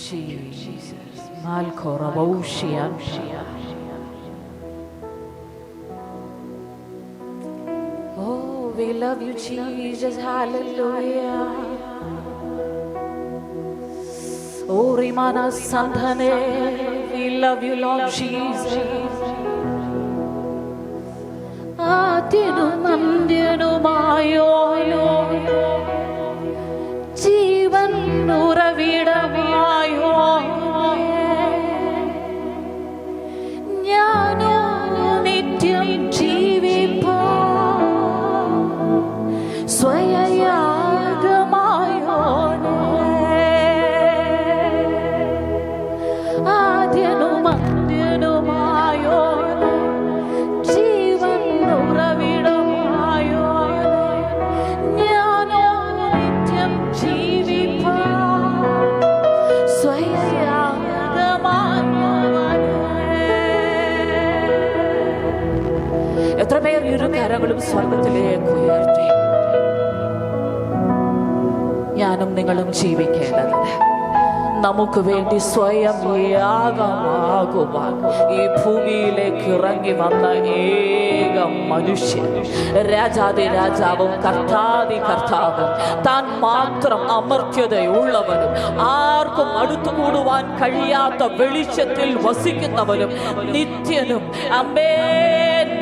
Jesus. Malkoraboshia. Oh, we love you, Jesus. Hallelujah. Oh, Rimana Santane. We love you, Lord Jesus. Adinum andinumaayo ജീവൻ ഉറവിടമായോ ഞാനോ നിത്യം ജീവിപ്പാ സ്വയയാഗമായോ ആദ്യനും അന്ത്യനുമായോ ജീവൻ ഉറവിടമായോ ഞാനോ നിത്യം ജീവിപ്പാ സ്വയയാഗമായോ. എത്ര പേർ ഇരു കരങ്ങളും സ്വർഗത്തിലേക്ക് ഉയർത്തി? ഞാനും നിങ്ങളും ജീവിക്കേണ്ടതിന് നമുക്ക് വേണ്ടി സ്വയം യാഗമാകുവാൻ ഈ ഭൂമിയിലേക്ക് ഇറങ്ങി വന്ന ഏക മനുഷ്യൻ, രാജാതി രാജാവും കർത്താതി കർത്താവും, താൻ മാത്രം അമർത്യതയുള്ളവനും ആർക്കും അടുത്തുകൂടുവാൻ കഴിയാത്ത വെളിച്ചത്തിൽ വസിക്കുന്നവനും നിത്യനും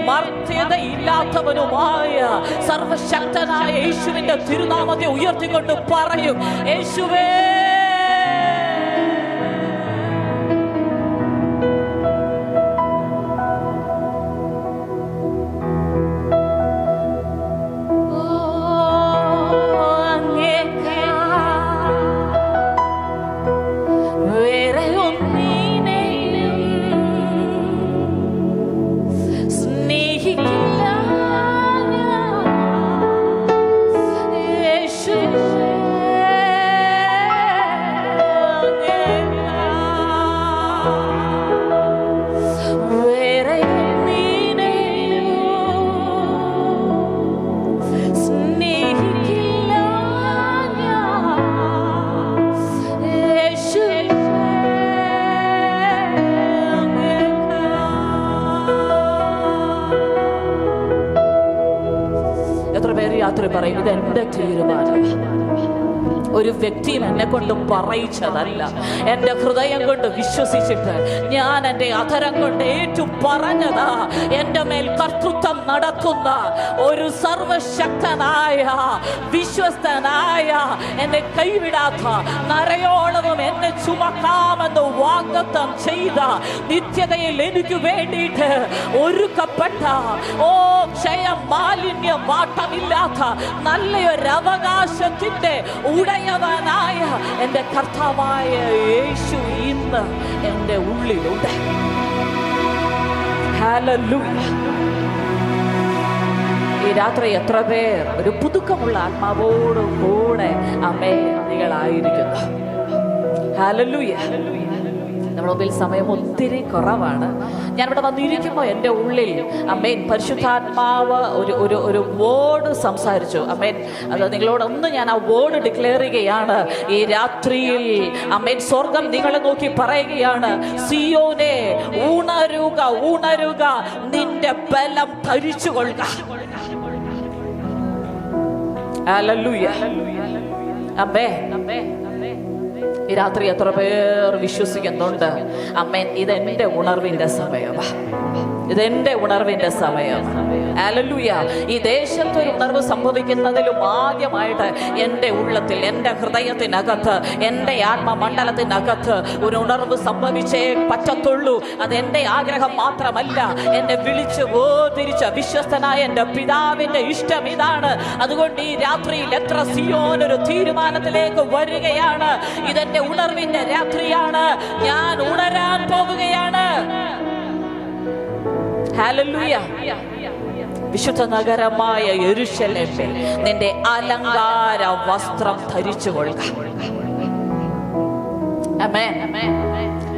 മർത്യതയില്ലാത്തവനുമായ സർവശക്തനായ യേശുവിന്റെ തിരുനാമത്തെ ഉയർത്തിക്കൊണ്ട് പറയും, യേശുവേ യാത്ര പറയും, ഇത് എൻ്റെ തീരുമാനം. ഒരു വ്യക്തിയും എന്നെ കൊണ്ട് പറയിച്ചതല്ല. എൻ്റെ ഹൃദയം കൊണ്ട് വിശ്വസിച്ചിട്ട് ഞാൻ എൻ്റെ അധരം കൊണ്ട് ഏറ്റു പറഞ്ഞതാ. എൻ്റെ മേൽ കർത്തൃത്വം നടത്തുന്ന ഒരു സർവശക്തനായ വിശ്വസ്തനായ എന്നെ കൈവിടാത്ത നരയോളവും എന്നെ ചുമക്കാമെന്ന് വാഗ്ദത്തം ചെയ്ത നിത്യതയിൽ എനിക്ക് വേണ്ടിയിട്ട് ഒരുക്കപ്പെട്ട ക്ഷയം മാലിന്യം വാട്ടമില്ലാത്ത നല്ലൊരു അവകാശത്തിന്റെ ഉടയവനായ എൻ്റെ കർത്താവായ യേശു ഇന്ന് എൻ്റെ ഉള്ളിലുണ്ട്. ഹല്ലേലൂയ. ഈ രാത്രി എത്ര പേർ ഒരു പുതുക്കമുള്ള ആത്മാവോടും കൂടെ അമേനികളായിരിക്കുന്നു? ഹല്ലേലൂയ. നമ്മുടെ മുമ്പിൽ സമയം ഒത്തിരി കുറവാണ്. ഞാനിവിടെ വന്നിരിക്കുമ്പോൾ എൻ്റെ ഉള്ളിൽ അമ്മേൻ പരിശുദ്ധാത്മാവ് ഒരു വേർഡ് സംസാരിച്ചു. അമ്മേൻ അത് നിങ്ങളോടൊന്ന് ഞാൻ ആ വേർഡ് ഡിക്ലെയർ ചെയ്യുകയാണ്. ഈ രാത്രിയിൽ അമ്മേൻ സ്വർഗം നിങ്ങളെ നോക്കി പറയുകയാണ്, സിയോനെ ഉണരുക, ഉണരുക, നിന്റെ ബലം ധരിച്ചുകൊള്ളുക. ഹല്ലേലൂയ. അമ്മേ ഈ രാത്രി എത്ര പേർ വിശ്വസിക്കുന്നുണ്ട്? അമ്മേൻ ഇതെന്റെ ഉണർവിന്റെ സമയമാണ്, ഇതെന്റെ ഉണർവിന്റെ സമയം. ഹല്ലേലൂയ. ഈ ദേശത്തൊരു ഉണർവ് സംഭവിക്കുന്നതിലും ആദ്യമായിട്ട് എൻ്റെ ഉള്ളത്തിൽ, എൻ്റെ ഹൃദയത്തിനകത്ത്, എൻ്റെ ആത്മമണ്ഡലത്തിനകത്ത് ഒരു ഉണർവ് സംഭവിച്ചേ പറ്റത്തുള്ളൂ. അതെൻ്റെ ആഗ്രഹം മാത്രമല്ല, എന്നെ വിളിച്ച് വേർതിരിച്ച വിശ്വസ്തനായ എൻ്റെ പിതാവിൻ്റെ ഇഷ്ടം ഇതാണ്. അതുകൊണ്ട് ഈ രാത്രിയിൽ എത്ര സിയോൻ ഒരു തീരുമാനത്തിലേക്ക് വരികയാണ്. ഇതെന്റെ ഉണർവിന്റെ രാത്രിയാണ്, ഞാൻ ഉണരാൻ പോകുകയാണ്. ഹല്ലേലൂയ. വിശുദ്ധ നഗരമായ യെരൂശലേമിൽ നിന്റെ അലങ്കാര വസ്ത്രം ധരിച്ചു കൊള്ളുക. ആമേൻ.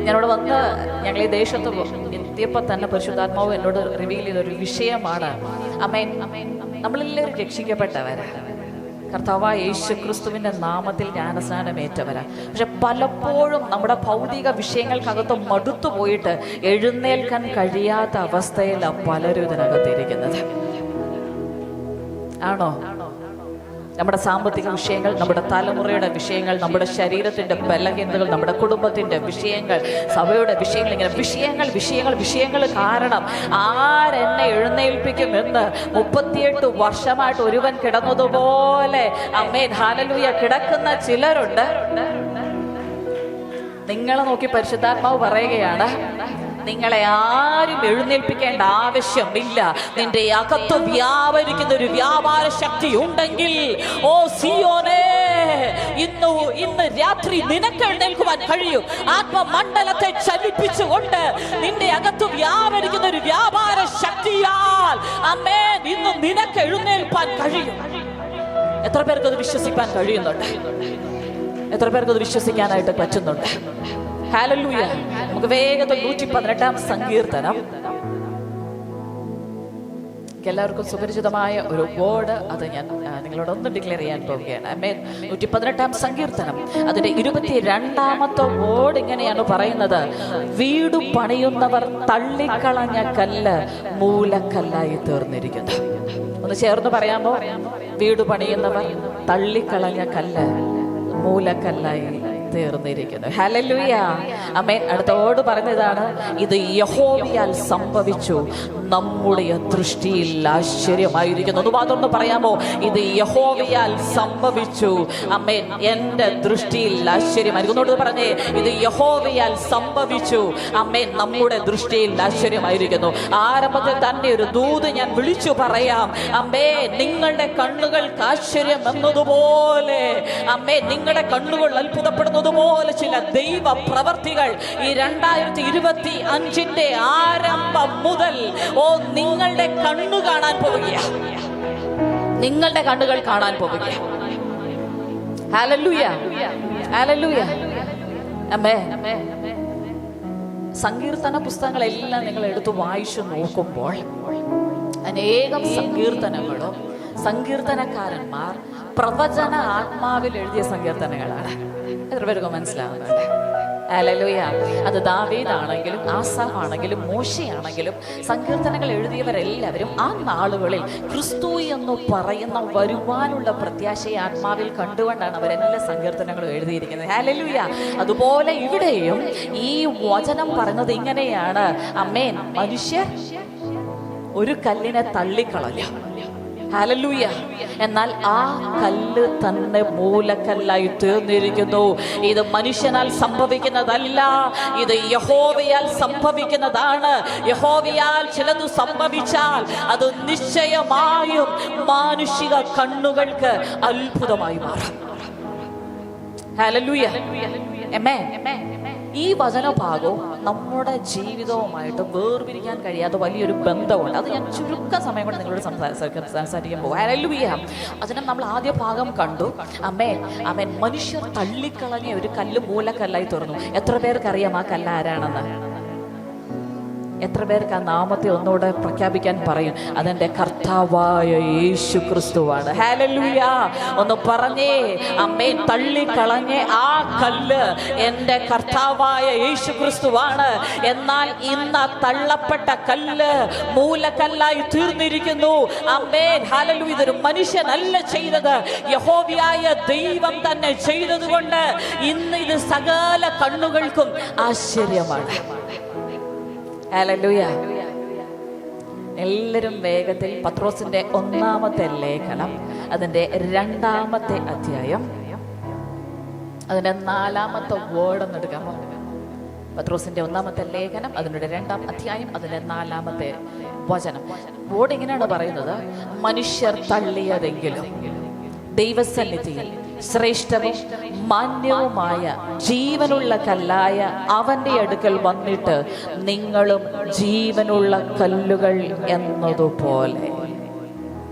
ഞാനിവിടെ വന്ന് ഞങ്ങൾ ഈ ദേശത്ത് എത്തിയപ്പോൾ തന്നെ പരിശുദ്ധാത്മാവ് എന്നോട് റിവീൽ ചെയ്തൊരു വിഷയമാണ്. ആമേൻ. നമ്മളെല്ലാവരും രക്ഷിക്കപ്പെട്ടവരാണ്. കർത്താവായ യേശുക്രിസ്തുവിന്റെ നാമത്തിൽ ജ്ഞാനസ്നാനമേറ്റവരാ. പക്ഷെ പലപ്പോഴും നമ്മുടെ ഭൗതിക വിഷയങ്ങൾക്കകത്ത് മടുത്തു പോയിട്ട് എഴുന്നേൽക്കാൻ കഴിയാത്ത അവസ്ഥയിലാണ് പലരും ഇതിനകത്തിരിക്കുന്നത്. ആണോ? നമ്മുടെ സാമ്പത്തിക വിഷയങ്ങൾ, നമ്മുടെ തലമുറയുടെ വിഷയങ്ങൾ, നമ്മുടെ ശരീരത്തിന്റെ ബലഹീനതകൾ, നമ്മുടെ കുടുംബത്തിന്റെ വിഷയങ്ങൾ, സഭയുടെ വിഷയങ്ങൾ, ഇങ്ങനെ വിഷയങ്ങൾ കാരണം ആരെന്നെ എഴുന്നേൽപ്പിക്കുമെന്ന് 38 വർഷമായിട്ട് ഒരുവൻ കിടന്നതുപോലെ ആമേൻ ഹല്ലേലൂയ കിടക്കുന്ന ചിലരുണ്ട്. നിങ്ങളെ നോക്കി പരിശുദ്ധാത്മാവ് പറയുകയാണ്, നിങ്ങളെ ആരും എഴുന്നേൽപ്പിക്കേണ്ട ആവശ്യമില്ല. നിന്റെ അകത്ത് വ്യാപരിക്കുന്ന ഒരു വ്യാപാര ശക്തി ഉണ്ടെങ്കിൽ, ഓ സിയോനേ, ഇന്ന് രാത്രി നിനക്ക് എഴുന്നേൽക്കുവാൻ കഴിയും. ആത്മമണ്ഡലത്തെ ചലിപ്പിച്ചുകൊണ്ട് നിന്റെ അകത്ത് വ്യാപരിക്കുന്ന ഒരു വ്യാപാര ശക്തിയാൽ ആമേൻ ഇന്ന് നിനക്ക് എഴുന്നേൽപ്പാൻ കഴിയും. എത്ര പേർക്ക് അത് വിശ്വസിക്കാൻ കഴിയുന്നുണ്ട്? എത്ര പേർക്ക് അത് വിശ്വസിക്കാനായിട്ട് പറ്റുന്നുണ്ട്? ഹല്ലേലൂയ. നമുക്ക് വേഗത്തിൽ 118-ാം സങ്കീർത്തനം, എല്ലാവർക്കും സുപരിചിതമായ ഒരു വേർഡ്, അത് ഞാൻ നിങ്ങളോടൊന്ന് ഡിക്ലെയർ ചെയ്യാൻ പോവുകയാണ്. ആമേൻ. 118-ാം സങ്കീർത്തനം അതിന്റെ 22-ാമത്തെ വേർഡ് ഇങ്ങനെയാണ് പറയുന്നത്: വീട് പണിയുന്നവർ തള്ളിക്കളഞ്ഞ കല്ല് മൂലക്കല്ലായി തീർന്നിരിക്കുന്നു. ഒന്ന് ചേർന്ന് പറയാമോ? വീട് പണിയുന്നവർ തള്ളിക്കളഞ്ഞ കല്ല് മൂലക്കല്ലായി തീർന്നിരിക്കുന്നു. ഹല്ലേലൂയ. ആമേൻ. അടുത്തോട് പറഞ്ഞതാണ്, ഇത് യഹോവയാൽ സംഭവിച്ചു, നമ്മുടെ ദൃഷ്ടിയിൽ ആശ്ചര്യമായിരിക്കുന്നു. ഒന്ന് മാത്രം പറയാമോ? ഇത് യഹോവയാൽ സംഭവിച്ചു, ആമേൻ, എന്റെ ദൃഷ്ടിയിൽ ആശ്ചര്യമായിരിക്കുന്നു. ഒന്നുകൂടെ പറഞ്ഞേ, ഇത് യഹോവയാൽ സംഭവിച്ചു, ആമേൻ, നമ്മുടെ ദൃഷ്ടിയിൽ ആശ്ചര്യമായിരിക്കുന്നു. ആരംഭത്തിൽ തന്നെ ഒരു ദൂത് ഞാൻ വിളിച്ചു പറയാം. അമ്മേ, നിങ്ങളുടെ കണ്ണുകൾക്ക് ആശ്ചര്യം എന്നതുപോലെ, അമ്മേ, നിങ്ങളുടെ കണ്ണുകൾ അത്ഭുതപ്പെടുന്നതുപോലെ ചില ദൈവ പ്രവർത്തികൾ ഈ 2025 ആരംഭം മുതൽ നിങ്ങളുടെ കണ്ണു കാണാൻ പോവുകയാണ്. നിങ്ങളുടെ കണ്ണുകൾ കാണാൻ പോവുകയാണ്. Hallelujah, hallelujah. അമ്മേ, സങ്കീർത്തന പുസ്തകങ്ങളെല്ലാം നിങ്ങൾ എടുത്തു വായിച്ചു നോക്കുമ്പോൾ അനേകം സങ്കീർത്തനങ്ങളും സങ്കീർത്തനക്കാരന്മാർ പ്രവചന ആത്മാവിൽ എഴുതിയ സങ്കീർത്തനങ്ങളാണ്. എത്ര പേർക്ക് മനസ്സിലാവുന്നുണ്ട്? ഹല്ലേലൂയ. അത് ദാവീദാണെങ്കിലും ആസാഫാണെങ്കിലും മോശയാണെങ്കിലും സങ്കീർത്തനങ്ങൾ എഴുതിയവരെല്ലാവരും ആ നാളുകളിൽ ക്രിസ്തു എന്ന് പറയുന്ന വരുവാനുള്ള പ്രത്യാശയെ ആത്മാവിൽ കണ്ടുകൊണ്ടാണ് അവരെല്ലാ സങ്കീർത്തനങ്ങളും എഴുതിയിരിക്കുന്നത്. ഹല്ലേലൂയ. അതുപോലെ ഇവിടെയും ഈ വചനം പറയുന്നത് ഇങ്ങനെയാണ്: അമ്മേൻ, മനുഷ്യർ ഒരു കല്ലിനെ തള്ളിക്കളഞ്ഞു. ഹല്ലേലൂയ. എന്നാൽ ആ കല്ല് തന്നെ മൂലക്കല്ലായി തീർന്നിരിക്കുന്നു. ഇത് മനുഷ്യനാൽ സംഭവിക്കുന്നതല്ല, ഇത് യഹോവയാൽ സംഭവിക്കുന്നതാണ്. യഹോവയാൽ ചിലത് സംഭവിച്ചാൽ അത് നിശ്ചയമായും മാനുഷിക കണ്ണുകൾക്ക് അത്ഭുതമായി മാറും. ഹല്ലേലൂയ. ആമേൻ. ഈ വചനഭാഗവും നമ്മുടെ ജീവിതവുമായിട്ട് വേർപിരിക്കാൻ കഴിയാത്ത വലിയൊരു ബന്ധമുണ്ട്. അത് ഞാൻ ചുരുക്ക സമയം കൊണ്ട് നിങ്ങളോട് സംസാരിക്കാൻ പോകും. ഹല്ലേലൂയ. വചനം നമ്മൾ ആദ്യ ഭാഗം കണ്ടു. ആമേൻ, ആമേൻ. മനുഷ്യർ തള്ളിക്കളഞ്ഞ ഒരു കല്ല് മൂലക്കല്ലായി തീർന്നു. എത്ര പേർക്കറിയാം ആ കല്ല് ആരാണെന്ന്? എത്ര പേർക്ക് ആ നാമത്തെ ഒന്നുകൂടെ പ്രഖ്യാപിക്കാൻ പറയും? അതെന്റെ കർത്താവായ യേശു ക്രിസ്തുവാണ്. ഹല്ലേലൂയ. ഒന്ന് പറഞ്ഞേ, അമ്മേ, തള്ളിക്കളഞ്ഞ ആ കല്ല് എന്റെ കർത്താവായ യേശു ക്രിസ്തുവാണ്. എന്നാൽ ഇന്ന് തള്ളപ്പെട്ട കല്ല് മൂലക്കല്ലായി തീർന്നിരിക്കുന്നു. അമ്മേ, ഹല്ലേലൂയ. ഇതൊരു മനുഷ്യനല്ല ചെയ്തത്, യഹോവയായ ദൈവം തന്നെ ചെയ്തത് കൊണ്ട് ഇന്ന് ഇത് സകല കണ്ണുകൾക്കും ആശ്ചര്യമാണ്. ഹല്ലേലൂയ. എല്ലാവരും വേഗത്തിൽ പത്രോസിന്റെ 1-ാമത്തെ ലേഖനം അതിന്റെ 2-ാമത്തെ അധ്യായം അതിന്റെ 4-ാമത്തെ വേർഡ് ഒന്ന് എടുക്കാമോ? പത്രോസിന്റെ 1-ാമത്തെ ലേഖനം അതിന്റെ 2-ാം അധ്യായം അതിന്റെ 4-ാമത്തെ വചനം. വേർഡ് ഇങ്ങനെയാണ് പറയുന്നത്: മനുഷ്യർ തള്ളിയതെങ്കിലും ദൈവസന്നിധിയിൽ ശ്രേഷ്ഠവും മാന്യവുമായ ജീവനുള്ള കല്ലായ അവന്റെ അടുക്കൽ വന്നിട്ട് നിങ്ങളും ജീവനുള്ള കല്ലുകൾ എന്നതുപോലെ.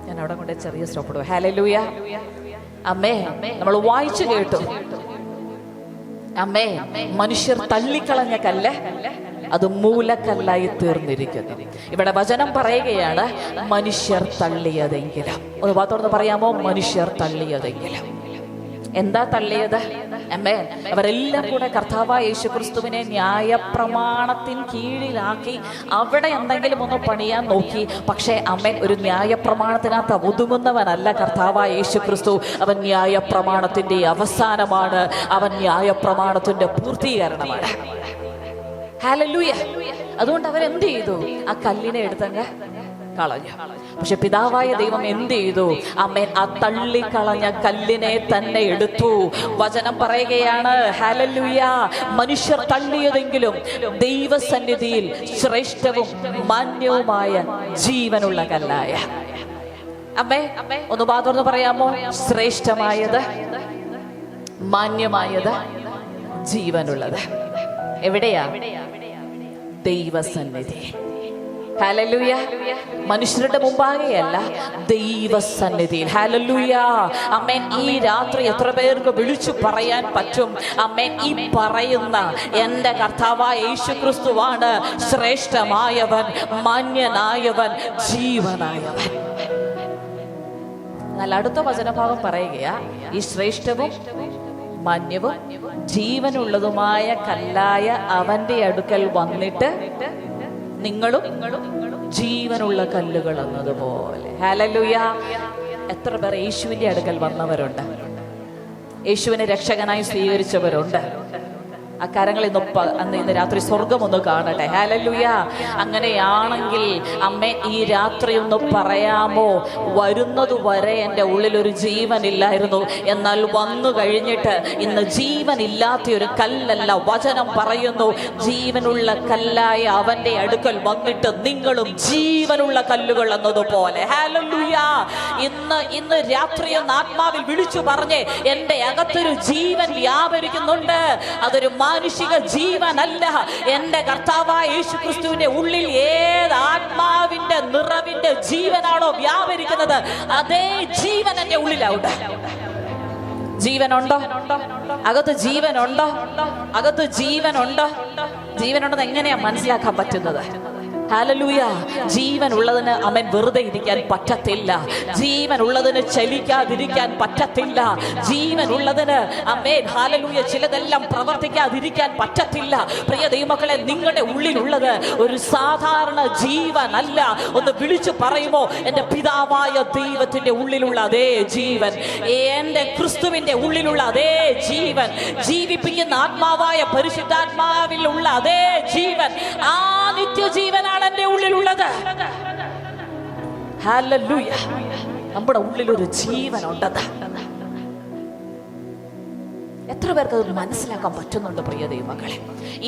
ഞാൻ അവിടെ കൊണ്ട് ചെറിയ സ്റ്റോപ്പ് ഇടുക. ഹല്ലേലൂയ. അമ്മേ, നമ്മൾ വായിച്ചു കേട്ടു. അമ്മേ, മനുഷ്യർ തള്ളിക്കളഞ്ഞ കല്ല് അത് മൂലക്കല്ലായി തീർന്നിരിക്കുന്നു. ഇവിടെ വചനം പറയുകയാണ്, മനുഷ്യർ തള്ളിയതെങ്കിലും. ഒന്ന് വാത്തോർന്ന് പറയാമോ? മനുഷ്യർ തള്ളിയതെങ്കിലും. എന്താ തള്ളിയത്? ആമേൻ. അവരെല്ലാം കൂടെ കർത്താവായ യേശുക്രിസ്തുവിനെ ന്യായപ്രമാണത്തിൻ കീഴിലാക്കി അവിടെ എന്തെങ്കിലും ഒന്ന് പണിയാൻ നോക്കി. പക്ഷേ ആമേൻ, ഒരു ന്യായപ്രമാണത്തിനകത്ത് ഒതുങ്ങുന്നവനല്ല കർത്താവായ യേശുക്രിസ്തു. അവൻ ന്യായപ്രമാണത്തിന്റെ അവസാനമാണ്. അവൻ ന്യായപ്രമാണത്തിന്റെ പൂർത്തീകരണമാണ്. ഹല്ലേലൂയ. അതുകൊണ്ട് അവരെന്ത് ചെയ്തു? ആ കല്ലിനെ എടുത്തങ്ങ് കളഞ്ഞു. പക്ഷെ പിതാവായ ദൈവം എന്ത് ചെയ്തു? ആമേൻ, ആ തള്ളിക്കളഞ്ഞ കല്ലിനെ തന്നെ എടുത്തു. വചനം പറയുകയാണ്, ഹല്ലേലൂയ, മനുഷ്യർ തള്ളിയതെങ്കിലും ദൈവസന്നിധിയിൽ ശ്രേഷ്ഠവും മാന്യവുമായ ജീവനുള്ള കല്ലായ. അമ്മേ, ഒന്ന് പാതുറന്ന് പറയാമോ? ശ്രേഷ്ഠമായത്, മാന്യമായത്, ജീവനുള്ളത്. എവിടെയാ? ദൈവസന്നിധി. ഹല്ലേലൂയ. മനുഷ്യരുടെ മുമ്പാകെയല്ല, ദൈവസന്നിധിയിൽ. ഹല്ലേലൂയ. ആമേൻ. ഈ രാത്രി എത്ര പേർക്ക് വിളിച്ചു പറയാൻ പറ്റും? ആമേൻ, ഈ പറയുന്ന എൻ്റെ കർത്താവായ യേശുക്രിസ്തുവാണ് ശ്രേഷ്ഠമായവൻ, മാന്യനായവൻ, ജീവനായവൻ. എന്നാൽ അടുത്ത വചനഭാഗം പറയുകയാ, ഈ ശ്രേഷ്ഠവും മാന്യവും ജീവനുള്ളതുമായ കല്ലായ അവന്റെ അടുക്കൽ വന്നിട്ട് നിങ്ങളും ജീവനുള്ള കല്ലുകൾ എന്നതുപോലെ. ഹല്ലേലൂയ. എത്ര പേർ യേശുവിന്റെ അടുക്കൽ വന്നവരുണ്ട്? യേശുവിനെ രക്ഷകനായി സ്വീകരിച്ചവരുണ്ട്? ആ കരങ്ങൾ ഇന്ന് രാത്രി സ്വർഗം ഒന്ന് കാണട്ടെ. ഹല്ലേലൂയ. അങ്ങനെയാണെങ്കിൽ അമ്മേ, ഈ രാത്രി ഒന്ന് പറയാമോ? വരുന്നതുവരെ എൻ്റെ ഉള്ളിലൊരു ജീവനില്ലായിരുന്നു, എന്നാൽ വന്നു കഴിഞ്ഞിട്ട് ഇന്ന് ജീവനില്ലാത്ത ഒരു കല്ലല്ല. വചനം പറയുന്നു, ജീവനുള്ള കല്ലായ അവന്റെ അടുക്കൽ വന്നിട്ട് നിങ്ങളും ജീവനുള്ള കല്ലുകൾ എന്നതുപോലെ. ഹല്ലേലൂയ. ഇന്ന് രാത്രി ഒന്ന് ആത്മാവിൽ വിളിച്ചു പറഞ്ഞേ, എൻ്റെ അകത്തൊരു ജീവൻ വ്യാപരിക്കുന്നുണ്ട്. അതൊരു മാനുഷിക ജീവനല്ല. എന്റെ കർത്താവായ യേശുക്രിസ്തുവിന്റെ ഉള്ളിൽ ഏത് ആത്മാവിന്റെ നിറവിന്റെ ജീവനാണോ വ്യാപരിക്കുന്നത്, അതേ ജീവൻ എന്റെ ഉള്ളിലുണ്ട്. ജീവനുണ്ടോ? അകത്ത് ജീവനുണ്ടോ? അകത്ത് ജീവനുണ്ടോ? ജീവനുണ്ടെന്ന് എങ്ങനെയാ മനസ്സിലാക്കാൻ പറ്റുന്നത്? ഹല്ലേലൂയ. ജീവൻ ഉള്ളതിന് അവൻ വെറുതെ ഇരിക്കാൻ പറ്റത്തില്ല. ജീവൻ ഉള്ളതിന് ചലിക്കാതിരിക്കാൻ പറ്റത്തില്ല. ജീവൻ ഉള്ളതിന് ആമേൻ, ഹല്ലേലൂയ, ചിലതെല്ലാം പ്രവർത്തിക്കാതിരിക്കാൻ പറ്റത്തില്ല. പ്രിയ ദൈവമക്കളെ, നിങ്ങളുടെ ഉള്ളിലുള്ളത് ഒരു സാധാരണ ജീവനല്ല. ഒന്ന് വിളിച്ചു പറയുമോ? എൻ്റെ പിതാവായ ദൈവത്തിന്റെ ഉള്ളിലുള്ള അതേ ജീവൻ, എൻ്റെ ക്രിസ്തുവിന്റെ ഉള്ളിലുള്ള അതേ ജീവൻ, ജീവിപ്പിക്കുന്ന ആത്മാവായ പരിശുദ്ധാത്മാവിലുള്ള അതേ ജീവൻ, ആ നിത്യജീവനാണ് എന്റെ ഉള്ളിലുള്ളത്. ഹല്ലേലൂയ. നമ്മുടെ ഉള്ളിലൊരു ജീവനുണ്ടെന്ന് എത്ര പേർക്ക് അത് മനസ്സിലാക്കാൻ പറ്റുന്നുണ്ട്? പ്രിയ ദൈവമക്കളെ,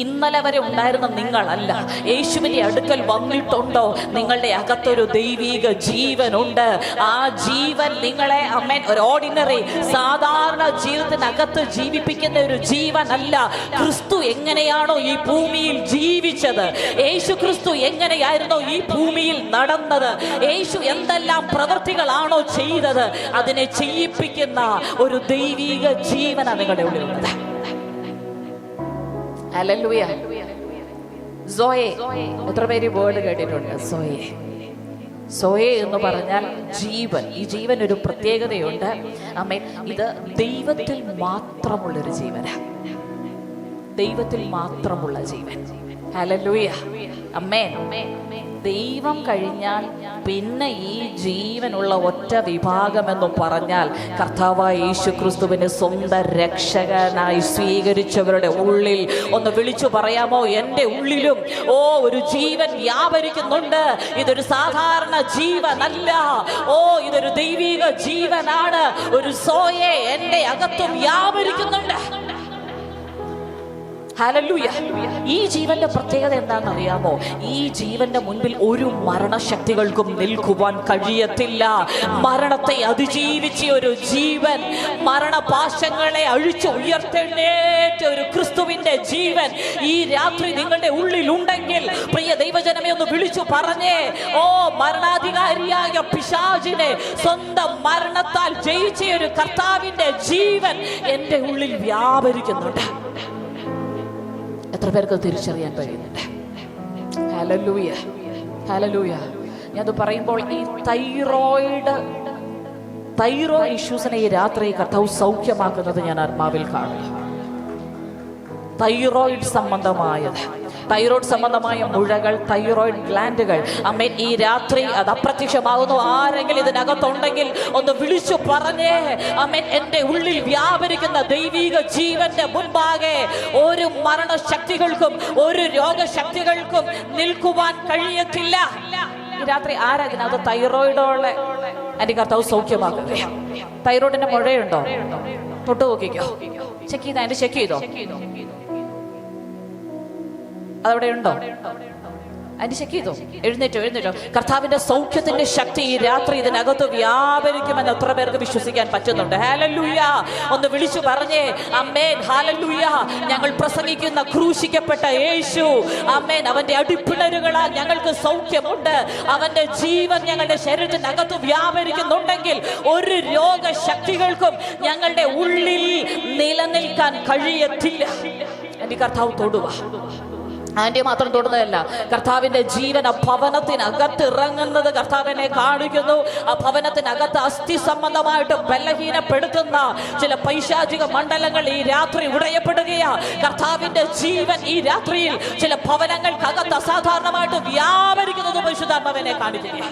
ഇന്നലെ വരെ ഉണ്ടായിരുന്ന നിങ്ങളല്ല, യേശുവിന്റെ അടുക്കൽ വന്നിട്ടുണ്ടോ? നിങ്ങളുടെ അകത്തൊരു ദൈവിക ജീവനുണ്ട്. ആ ജീവൻ നിങ്ങളെ അമ്മേൻ ഒരു ഓർഡിനറി സാധാരണ ജീവിതത്തിനകത്ത് ജീവിപ്പിക്കുന്ന ഒരു ജീവനല്ല. ക്രിസ്തു എങ്ങനെയാണോ ഈ ഭൂമിയിൽ ജീവിച്ചത്, യേശു ക്രിസ്തു എങ്ങനെയായിരുന്നോ ഈ ഭൂമിയിൽ നടന്നത്, യേശു എന്തെല്ലാം പ്രവൃത്തികളാണോ ചെയ്തത്, അതിനെ ചെയ്യിപ്പിക്കുന്ന ഒരു ദൈവിക ജീവനാണ് നിങ്ങളുടെ ഉള്ളിലുള്ളത്. ഹല്ലേലൂയ. സോയെ, എത്ര പേര് വേർഡ് കേട്ടിട്ടുണ്ട്? സോയെ. സോയെ എന്ന് പറഞ്ഞാൽ ജീവൻ. ഈ ജീവൻ ഒരു പ്രത്യേകതയുണ്ട്. ആമേൻ. ഇത് ദൈവത്തിൽ മാത്രമുള്ളൊരു ജീവനാണ്. ദൈവത്തിൽ മാത്രമുള്ള ജീവൻ. ഹല്ലേലൂയ. ആമേൻ. ദൈവം കഴിഞ്ഞാൽ പിന്നെ ഈ ജീവനുള്ള ഒറ്റ വിഭാഗമെന്ന് പറഞ്ഞാൽ കർത്താവായ യേശുക്രിസ്തുവിനെ സ്വന്തം രക്ഷകനായി സ്വീകരിച്ചവരുടെ ഉള്ളിൽ ഒന്ന് വിളിച്ചു പറയാമോ? എൻ്റെ ഉള്ളിലും ഒരു ജീവൻ വ്യാപരിക്കുന്നുണ്ട്. ഇതൊരു സാധാരണ ജീവനല്ല. ഇതൊരു ദൈവിക ജീവനാണ്. ഒരു സോയെ എൻ്റെ അകത്തും വ്യാപരിക്കുന്നുണ്ട്. ഹല്ലേലൂയ. ഈ ജീവന്റെ പ്രത്യേകത എന്താണെന്ന് അറിയാമോ? ഈ ജീവന്റെ മുൻപിൽ ഒരു മരണശക്തികൾക്കും നിൽക്കുവാൻ കഴിയത്തില്ല. മരണത്തെ അതിജീവിച്ച ഒരു ജീവൻ, മരണപാശങ്ങളെ അഴിച്ചു ഉയർത്തെഴുന്നേറ്റ ഒരു ക്രിസ്തുവിന്റെ ജീവൻ ഈ രാത്രി നിങ്ങളുടെ ഉള്ളിൽ ഉണ്ടെങ്കിൽ, പ്രിയ ദൈവജനമേ, ഒന്ന് വിളിച്ചു പറഞ്ഞേ, മരണാധികാരിയായ പിശാചിനെ സ്വന്തം മരണത്താൽ ജയിച്ച ഒരു കർത്താവിന്റെ ജീവൻ എൻ്റെ ഉള്ളിൽ വ്യാപരിക്കുന്നുണ്ട്. എത്ര പേർക്ക് തിരിച്ചറിയാൻ കഴിയുന്നുണ്ട്? Hallelujah, hallelujah. ഞാനത് പറയുമ്പോൾ ഈ തൈറോയിഡ് ഇഷ്യൂസിനെ ഈ രാത്രി കർത്താവ് സൗഖ്യമാക്കുന്നത് ഞാൻ ആത്മാവിൽ കാണുന്നു. തൈറോയിഡ് സംബന്ധമായ മുഴകൾ, തൈറോയിഡ് ഗ്ലാൻഡുകൾ, അമ്മേൻ ഈ രാത്രി അത് അപ്രത്യക്ഷമാകുന്നു. ആരെങ്കിലും ഇതിനകത്തുണ്ടെങ്കിൽ ഒന്ന് വിളിച്ചു പറഞ്ഞേ, അമ്മേൻ എൻ്റെ ഉള്ളിൽ വ്യാപരിക്കുന്ന ദൈവിക ജീവന്റെ മുൻപാകെ ഒരു മരണശക്തികൾക്കും ഒരു രോഗശക്തികൾക്കും നിൽക്കുവാൻ കഴിയത്തില്ല. ഈ രാത്രി ആരാ ഇതിനകത്ത് തൈറോയിഡുള്ള എൻ്റെ കർത്താവ് സൗഖ്യമാക്കുക? തൈറോയിഡിന്റെ മുഴയുണ്ടോ? തൊട്ട് നോക്കിക്കോ, ചെക്ക് ചെയ്തോ, അതിന്റെ ചെക്ക് ചെയ്തോ, അതവിടെ ഉണ്ടോ? അതിന് ചെക്ക് ചെയ്തോ. എഴുന്നേറ്റോ. കർത്താവിന്റെ സൗഖ്യത്തിന്റെ ശക്തി ഈ രാത്രി ഇതിനകത്ത് വ്യാപരിക്കുമെന്ന് എത്ര പേർക്ക് വിശ്വസിക്കാൻ പറ്റുന്നുണ്ട്? ഹല്ലേലൂയ. ഒന്ന് വിളിച്ചു പറഞ്ഞേ, അമ്മേൻ, ഹല്ലേലൂയ. ഞങ്ങൾ പ്രസംഗിക്കുന്ന ക്രൂശിക്കപ്പെട്ട യേശു, അമ്മേൻ, അവന്റെ അടിപ്പിണരുകളാൽ ഞങ്ങൾക്ക് സൗഖ്യമുണ്ട്. അവന്റെ ജീവൻ ഞങ്ങളുടെ ശരീരത്തിനകത്ത് വ്യാപരിക്കുന്നുണ്ടെങ്കിൽ ഒരു രോഗശക്തികൾക്കും ഞങ്ങളുടെ ഉള്ളിൽ നിലനിൽക്കാൻ കഴിയത്തില്ല. എന്റെ കർത്താവ് തൊടുക. ആന്റി മാത്രം തൊടുന്നതല്ല, കർത്താവിന്റെ ജീവൻ ആ ഭവനത്തിനകത്ത് ഇറങ്ങുന്നത് കർത്താവിനെ കാണിക്കുന്നു. ആ ഭവനത്തിനകത്ത് അസ്ഥി സംബന്ധമായിട്ട് ബലഹീനപ്പെടുത്തുന്ന ചില പൈശാചിക മണ്ഡലങ്ങൾ ഈ രാത്രി ഉടയപ്പെടുകയാ. കർത്താവിന്റെ ജീവൻ ഈ രാത്രിയിൽ ചില ഭവനങ്ങൾക്കകത്ത് അസാധാരണമായിട്ട് വ്യാപരിക്കുന്നത് പരിശുദ്ധാത്മാവിനെ കാണിക്കുക.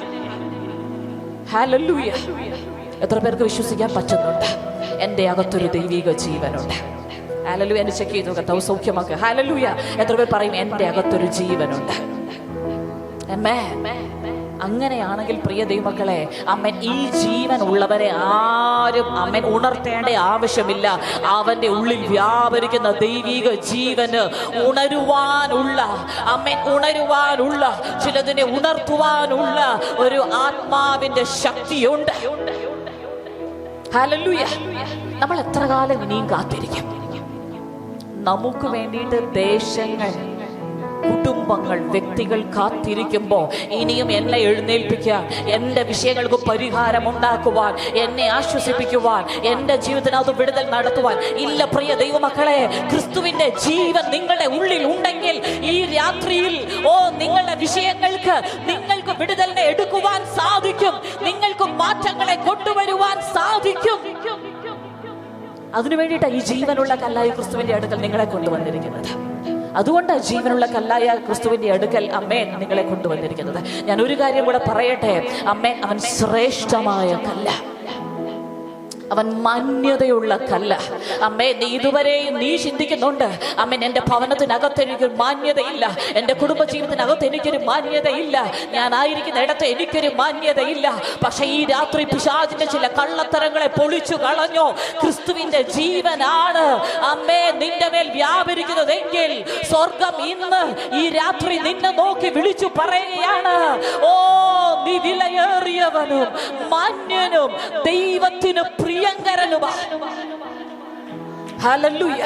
ഹല്ലേലൂയ. എത്ര പേർക്ക് വിശ്വസിക്കാൻ പറ്റുന്നുണ്ട്? എൻ്റെ അകത്തൊരു ദൈവിക ജീവനുണ്ട്. ഹല്ലേലൂയ. എന്നെ ചെക്ക് ചെയ്തു, കർത്താവ് സൗഖ്യമാക്കുക. ഹല്ലേലൂയ. എത്ര പേർ പറയും എൻ്റെ അകത്തൊരു ജീവനുണ്ട്? ആമേൻ. അങ്ങനെയാണെങ്കിൽ പ്രിയ ദൈവമക്കളെ, അമ്മൻ, ഈ ജീവൻ ഉള്ളവരെ ആരും അമ്മൻ ഉണർത്തേണ്ട ആവശ്യമില്ല. അവന്റെ ഉള്ളിൽ വ്യാപരിക്കുന്ന ദൈവിക ജീവന് ഉണരുവാനുള്ള ചിലതിനെ ഉണർത്തുവാനുള്ള ഒരു ആത്മാവിന്റെ ശക്തിയുണ്ട്. ഹല്ലേലൂയ. നമ്മൾ എത്ര കാലം ഇനിയും കാത്തിരിക്കും? നമുക്ക് വേണ്ടിയിട്ട് ദേശങ്ങൾ, കുടുംബങ്ങൾ, വ്യക്തികൾ കാത്തിരിക്കുമ്പോൾ ഇനിയും എന്നെ എഴുന്നേൽപ്പിക്കാൻ, എൻ്റെ വിഷയങ്ങൾക്ക് പരിഹാരം ഉണ്ടാക്കുവാൻ, എന്നെ ആശ്വസിപ്പിക്കുവാൻ, എൻ്റെ ജീവിതത്തിനകത്ത് വിടുതൽ നടത്തുവാൻ ഇല്ല. പ്രിയ ദൈവമക്കളെ, ക്രിസ്തുവിന്റെ ജീവൻ നിങ്ങളുടെ ഉള്ളിൽ ഉണ്ടെങ്കിൽ ഈ രാത്രിയിൽ നിങ്ങളുടെ വിഷയങ്ങൾക്ക് നിങ്ങൾക്ക് വിടുതലിനെ എടുക്കുവാൻ സാധിക്കും. നിങ്ങൾക്ക് മാറ്റങ്ങളെ കൊണ്ടുവരുവാൻ സാധിക്കും. അതിനു വേണ്ടിയിട്ടാണ് ഈ ജീവനുള്ള കല്ലായ ക്രിസ്തുവിന്റെ അടുക്കൽ നിങ്ങളെ കൊണ്ടുവന്നിരിക്കുന്നത്. അതുകൊണ്ടാണ് ജീവനുള്ള കല്ലായ ക്രിസ്തുവിന്റെ അടുക്കൽ അമ്മേൻ നിങ്ങളെ കൊണ്ടുവന്നിരിക്കുന്നത്. ഞാൻ ഒരു കാര്യം കൂടെ പറയട്ടെ, അമ്മേൻ, അവൻ ശ്രേഷ്ഠമായ കല്ല, അവൻ മാന്യതയുള്ള കല്ല. അമ്മേ, നീ ചിന്തിക്കുന്നുണ്ട്, അമ്മൻ, എൻ്റെ ഭവനത്തിനകത്ത് എനിക്കൊരു മാന്യതയില്ല, എൻ്റെ കുടുംബജീവിതത്തിനകത്ത് എനിക്കൊരു മാന്യതയില്ല, ഞാനായിരിക്കുന്ന ഇടത്ത് എനിക്കൊരു മാന്യതയില്ല. പക്ഷെ ഈ രാത്രി പിശാചിന്റെ ചില കള്ളത്തരങ്ങളെ പൊളിച്ചു കളഞ്ഞോ. ക്രിസ്തുവിന്റെ ജീവനാണ് അമ്മേ നിന്റെ മേൽ വ്യാപരിക്കുന്നതെങ്കിൽ സ്വർഗം ഇന്ന് ഈ രാത്രി നിന്നെ നോക്കി വിളിച്ചു പറയുകയാണ്, നീ വിലയേറിയവനും മാന്യനും ദൈവത്തിന് പ്രിയങ്കരനുമാ. ഹല്ലേലൂയ.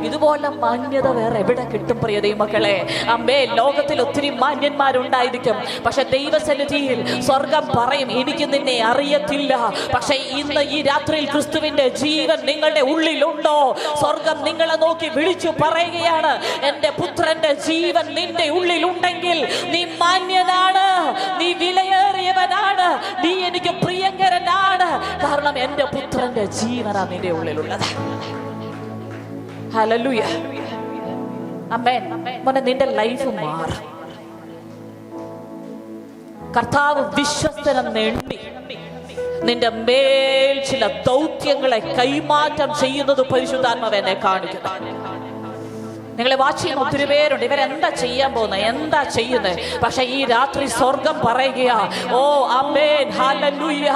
ഇതുപോലെ മാന്യത വേറെ എവിടെ കിട്ടും പ്രിയ ദൈവമക്കളെ? അമ്മേ, ലോകത്തിൽ ഒത്തിരി മാന്യന്മാരുണ്ടായിരിക്കും, പക്ഷെ ദൈവസന്നിധിയിൽ സ്വർഗം പറയും, എനിക്ക് നിന്നെ അറിയത്തില്ല. പക്ഷെ ഇന്ന് ഈ രാത്രിയിൽ ക്രിസ്തുവിന്റെ ജീവൻ നിങ്ങളുടെ ഉള്ളിലുണ്ടോ? സ്വർഗം നിങ്ങളെ നോക്കി വിളിച്ചു പറയുകയാണ്, എൻ്റെ പുത്രന്റെ ജീവൻ നിന്റെ ഉള്ളിലുണ്ടെങ്കിൽ നീ മാന്യനാണ്, നീ വിലയേറിയവനാണ്, നീ എനിക്ക് പ്രിയങ്കരനാണ്. കാരണം എൻ്റെ പുത്രന്റെ ജീവനാണ് നിന്റെ ഉള്ളിലുള്ളത്. ഹല്ലേലൂയ. ആമേൻ. മോനെ, നിന്റെ ലൈഫ് മാറും. കർത്താവ് വിശ്വസ്തനെന്ന് എണ്ണി നിന്റെ മേൽ ചില ദൗത്യങ്ങളെ കൈമാറ്റം ചെയ്യുന്നത് പരിശുദ്ധാത്മാവ് എന്നെ കാണിക്കുന്നു. നിങ്ങളെ വാച്ച് ചെയ്യുന്ന ഒത്തിരി പേരുണ്ട്, ഇവരെന്താ ചെയ്യാൻ പോകുന്നത്, എന്താ ചെയ്യുന്നത്? പക്ഷെ ഈ രാത്രി സ്വർഗം പറയുക, ആമേൻ, ഹല്ലേലൂയ.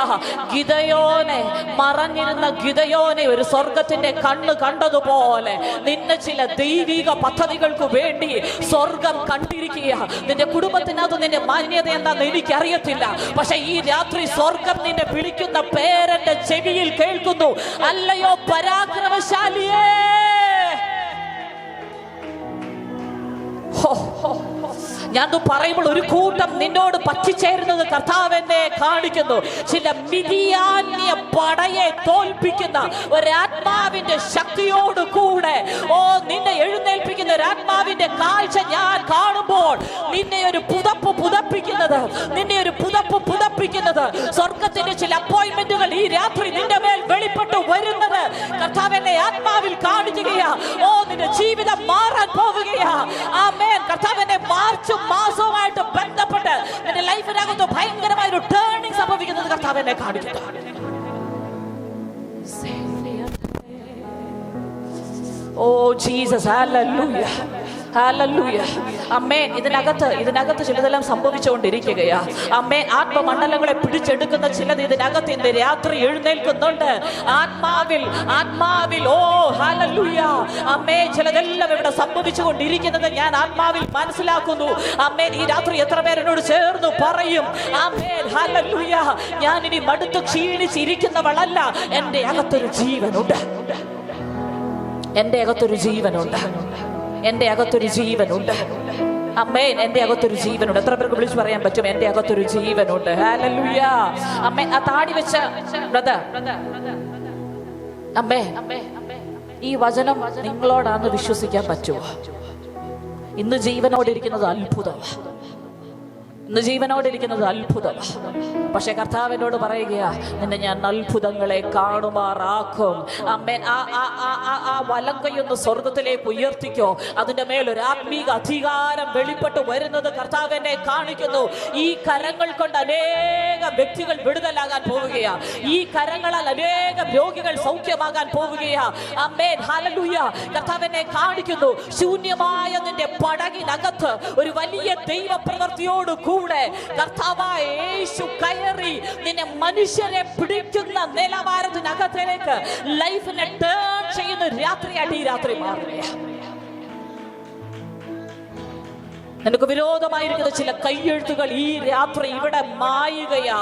ഗിദയോനെ, മറഞ്ഞിരുന്ന ഗിദയോനെ ഒരു സ്വർഗത്തിന്റെ കണ്ണ് കണ്ടതുപോലെ നിന്നെ ചില ദൈവിക പദ്ധതികൾക്ക് വേണ്ടി സ്വർഗം കണ്ടിരിക്കുക. നിന്റെ കുടുംബത്തിനകത്ത് നിന്റെ മാന്യത എന്താണെന്ന് എനിക്കറിയത്തില്ല, പക്ഷെ ഈ രാത്രി സ്വർഗം നിന്നെ വിളിക്കുന്ന പേരെന്റെ ചെവിയിൽ കേൾക്കുന്നു. അല്ലയോ പരാക്രമശാലിയേ, ഞാൻ പറയുമ്പോൾ ഒരു കൂട്ടം നിന്നോട് പറ്റിച്ചേരുന്നത് കർത്താവ് എന്നെ കാണിക്കുന്നു. ചില മിദിയാന്യ പടയെ തോൽപ്പിക്കുന്ന ഒരാത്മാവിന്റെ ശക്തിയോട് കൂടെ നിന്നെ എഴുന്നേൽപ്പിക്കുന്ന ഒരാത്മാവിന്റെ കാഴ്ച ഞാൻ കാണുമ്പോൾ നിന്നെ ഒരു പുതപ്പിക്കുന്നത് സ്വർഗത്തിന്റെ ചില അപ്പോയിന്റ്മെന്റുകൾ ഈ രാത്രി നിന്റെ മേൽ വെളിപ്പെട്ടു വരുന്നത് കർത്താവ് എന്നെ ആത്മാവിൽ കാണിക്കുകയാ. നിന്റെ ജീവിതം മാറാൻ പോവുകയാ. ആമേൻ. കർത്താവ് എന്നെ മാർച്ചും മാസവുമായിട്ട് ബന്ധപ്പെട്ട് നിന്റെ ലൈഫിനകത്ത് ഭയങ്കരമായ ഒരു ടേണിംഗ് സംഭവിക്കുന്നത് കർത്താവ് എന്നെ കാണിക്കുന്നു. ജീസസ്, ഹല്ലേലൂയ, ഹല്ലേലൂയ. അമ്മേൻ. ഇതിനകത്ത് ചിലതെല്ലാം സംഭവിച്ചുകൊണ്ടിരിക്കുകയാ. അമ്മേ, ആത്മമണ്ഡലങ്ങളെ പിടിച്ചെടുക്കുന്ന ചിലത് ഇതിനകത്ത് ഇന്ന് രാത്രി എഴുന്നേൽക്കുന്നുണ്ട്. ആത്മാവിൽ ഹല്ലേലൂയ. അമ്മേ, ചിലതെല്ലാം ഇവിടെ സംഭവിച്ചുകൊണ്ടിരിക്കുന്നത് ഞാൻ ആത്മാവിൽ മനസ്സിലാക്കുന്നു. അമ്മേ, ഈ രാത്രി എത്ര പേരെന്നോട് ചേർന്ന് പറയും ആമേൻ, ഹല്ലേലൂയ, ഞാൻ ഇനി മടുത്ത് ക്ഷീണിച്ചിരിക്കുന്നവളല്ല. എൻ്റെ അകത്തൊരു ജീവനുണ്ട്. എൻ്റെ അകത്തൊരു ജീവനുണ്ട്. എൻ്റെ അകത്തൊരു ജീവനുണ്ട്. അമ്മേൻ. എൻ്റെ അകത്തൊരു ജീവനുണ്ട്. എത്ര പേർക്ക് വിളിച്ചു പറയാൻ പറ്റും എൻ്റെ അകത്തൊരു ജീവനുണ്ട്? ഹല്ലേലൂയ. അമ്മേ, ആ താടി വെച്ച ബ്രദർ, അമ്മേ, ഈ വചനം നിങ്ങളോടാന്ന് വിശ്വസിക്കാൻ പറ്റുമോ? ഇന്ന് ജീവനോടിരിക്കുന്നത് അത്ഭുതമാണ്. പക്ഷെ കർത്താവിനോട് പറയുകയാ, നിന്നെ ഞാൻ അത്ഭുതങ്ങളെ കാണുമാറാക്കും. അമ്മേൻ. ആ വലങ്കയൊന്ന് സ്വർഗത്തിലേക്ക് ഉയർത്തിക്കോ. അതിന്റെ മേലൊരു ആത്മീക അധികാരം വെളിപ്പെട്ട് വരുന്നത് കർത്താവ് എന്നെ കാണിക്കുന്നു. ഈ കരങ്ങൾ കൊണ്ട് അനേക വ്യക്തികൾ വിടുതലാകാൻ പോവുകയാ. ഈ കരങ്ങളാൽ അനേകം രോഗികൾ സൗഖ്യമാകാൻ പോവുകയാ. അമ്മേൻ, ഹല്ലേലൂയ. കർത്താവ് എന്നെ കാണിക്കുന്നു. ശൂന്യമായ നിന്റെ പടകിനകത്ത് ഒരു വലിയ ദൈവപ്രവൃത്തിയോട് കൂടെ കർത്താവായ യേശു കയറി നിന്നെ മനുഷ്യരെ പിടിക്കുന്ന നിലവാരത്തിനകത്തേക്ക് ലൈഫിനെ ടേൺ ചെയ്യുന്ന രാത്രിയായിട്ട് ഈ രാത്രി മാറുകയാണ്. നിനക്ക് വിരോധമായിരിക്കുന്ന ചില കയ്യെഴുത്തുകൾ ഈ രാത്രി ഇവിടെ മായുകയാ.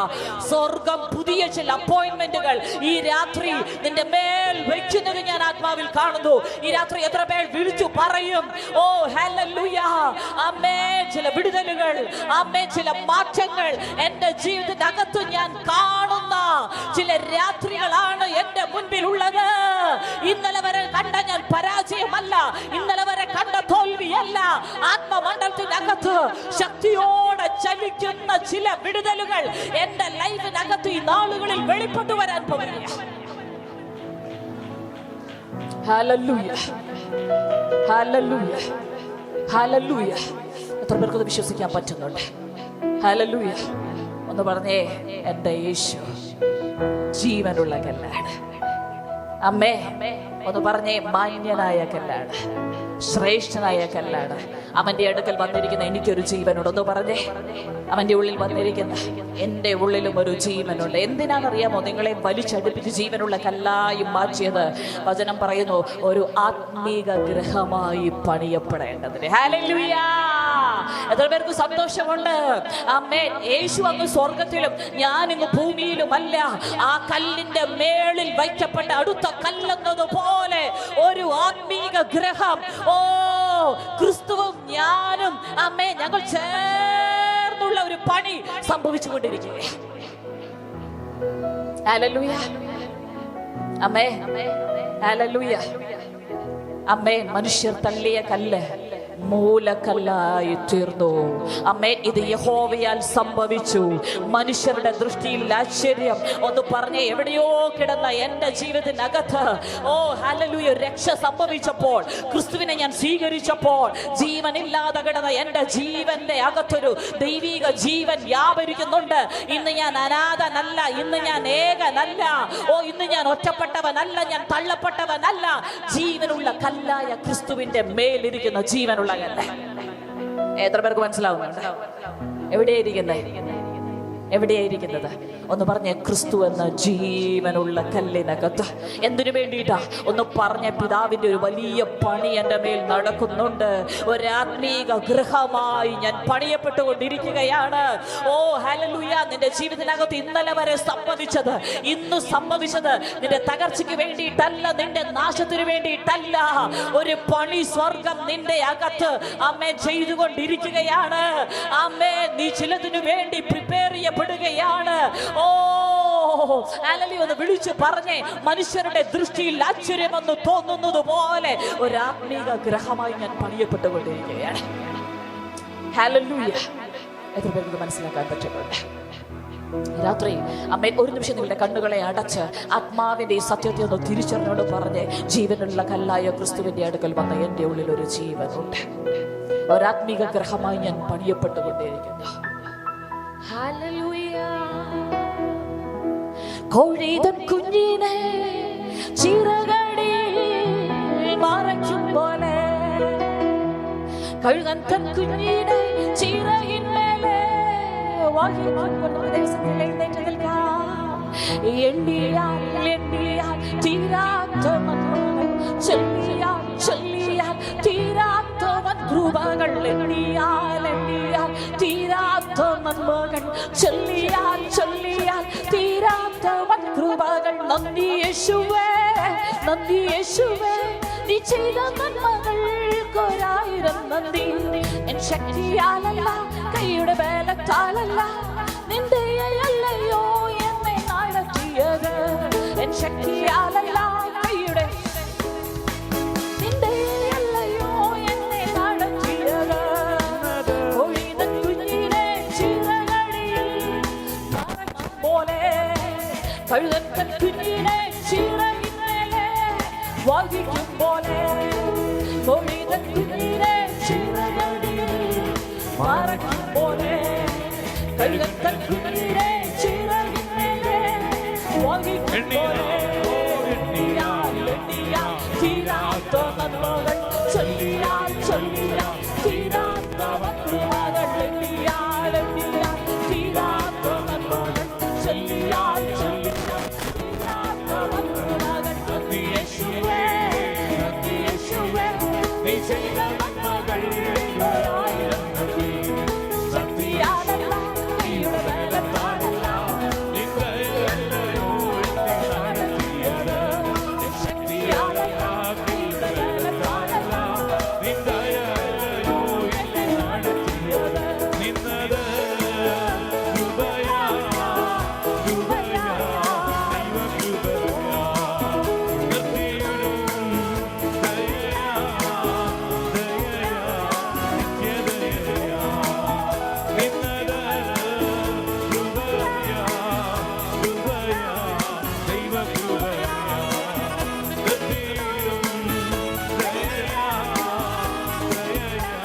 സ്വർഗം പുതിയ ചില അപ്പോയിന്റ്മെന്റുകൾ ഈ രാത്രി നിന്റെ മേൽ വെക്കുന്നത് ഞാൻ ആത്മാവിൽ കാണുന്നു. ഈ രാത്രി എത്ര പേർ വിളിച്ചു പറയും ഹല്ലേലൂയ, അമ്മേ, ചില വിടുതലുകൾ, അമ്മേ, ചില മാറ്റങ്ങൾ എൻ്റെ ജീവിതത്തിനകത്ത് ഞാൻ കാണുന്ന ചില രാത്രികളാണ് എൻ്റെ മുൻപിൽ ഉള്ളത്. ഇന്നലെ വരെ കണ്ട ഞാൻ പരാജയമല്ല, ഇന്നലെ വരെ കണ്ട തോൽവിയല്ല. ആത്മമണ്ഡലത്തിൽ അകത്ത് ശക്തിയോടെ ചലിക്കുന്ന ചില വിടുതലുകൾ എന്റെ ലൈഫിനകത്ത് ഈ നാളുകളിൽ വെളിപ്പെട്ടു വരാൻ പോകുന്നു. Hallelujah, hallelujah, hallelujah. എത്ര പേർക്ക് വിശ്വസിക്കാൻ പറ്റുന്നുണ്ട്? ഹല്ലേലൂയ. ഒന്ന് പറഞ്ഞേ, എൻ്റെ യേശു ജീവനുള്ള കല്ലാണ്. അമ്മേ, ഒന്ന് പറഞ്ഞേ, മാന്യനായ കല്ലാണ്, ശ്രേഷ്ഠനായ കല്ലാണ്. അവന്റെ അടുക്കൽ വന്നിരിക്കുന്ന എനിക്കൊരു ജീവനുണ്ട്. ഒന്ന് പറഞ്ഞേ, അവന്റെ ഉള്ളിൽ വന്നിരിക്കുന്ന എൻ്റെ ഉള്ളിലും ഒരു ജീവനുണ്ട്. എന്തിനാണെന്നറിയാമോ? നിങ്ങളെ വലിച്ചടുപ്പിച്ച് ജീവനുള്ള കല്ലായി മാറ്റിയത് വചനം പറയുന്നു, ഒരു ആത്മീക ഗൃഹമായി പണിയപ്പെടേണ്ടതിന്. ഹല്ലേലൂയ. എത്ര പേർക്ക് സന്തോഷമുണ്ട്? ആമേൻ. യേശു അങ്ങ് സ്വർഗത്തിലും ഞാനിങ്ങ് ഭൂമിയിലുമല്ല. ആ കല്ലിന്റെ മേളിൽ വയ്ക്കപ്പെട്ട അടുത്ത കല്ലെന്നത് പോലെ ഒരു ആത്മീക ഗൃഹം ക്രിസ്തുവും ഞാനും അമ്മേ ഞങ്ങൾ ചേർന്നുള്ള ഒരു പണി സംഭവിച്ചുകൊണ്ടിരിക്കുകയാണ്. ഹല്ലേലൂയ. അമ്മേ, ഹല്ലേലൂയ. അമ്മേ, മനുഷ്യർ തള്ളിയ കല്ല് മൂലക്കല്ലായി തീർന്നു. അമ്മേ, ഇത് യഹോവയാൽ സംഭവിച്ചു. മനുഷ്യരുടെ ദൃഷ്ടിയിൽ ആശ്ചര്യം. ഒന്ന് പറഞ്ഞേ, എവിടെയോ കിടന്ന എൻ്റെ ജീവിതത്തിനകത്ത് ഹല്ലേലൂയ രക്ഷ സംഭവിച്ചപ്പോൾ, ക്രിസ്തുവിനെ ഞാൻ സ്വീകരിച്ചപ്പോൾ, ജീവനില്ലാതെ കിടന്ന എൻ്റെ ജീവന്റെ അകത്തൊരു ദൈവിക ജീവൻ വ്യാപരിക്കുന്നുണ്ട്. ഇന്ന് ഞാൻ അനാഥനല്ല, ഇന്ന് ഞാൻ ഏകനല്ല, ഇന്ന് ഞാൻ ഒറ്റപ്പെട്ടവനല്ല, ഞാൻ തള്ളപ്പെട്ടവനല്ല. ജീവനുള്ള കല്ലായ ക്രിസ്തുവിന്റെ മേലിരിക്കുന്ന ജീവനുള്ള കല്ല്. എത്ര പേർക്ക് മനസ്സിലാവുന്നുണ്ട്? എവിടെയായിരിക്കുന്നത്? എവിടെയായിരിക്കുന്നത്? ഒന്ന് പറഞ്ഞേ, ക്രിസ്തു എന്ന ജീവനുള്ള കല്ലിനകത്ത്. എന്തിനു വേണ്ടിയിട്ടാ? ഒന്ന് പറഞ്ഞ, പിതാവിന്റെ ഒരു വലിയ പണി എൻ്റെ മേൽ നടക്കുന്നുണ്ട്. ഒരാത്മീക ഗൃഹമായി ഞാൻ പണിയപ്പെട്ടുകൊണ്ടിരിക്കുകയാണ്. ഓ ഹല്ലേലൂയ! നിന്റെ ജീവിതത്തിനകത്ത് ഇന്നലെ വരെ സംഭവിച്ചത്, ഇന്ന് സംഭവിച്ചത് നിന്റെ തകർച്ചയ്ക്ക് വേണ്ടിയിട്ടല്ല, നിന്റെ നാശത്തിന് വേണ്ടിയിട്ടല്ല. ഒരു പണി സ്വർഗം നിന്റെ അകത്ത് അമ്മേ ചെയ്തുകൊണ്ടിരിക്കുകയാണ്. അമ്മേ, നീ ചിലതിനു വേണ്ടി പ്രിപ്പയർ ചെയ്യപ്പെടുകയാണ്. ഓ ഹല്ലേലൂയ! ഒന്ന് വിളിച്ചു പറഞ്ഞേ, മനുഷ്യരുടെ ദൃഷ്ടിയിൽ ആശ്ചര്യമെന്ന് തോന്നുന്നത് പോലെ ഒരു ആത്മീക ഗ്രഹമായി ഞാൻ പണിയപ്പെട്ടുകൊണ്ടിരിക്കുകയാണ്. ഹല്ലേലൂയ! എത്ര പേർക്ക് മനസ്സിലാക്കാൻ പറ്റുന്നുണ്ട്? രാത്രി അമ്മ ഒരു നിമിഷം നിങ്ങളുടെ കണ്ണുകളെ അടച്ച് ആത്മാവിന്റെ ഈ സത്യത്തെ ഒന്ന് തിരിച്ചറിഞ്ഞോട് പറഞ്ഞ്, ജീവനുള്ള കല്ലായ ക്രിസ്തുവിന്റെ അടുക്കൽ വന്ന എൻ്റെ ഉള്ളിൽ ഒരു ജീവനുണ്ട്. ഒരാത്മീക ഗ്രഹമായി ഞാൻ പണിയപ്പെട്ടുകൊണ്ടേയിരിക്കുന്നു. ഹല്ലേലൂയ! കോഴിതൻ കുഞ്ഞിനെ ചിറകടിയിൽ മറയ്ക്കും പോലെ, കഴുകൻ തൻ കുഞ്ഞിനെ ചിറകിന്മേലെ എണ്ണിയാൽ എണ്ണിയാൽ തീരാത്ത നന്മകൾ, ചൊല്ലിയാൽ ചൊല്ലിയാൽ തീരാത്ത കൃപകൾ, എണ്ണിയാൽ എണ്ണിയാൽ തീരാത്ത നന്മകൾ, ചൊല്ലിയാൽ ചൊല്ലിയാൽ തീരാത്ത കൃപകൾ. നന്ദി യേശുവേ, നന്ദി യേശുവേ, നീ ചെയ്ത നന്മകൾക്കൊരായിരം നന്ദി. എൻ ശക്തിയാലല്ല, കൈയുടെ ബലത്താലല്ല, നിന്റെ അല്ലയോ എന്നെ നടത്തിയത്. എൻ ശക്തിയാലല്ല, കൈയുടെ നിന്റെ അല്ലയോ എന്നെ നടത്തിയത്. കോഴിതൻ കുഞ്ഞിനെ ചിറകടിയിൽ മറയ്ക്കും പോലെ, കഴുകൻ തൻ കുഞ്ഞിനെ ചിറകിന്മേലെ വഹിക്കും പോലെ, കോഴിതൻ കുഞ്ഞിനെ ചിറകടിയിൽ മറയ്ക്കും പോലെ, കഴുകൻ തൻ കുഞ്ഞിനെ ചിറകിന്മേലെ വഹിക്കും പോലെ. എണ്ണിയാൽ എണ്ണിയാൽ തീരാത്ത നന്മകൾ, ചൊല്ലിയാൽ ചൊല്ലിയാൽ തീരാത്ത കൃപകൾ, എണ്ണിയാൽ എണ്ണിയാൽ തീരാത്ത നന്മകൾ, ചൊല്ലിയാൽ ചൊല്ലിയാൽ തീരാത്ത കൃപകൾ. നന്ദി യേശുവേ, നന്ദി യേശുവേ, നീ ചെയ്ത നന്മകൾക്കൊരായിരം നന്ദി. ശക്തിയാലല്ല, കൈയുടെ ബലത്താലല്ല, നിന്റെ അല്ലയോ എന്നെ നടത്തിയത്. ശക്തിയാലല്ല, കൈയുടെ ബലത്താലല്ല, നിന്റെ അല്ലയോ എന്നെ നടത്തിയത്. നിന്നത് കൃപയാ, കൃപയാ, ദൈവകൃപയാ, നിർത്തിയിടും ദയയാ, ദയയാ, നിത്യദയയാ. നിന്നത് കൃപയാ, കൃപയാ, ദൈവകൃപയാ, നിർത്തിയിടും ദയയാ, ദയയാ,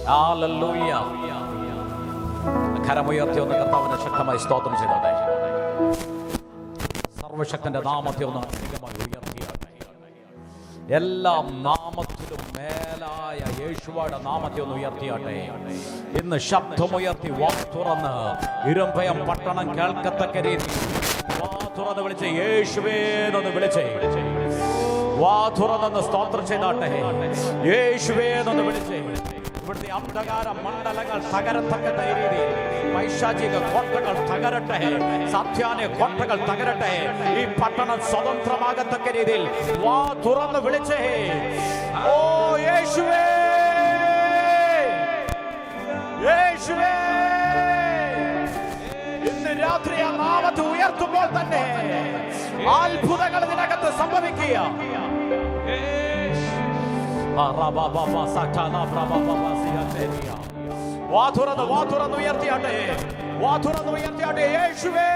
ഹല്ലേലൂയ! കരമുയർത്തി ഒന്ന് കർത്താവിനെ ശക്തമായി സ്തോത്രം ചെയ്തോട്ടെ. സർവശക്തന്റെ നാമത്തെ ഒന്ന് അധികമായി ഉയർത്തിയാട്ടെ. എല്ലാ നാമത്തിലും മേലായ യേശുവയുടെ നാമത്തെ ഒന്ന് ഉയർത്തിയാട്ടെ. ഇന്ന് ശബ്ദമുയർത്തി വാ തുറന്ന് ഇരുമ്പയം പട്ടണം കേൾക്കത്തക്ക രീതി വാ തുറന്ന് വിളിച്ച് യേശുവേന്നൊന്ന് വിളിച്ചേ. വാ തുറന്നൊന്ന് സ്തോത്രം ചെയ്താട്ടെ. യേശുവേന്നൊന്ന് വിളിച്ചേ. ഇവിടുത്തെ അന്ധകാര മണ്ഡലങ്ങൾ തകരത്തക്ക രീതിയിൽ പൈശാചിക കോട്ടകൾ തകരട്ടെ, സാധ്യാന കോട്ടകൾ തകരട്ടെ. ഈ പട്ടണം സ്വതന്ത്രമാകത്തക്ക രീതിയിൽ വാ തുറന്ന് വിളിച്ചേ, ഓ യേശുവേ, യേശുവേ. ഇന്ന് രാത്രി ആ നാമത്തെ ഉയർത്തുമ്പോൾ തന്നെ അത്ഭുതങ്ങൾ ഇതിനകത്ത് സംഭവിക്കുക. വാ തുറന്ന് ഉയർത്തിയാട്ടെ, വാ തുറന്ന് ഉയർത്തിയാട്ടെ. യേശുവേ,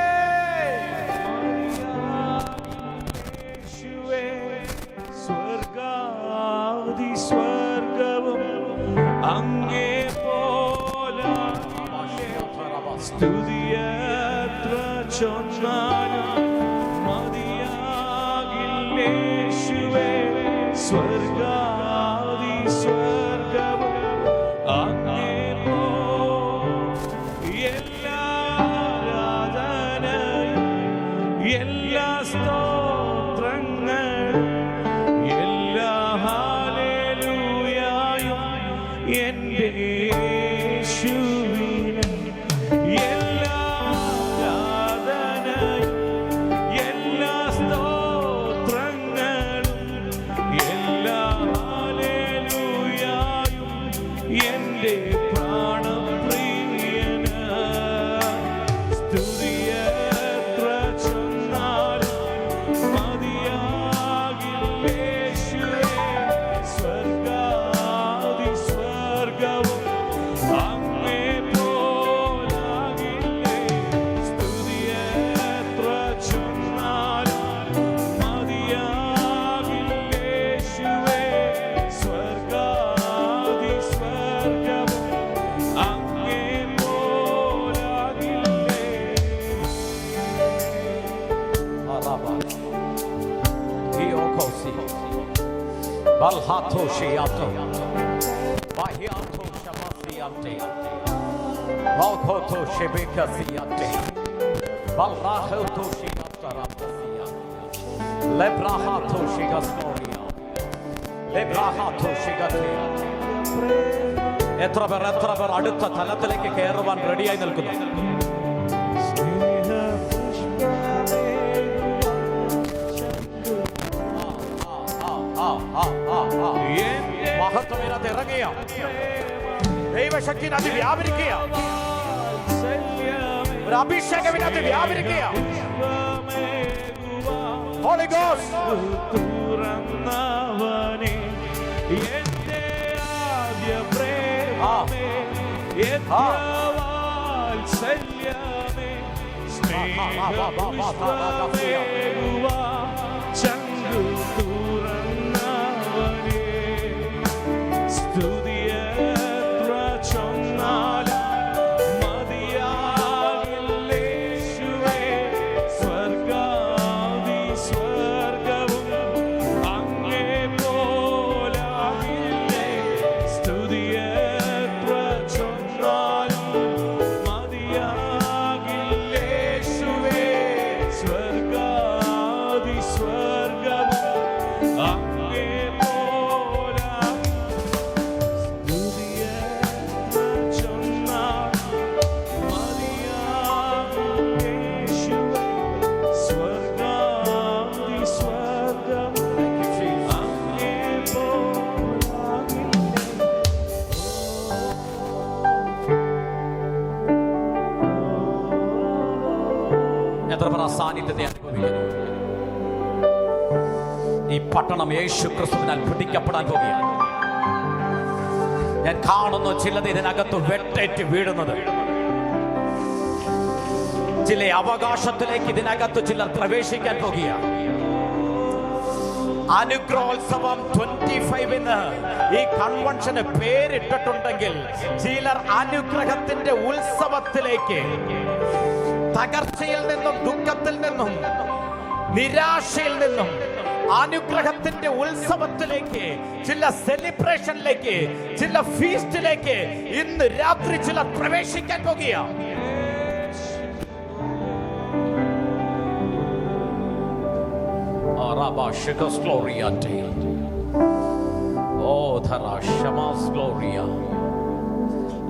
സ്വർഗാദി സ്വർഗവും അങ്ങേ പോലെ സ്തുതിയത്ര ചൊന്നാലും മതിയാകില്ലേശുവേ. സ്വർഗാദി സ്വർഗവും അങ്ങേ പോലെ എല്ലാ ആരാധനയും എല്ലാ സ്തോത്രങ്ങളും എല്ലാ ഹല്ലേലൂയയും എൻ്റെ യേശുവിന്. എല്ലാ ആരാധനയും എല്ലാ സ്തോത്രങ്ങളും എല്ലാ ഹല്ലേലൂയയും എൻ്റെ പ്രാണപ്രിയന്. സ്തുതിയത്ര ചൊന്നാലും മതിയാകില്ലേശുവേ. സ്വർഗാദി സ്വർഗവും അങ്ങേ പോലാകില്ലേ. സ്തുതിയത്ര ചൊന്നാലും മതിയാകില്ലേശുവേ. സ്വർഗാദി സ്വർഗവും അങ്ങേ പോലാകില്ലേ. Balhatoshiato, Bahiato Shamasiate, Balkoto Shebekasiate, Balrahoto Shigatarapia, Lebrahato Shigasmoria, Lebrahato Shigatia. എത്ര പേർ അടുത്ത തലത്തിലേക്ക് കയറുവാൻ റെഡിയായി നിൽക്കുന്നു? മഹത്വത്തിനകത്ത് ഇറങ്ങിയ ദൈവശക്തിനകത്ത് വ്യാപരിക്കുക, ഒരു അഭിഷേകത്തിനകത്ത് വ്യാപരിക്കുക. Holy Ghost. തുറന്നവനെ എന്റെ ആദ്യ പ്രേമമേ, എത്ര വാത്സല്യമേ, സ്നേഹപുഷ്പമേകുവാൻ ചങ്കു തുറന്നവനെ. സ്തുതിയത്ര ചൊന്നാലും മതിയാകില്ലേശുവേ. സ്വർഗാദി സ്വർഗവും അങ്ങേ പോലാകില്ലേ. സ്തുതിയത്ര ചൊന്നാലും മതിയാകില്ലേശുവേ. സ്വർഗാദി സ്വർഗവും അങ്ങേ സാന്നിധ്യത്തെ അനുഭവിക്കുന്നു. ഈ പട്ടണം യേശു ക്രിസ്തുവിനാൽ പിടിക്കപ്പെടാൻ പോകുകയാണ്. ഞാൻ കാണുന്നു ചിലത് ഇതിനകത്ത് വെട്ടേറ്റ് വീഴുന്നത്. ചില അവകാശത്തിലേക്ക് ഇതിനകത്ത് ചിലർ പ്രവേശിക്കാൻ പോകുകയാണ്. അനുഗ്രഹോത്സവം 25 ഈ കൺവെൻഷന് പേരിട്ടിട്ടുണ്ടെങ്കിൽ ചിലർ അനുഗ്രഹത്തിന്റെ ഉത്സവത്തിലേക്ക്, തകർച്ചയിൽ നിന്നും ദുഃഖത്തിൽ നിന്നും നിരാശയിൽ നിന്നും അനുഗ്രഹത്തിന്റെ ഉത്സവത്തിലേക്ക്, ചില സെലിബ്രേഷനിലേക്ക്, ചില ഫീസ്റ്റിലേക്ക് ഇന്ന് രാത്രി ചിലർ പ്രവേശിക്കാൻ പോകുകയാണ്. Gloria.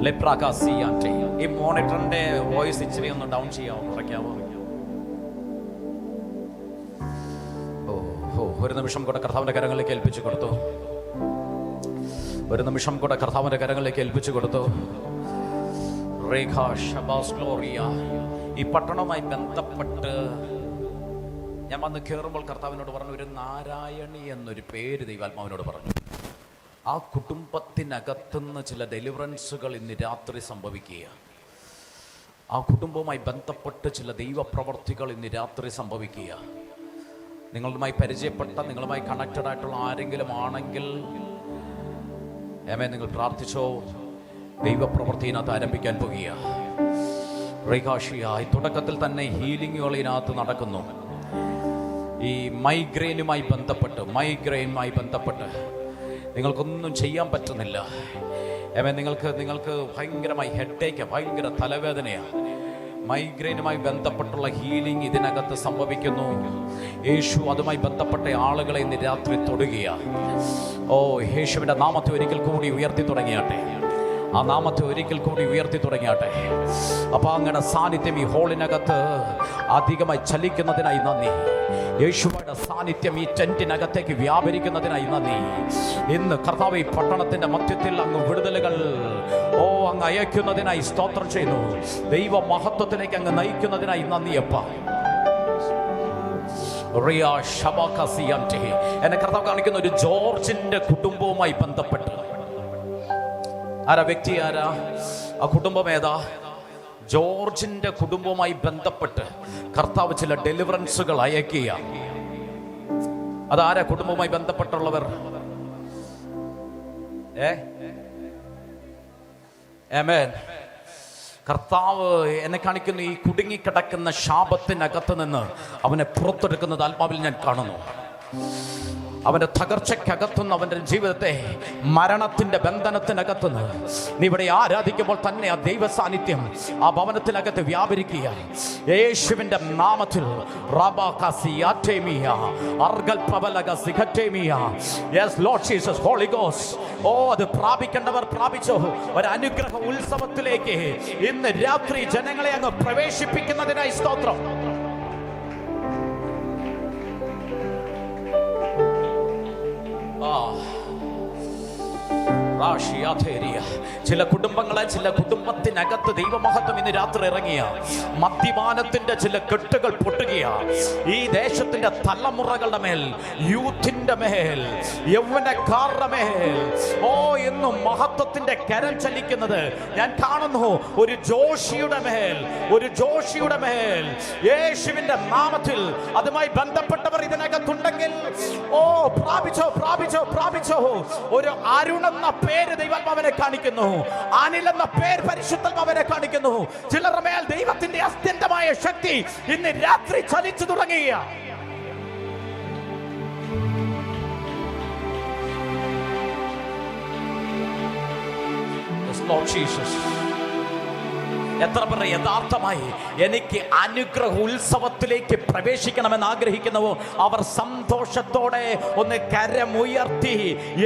ലെപ്രാകാസിയാറ്റെ. ഈ മോണിറ്ററിന്റെ വോയിസ് ഇച്ചിരി ഒന്ന് ഡൗൺ ചെയ്യാമോ, കുറയ്ക്കാമോ? ഒരു നിമിഷം കൂടെ കർത്താവിന്റെ കരങ്ങളിലേക്ക് ഏൽപ്പിച്ചു കൊടുത്തു. ഒരു നിമിഷം കൂടെ കർത്താവിന്റെ കരങ്ങളിലേക്ക് ഏൽപ്പിച്ചു കൊടുത്തു. ഈ പട്ടണവുമായി ബന്ധപ്പെട്ട് ഞാൻ വന്ന് കയറുമ്പോൾ കർത്താവിനോട് പറഞ്ഞു, ഒരു നാരായണി എന്നൊരു പേര് ദൈവാത്മാവിനോട് പറഞ്ഞു. ആ കുടുംബത്തിനകത്തുനിന്ന് ചില ഡെലിവറൻസുകൾ ഇന്ന് രാത്രി സംഭവിക്കുക. ആ കുടുംബവുമായി ബന്ധപ്പെട്ട് ചില ദൈവപ്രവർത്തികൾ ഇന്ന് രാത്രി സംഭവിക്കുക. നിങ്ങളുമായി പരിചയപ്പെട്ട, നിങ്ങളുമായി കണക്റ്റഡ് ആയിട്ടുള്ള ആരെങ്കിലും ആണെങ്കിൽ നിങ്ങൾ പ്രാർത്ഥിച്ചോ. ദൈവപ്രവൃത്തിനകത്ത് ആരംഭിക്കാൻ പോകുക. ഈ തുടക്കത്തിൽ തന്നെ ഹീലിങ്ങുകൾ ഇതിനകത്ത് നടക്കുന്നു. ഈ മൈഗ്രെയിനുമായി ബന്ധപ്പെട്ട് നിങ്ങൾക്കൊന്നും ചെയ്യാൻ പറ്റുന്നില്ല. നിങ്ങൾക്ക് ഭയങ്കരമായി ഹെഡേക്ക്, ഭയങ്കര തലവേദനയാണ്. മൈഗ്രെയിനുമായി ബന്ധപ്പെട്ടുള്ള ഹീലിംഗ് ഇതിനകത്ത് സംഭവിക്കുന്നു. യേശു അതുമായി ബന്ധപ്പെട്ട ആളുകളെ ഇന്ന് രാത്രി തൊടുകയാണ്. യേശുവിൻ്റെ നാമത്തെ ഒരിക്കൽ കൂടി ഉയർത്തി തുടങ്ങിയാട്ടെ. ആ നാമത്തെ ഒരിക്കൽ കൂടി ഉയർത്തി തുടങ്ങിയാട്ടെ. അപ്പോൾ അങ്ങനെ സാന്നിധ്യം ഈ ഹോളിനകത്ത് അധികമായി ചലിക്കുന്നതിനായി നന്ദി. യേശുവിന്റെ സാന്നിധ്യം ഈ ടെന്റിനകത്തേക്ക് വ്യാപരിക്കുന്നതിനായി നന്ദി. ഇന്ന് കർത്താവ് ഈ പട്ടണത്തിന്റെ മധ്യത്തിൽ അങ്ങ് വിടുതലുകൾ അങ്ങ് അയക്കുന്നതിനായി സ്തോത്രം ചെയ്യുന്നു. ദൈവ മഹത്വത്തിലേക്ക് അങ്ങ് നയിക്കുന്നതിനായി നന്ദിയപ്പ. എന്നെ കർത്താവ് കാണിക്കുന്ന ഒരു ജോർജിന്റെ കുടുംബവുമായി ബന്ധപ്പെട്ട്. വ്യക്തി ആരാ? ആ കുടുംബം ഏതാ? ജോർജിന്റെ കുടുംബവുമായി ബന്ധപ്പെട്ട് കർത്താവ് ചില ഡെലിവറൻസുകൾ അയക്കുക. അതാരാ കുടുംബവുമായി ബന്ധപ്പെട്ടുള്ളവർ? കർത്താവ് എന്നെ കാണിക്കുന്നു, ഈ കുടുങ്ങിക്കിടക്കുന്ന ശാപത്തിനകത്ത് നിന്ന് അവനെ പുറത്തെടുക്കുന്നത് ആത്മാവിൽ ഞാൻ കാണുന്നു. അവന്റെ തകർച്ചയ്ക്കകത്തുനിന്ന്, അവന്റെ ജീവിതത്തെ മരണത്തിന്റെ ബന്ധനത്തിനകത്തുനിന്ന് നീ ഇവിടെ ആരാധിക്കുമ്പോൾ തന്നെ ആ ദൈവ സാന്നിധ്യം ആ ഭവനത്തിനകത്ത് വ്യാപരിക്കുക. യേശുവിന്റെ നാമത്തിൽ അത് പ്രാപിക്കേണ്ടവർ പ്രാപിച്ചോ. ഒരു അനുഗ്രഹ ഉത്സവത്തിലേക്ക് ഇന്ന് രാത്രി ജനങ്ങളെ അങ്ങ് പ്രവേശിപ്പിക്കുന്നതിനായി സ്തോത്രം. ചില കുടുംബങ്ങളെ, ചില കുടുംബത്തിനകത്ത് ദൈവമഹത്വം ഇന്ന് രാത്രി ഇറങ്ങിയ മദ്യപാനത്തിന്റെ ചില കെട്ടുകൾ പൊട്ടുകയാ. ഈ ദേശത്തിന്റെ തലമുറകളുടെ മേൽ, യൂത്തിന്റെ മേൽ, യൗവനക്കാരുടെ മേൽ എന്നും മഹത്വത്തിന്റെ കരം ചലിക്കുന്നത് ഞാൻ കാണുന്നു. ഒരു ജോഷിയുടെ മേൽ യേശുവിന്റെ നാമത്തിൽ അതുമായി ബന്ധപ്പെട്ടവർ ഇതിനകത്തുണ്ടെങ്കിൽ പ്രാപിച്ചോ. ഒരു അരുൺ എന്ന പേര് ദൈവാത്മാവിനെ കാണിക്കുന്നു. അനിൽ എന്ന പേര് പരിശുദ്ധാത്മാവിനെ കാണിക്കുന്നു. ചിലരുടെ മേൽ ദൈവത്തിന്റെ അത്യന്തമായ ശക്തി ഇന്ന് രാത്രി ചലിച്ചു തുടങ്ങിയ. എത്ര പേർ യഥാർത്ഥമായി എനിക്ക് അനുഗ്രഹ ഉത്സവത്തിലേക്ക് പ്രവേശിക്കണമെന്ന് ആഗ്രഹിക്കുന്നുവോ അവർ സന്തോഷത്തോടെ ഒന്ന് കരമുയർത്തി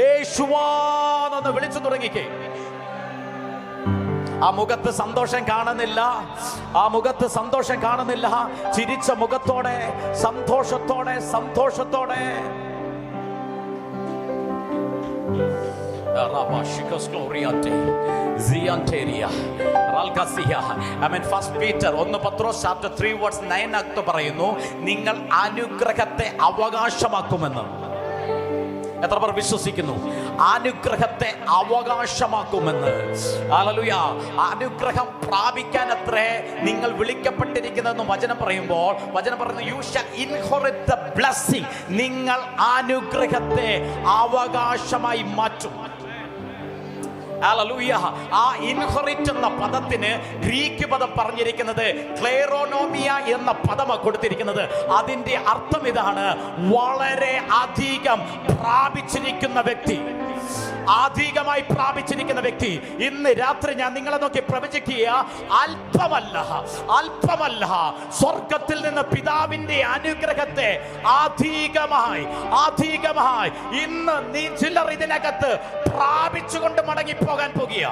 യേശുവാന്ന് വിളിച്ചു തുടങ്ങിക്കേ. ആ മുഖത്ത് സന്തോഷം കാണുന്നില്ല. ചിരിച്ച മുഖത്തോടെ, സന്തോഷത്തോടെ പറയുന്നു, നിങ്ങൾ അനുഗ്രഹത്തെ അവകാശമാക്കുമെന്ന്. എത്ര പേർ വിശ്വസിക്കുന്നു? അനുഗ്രഹത്തെ അവകാശമാക്കുമെന്ന്. ഹല്ലേലൂയ. അനുഗ്രഹം പ്രാപിക്കാൻ അത്രേ നിങ്ങൾ വിളിക്കപ്പെട്ടിരിക്കുന്നതെന്ന് വചനം പറയുമ്പോൾ വചനം പറയുന്നു, you shall inherit the blessing. നിങ്ങൾ അനുഗ്രഹത്തെ അവകാശമായി മാറ്റും. ഹല്ലേലൂയ. ആ ഇൻഹെറിറ്റ് എന്ന പദത്തിന് ഗ്രീക്ക് പദം പറഞ്ഞിരിക്കുന്നത് ക്ലേറോനോമിയ എന്ന പദമാണ് കൊടുത്തിരിക്കുന്നത്. അതിന്റെ അർത്ഥം ഇതാണ്, വളരെ അധികം പ്രാപിച്ചിരിക്കുന്ന വ്യക്തി. അധികമായി പ്രാപിച്ചിരിക്കുന്ന വ്യക്തി. ഇന്ന് രാത്രി ഞാൻ നിങ്ങളെ നോക്കി പ്രവചിക്കുക, അല്പമല്ല സ്വർഗത്തിൽ നിന്ന് പിതാവിന്റെ അനുഗ്രഹത്തെ അധികമായി ഇന്ന് ചിലർ ഇതിനകത്ത് പ്രാപിച്ചുകൊണ്ട് മടങ്ങിപ്പോകാൻ പോകുക.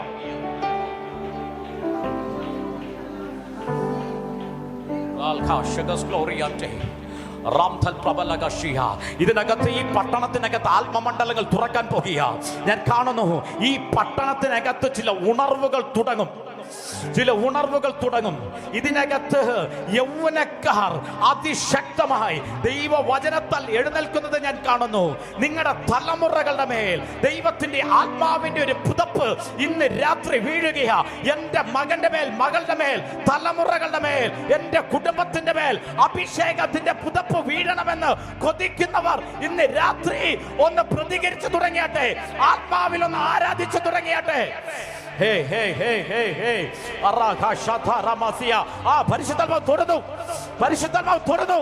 ഇതിനകത്ത്, ഈ പട്ടണത്തിനകത്ത് ആത്മമണ്ഡലങ്ങൾ തുറക്കാൻ പോകുക ഞാൻ കാണുന്നു. ഈ പട്ടണത്തിനകത്ത് ചില ഉണർവുകൾ തുടങ്ങും. ഇതിനകത്ത് യൗവനക്കാർ അതിശക്തമായി ദൈവവചനത്താൽ എഴുന്നേൽക്കുന്നത് ഞാൻ കാണുന്നു. നിങ്ങളുടെ തലമുറകളുടെ മേൽ ദൈവത്തിന്റെ ആത്മാവിന്റെ ഒരു പുതപ്പ് ഇന്ന് രാത്രി വീഴുകയാ. എന്റെ മകന്റെ മേൽ, മകളുടെ മേൽ, തലമുറകളുടെ മേൽ, എന്റെ കുടുംബത്തിന്റെ മേൽ അഭിഷേകത്തിന്റെ പുതപ്പ് വീഴണമെന്ന് കൊതിക്കുന്നവർ ഇന്ന് രാത്രി ഒന്ന് പ്രതികരിച്ചു തുടങ്ങിയാട്ടെ. ആത്മാവിൽ ഒന്ന് ആരാധിച്ചു തുടങ്ങിയാട്ടെ. പരിശുദ്ധാത്മാവ് തുറന്നു.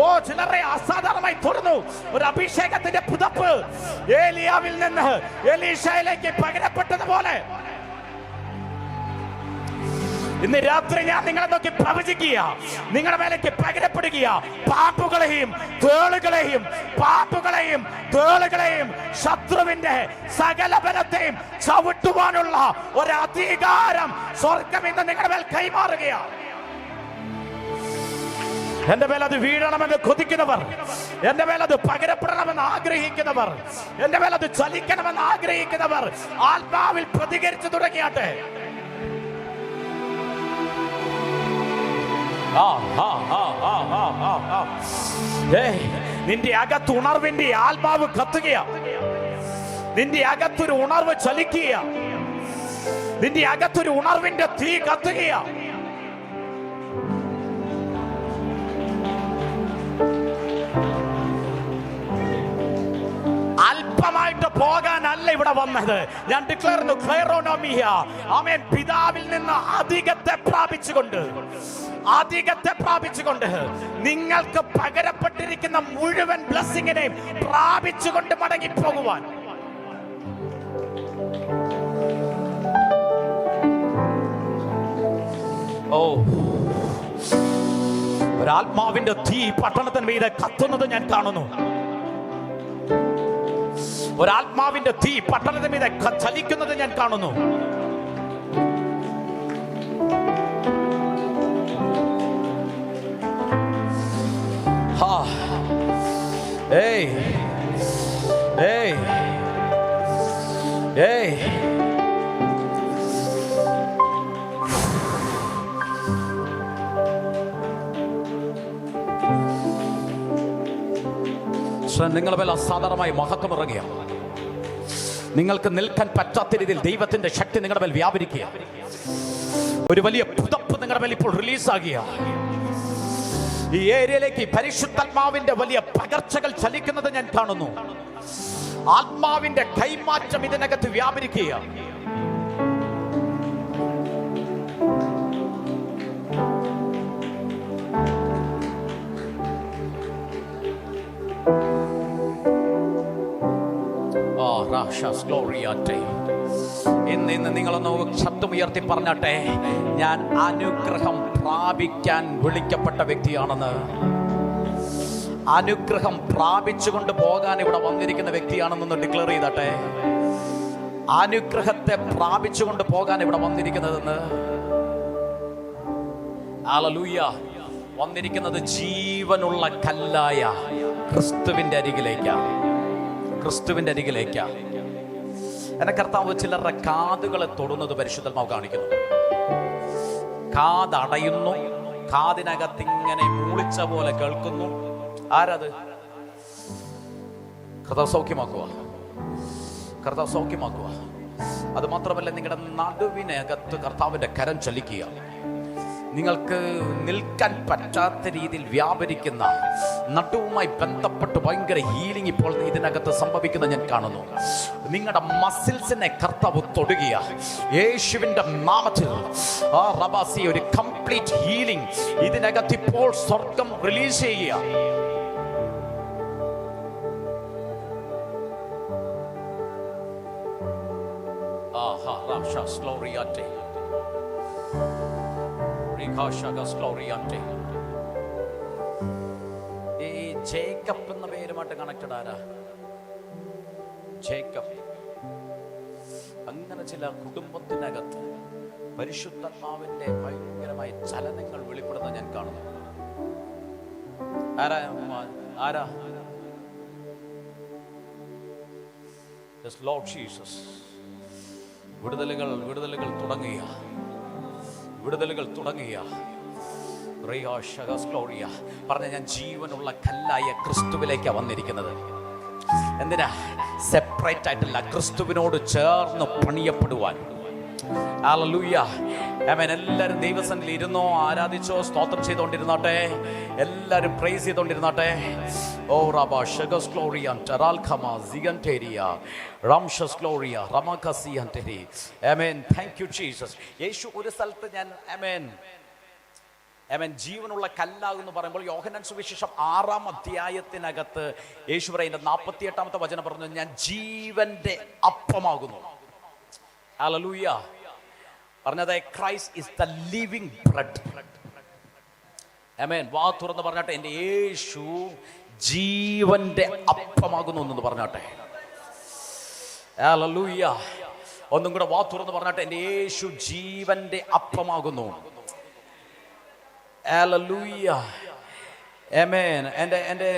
ഓ, ചിലരെ അസാധാരണമായി തുറന്നു. ഒരു അഭിഷേകത്തിന്റെ പുതപ്പ് ഏലിയാവിൽ നിന്ന് എലീശയിലേക്ക് പകരപ്പെട്ടതുപോലെ ഇന്ന് രാത്രി ഞാൻ നിങ്ങളെ നോക്കി പ്രവചിക്കുക. നിങ്ങളുടെ മേലേക്ക് പകരപ്പെടുക. പാമ്പുകളെയും തേളുകളെയും ശത്രുവിന്റെ സകല ബലത്തെയും ചവിട്ടുവാനുള്ള ഒരു അധികാരം സ്വർഗം ഇന്ന് നിങ്ങളുടെ മേൽ കൈമാറുകയാണ്. എന്റെ മേൽ അത് വീഴണമെന്ന് കൊതിക്കുന്നവർ, എന്റെ മേൽ അത് പകരപ്പെടണമെന്ന് ആഗ്രഹിക്കുന്നവർ, എന്റെ മേൽ അത് ചലിക്കണമെന്ന് ആഗ്രഹിക്കുന്നവർ ആത്മാവിൽ പ്രതികരിച്ചു തുടങ്ങിയാട്ടെ. നിന്റെ അകത്ത് ഉണർവിന്റെ ആത്മാവ് കത്തുകയാ. നിന്റെ അകത്തൊരു ഉണർവ് ചലിക്കുക. നിന്റെ അകത്തൊരു ഉണർവിന്റെ തീ കത്തുകയാ. അല്പമായിട്ട് പോകാനല്ല ഇവിടെ വന്നത്. ഞാൻ ഡിക്ലെയർ ചെയ്യുന്നു, ക്ലൈറോനോമിയ, ആമേൻ, പിതാവിൽ നിന്ന് അധികത്തെ പ്രാപിച്ചുകൊണ്ട് നിങ്ങൾക്ക് പകരപ്പെട്ടിരിക്കുന്ന മുഴുവൻ ബ്ലെസ്സിങ്ങിനെയും പ്രാപിച്ചുകൊണ്ട് മടങ്ങിപ്പോകുവാൻ. ഓ, ഒരാത്മാവിന്റെ തീ പട്ടണത്തിന് മീതെ കത്തുന്നത് ഞാൻ കാണുന്നു. ഒരാത്മാവിന്റെ തീ പട്ടണത്തിന് മീതെ ചലിക്കുന്നത് ഞാൻ കാണുന്നു. നിങ്ങളുടെ മേൽ അസാധാരണമായി മഹത്വം ഇറങ്ങിയ, നിങ്ങൾക്ക് നിൽക്കാൻ പറ്റാത്ത രീതിയിൽ ദൈവത്തിന്റെ ശക്തി നിങ്ങളുടെ മേൽ വ്യാപരിക്കുക. ഒരു വലിയ പുതപ്പ് നിങ്ങളുടെ മേൽ ഇപ്പോൾ റിലീസാകിയ. ഈ ഏരിയയിലേക്ക് പരിശുദ്ധാത്മാവിന്റെ വലിയ പകർച്ചകൾ ചലിക്കുന്നത് ഞാൻ കാണുന്നു. ആത്മാവിന്റെ കൈമാറ്റം ഇതിനകത്ത് വ്യാപരിക്കുക. ഇന്ന് നിങ്ങളൊന്ന് ശബ്ദമുയർത്തി പറഞ്ഞാട്ടെ, ഞാൻ അനുഗ്രഹം പ്രാപിക്കാൻ വിളിക്കപ്പെട്ട വ്യക്തിയാണെന്ന്. അനുഗ്രഹം പ്രാപിച്ചുകൊണ്ട് പോകാൻ ഇവിടെ വന്നിരിക്കുന്ന വ്യക്തിയാണെന്നൊന്ന് ഡിക്ലെയർ ചെയ്തട്ടെ. അനുഗ്രഹത്തെ പ്രാപിച്ചുകൊണ്ട് പോകാൻ ഇവിടെ വന്നിരിക്കുന്നതെന്ന്. ഹല്ലേലൂയ. വന്നിരിക്കുന്നത് ജീവനുള്ള കല്ലായ ക്രിസ്തുവിന്റെ അരികിലേക്കാണ്. എന്നെ കർത്താവ് ചിലരുടെ കാതുകളെ തൊടുന്നത് പരിശുദ്ധാത്മാവ് കാണിക്കുന്നു. കാതടയുന്നു, കാതിനകത്ത് ഇങ്ങനെ മൂളിച്ച പോലെ കേൾക്കുന്നു. ആരത്? കർത്താവ് സൗഖ്യമാക്കുക. അത് മാത്രമല്ല, നിങ്ങളുടെ നടുവിനകത്ത് കർത്താവിന്റെ കരം ചലിക്കുക. നിങ്ങൾക്ക് നിൽക്കാൻ പറ്റാത്ത രീതിയിൽ വ്യാപരിക്കുന്ന നടുവുമായി ബന്ധപ്പെട്ട് ഭയങ്കര ഹീലിംഗ് ഇപ്പോൾ ഇതിനകത്ത് സംഭവിക്കുന്ന ഞാൻ കാണുന്നു. നിങ്ങളുടെ മസിൽസിനെ കർത്താവ് തൊടുകയ യേശുവിന്റെ നാമത്തിൽ. ഒരു കംപ്ലീറ്റ് ഹീലിംഗ് ഇതിനകത്ത് ഇപ്പോൾ സ്വർഗം റിലീസ് ചെയ്യുക. ഈ ജേക്കബ് എന്ന പേരുമായിട്ട് കണക്റ്റഡ് ആരാ? ജേക്കബ്. അങ്ങനെ ചില കുടുംബത്തിനകത്ത് പരിശുദ്ധാത്മാവിന്റെ ഭയങ്കരമായ ചലനങ്ങൾ വെളിപ്പെടുന്ന ഞാൻ കാണുന്നു. ആരാ? Lord Jesus. വിടുതലുകൾ തുടങ്ങിയ പറഞ്ഞ ഞാൻ ജീവനുള്ള കല്ലായ ക്രിസ്തുവിലേക്കാണ് വന്നിരിക്കുന്നത്. എന്തിനാ? സെപ്പറേറ്റ് ആയിട്ടല്ല, ക്രിസ്തുവിനോട് ചേർന്ന് പണിയപ്പെടുവാൻ. ഹല്ലേലൂയ. ആമേൻ. എല്ലാവരും ദൈവസന്നിധിയിൽ ഇരുന്നോ, ആരാധിച്ചോ, സ്തോത്രം ചെയ്തുകൊണ്ടിരുന്നോട്ടെ, എല്ലാവരും പ്രൈസ് ചെയ്തുകൊണ്ടിരുന്നോട്ടെ. ഓ റബാ ഷഗസ് ഗ്ലോറിയ ടറാൽഖമ സിഗൻറ്റേരിയ റംഷസ് ഗ്ലോറിയ റമകസിയൻറ്റേരി. ആമേൻ. Thank you Jesus. യേശു ഒരു സ്ഥലത്ത് ഞാൻ ആമേൻ ജീവനുള്ള കല്ലാകുന്നു പറയുമ്പോൾ യോഹന്നാൻ സുവിശേഷം 6-ാം അധ്യായത്തിനകത്ത് യേശു പറയുന്ന 48-ാമത്തെ വചനം പറഞ്ഞു, ഞാൻ ജീവന്റെ അപ്പമാകുന്നു. ഹല്ലേലൂയ. പറഞ്ഞത് Christ is the living bread. ആമേൻ. വാ തുറന്ന് പറഞ്ഞാട്ടെ, എൻ്റെ യേശു ജീവന്റെ അപ്പമാകുന്നു എന്ന് പറഞ്ഞാട്ടെ. ഹല്ലേലൂയ. ഒന്നും കൂടെ വാ തുറന്ന് പറഞ്ഞാട്ടെ, എൻ്റെ യേശു ജീവന്റെ അപ്പമാകുന്നു. ഹല്ലേലൂയ. ആമേൻ. എൻ്റെ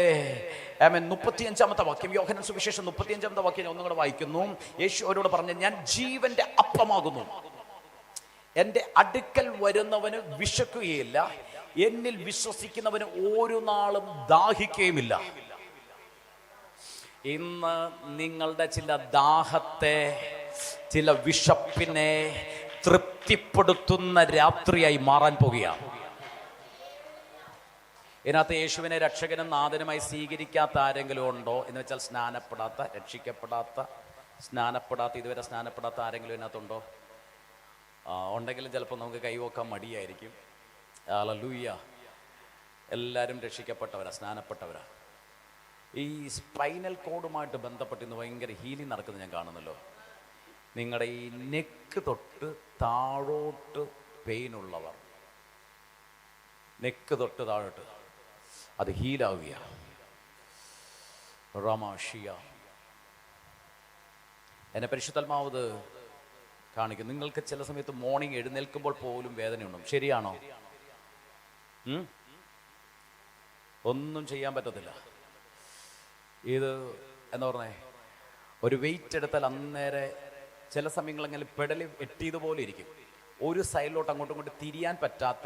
ആമേൻ. 35-ാമത്തെ വാക്യം, യോഹന്നാൻ സുവിശേഷം 35-ാമത്തെ വാക്യം ഒന്നും കൂടെ വായിക്കുന്നു. യേശു അവരോട് പറഞ്ഞു, ഞാൻ ജീവന്റെ അപ്പമാകുന്നു. എൻ്റെ അടുക്കൽ വരുന്നവന് വിശക്കുകയില്ല, എന്നിൽ വിശ്വസിക്കുന്നവന് ഒരു നാളും ദാഹിക്കുകയുമില്ല. ഇന്ന് നിങ്ങളുടെ ചില ദാഹത്തെ, ചില വിശപ്പിനെ തൃപ്തിപ്പെടുത്തുന്ന രാത്രിയായി മാറാൻ പോകുകയാണ്. ഇതിനകത്ത് യേശുവിനെ രക്ഷകനും നാഥനുമായി സ്വീകരിക്കാത്ത ആരെങ്കിലും ഉണ്ടോ എന്ന് വെച്ചാൽ സ്നാനപ്പെടാത്ത, രക്ഷിക്കപ്പെടാത്ത, ഇതുവരെ സ്നാനപ്പെടാത്ത ആരെങ്കിലും ഇതിനകത്തുണ്ടോ? ഉണ്ടെങ്കിലും ചിലപ്പോൾ നമുക്ക് കൈവക്കാൻ മടിയായിരിക്കും. ഹല്ലേലൂയ. എല്ലാവരും രക്ഷിക്കപ്പെട്ടവരാ, സ്നാനപ്പെട്ടവരാ. ഈ സ്പൈനൽ കോഡുമായിട്ട് ബന്ധപ്പെട്ട് ഇന്ന് ഭയങ്കര ഹീലിംഗ് നടക്കുന്നത് ഞാൻ കാണുന്നല്ലോ. നിങ്ങളുടെ ഈ നെക്ക് തൊട്ട് താഴോട്ട് പെയിനുള്ളവർ, നെക്ക് തൊട്ട് താഴോട്ട് അത് ഹീലാവുകയാണ്. റമാഷിയ. എന്നെ പരിശുദ്ധാത്മാവ് കാണിക്കും. നിങ്ങൾക്ക് ചില സമയത്ത് മോർണിംഗ് എഴുന്നേൽക്കുമ്പോൾ പോലും വേദനയുണ്ടാവും. ശരിയാണോ? ഒന്നും ചെയ്യാൻ പറ്റത്തില്ല. ഇത് എന്താ പറഞ്ഞേ, ഒരു വെയിറ്റ് എടുത്താൽ അന്നേരെ ചില സമയങ്ങളെങ്കിലും പെടലി എട്ടിയതുപോലെ ഇരിക്കും. ഒരു സൈഡിലോട്ട് അങ്ങോട്ടും ഇങ്ങോട്ടും തിരിയാൻ പറ്റാത്ത,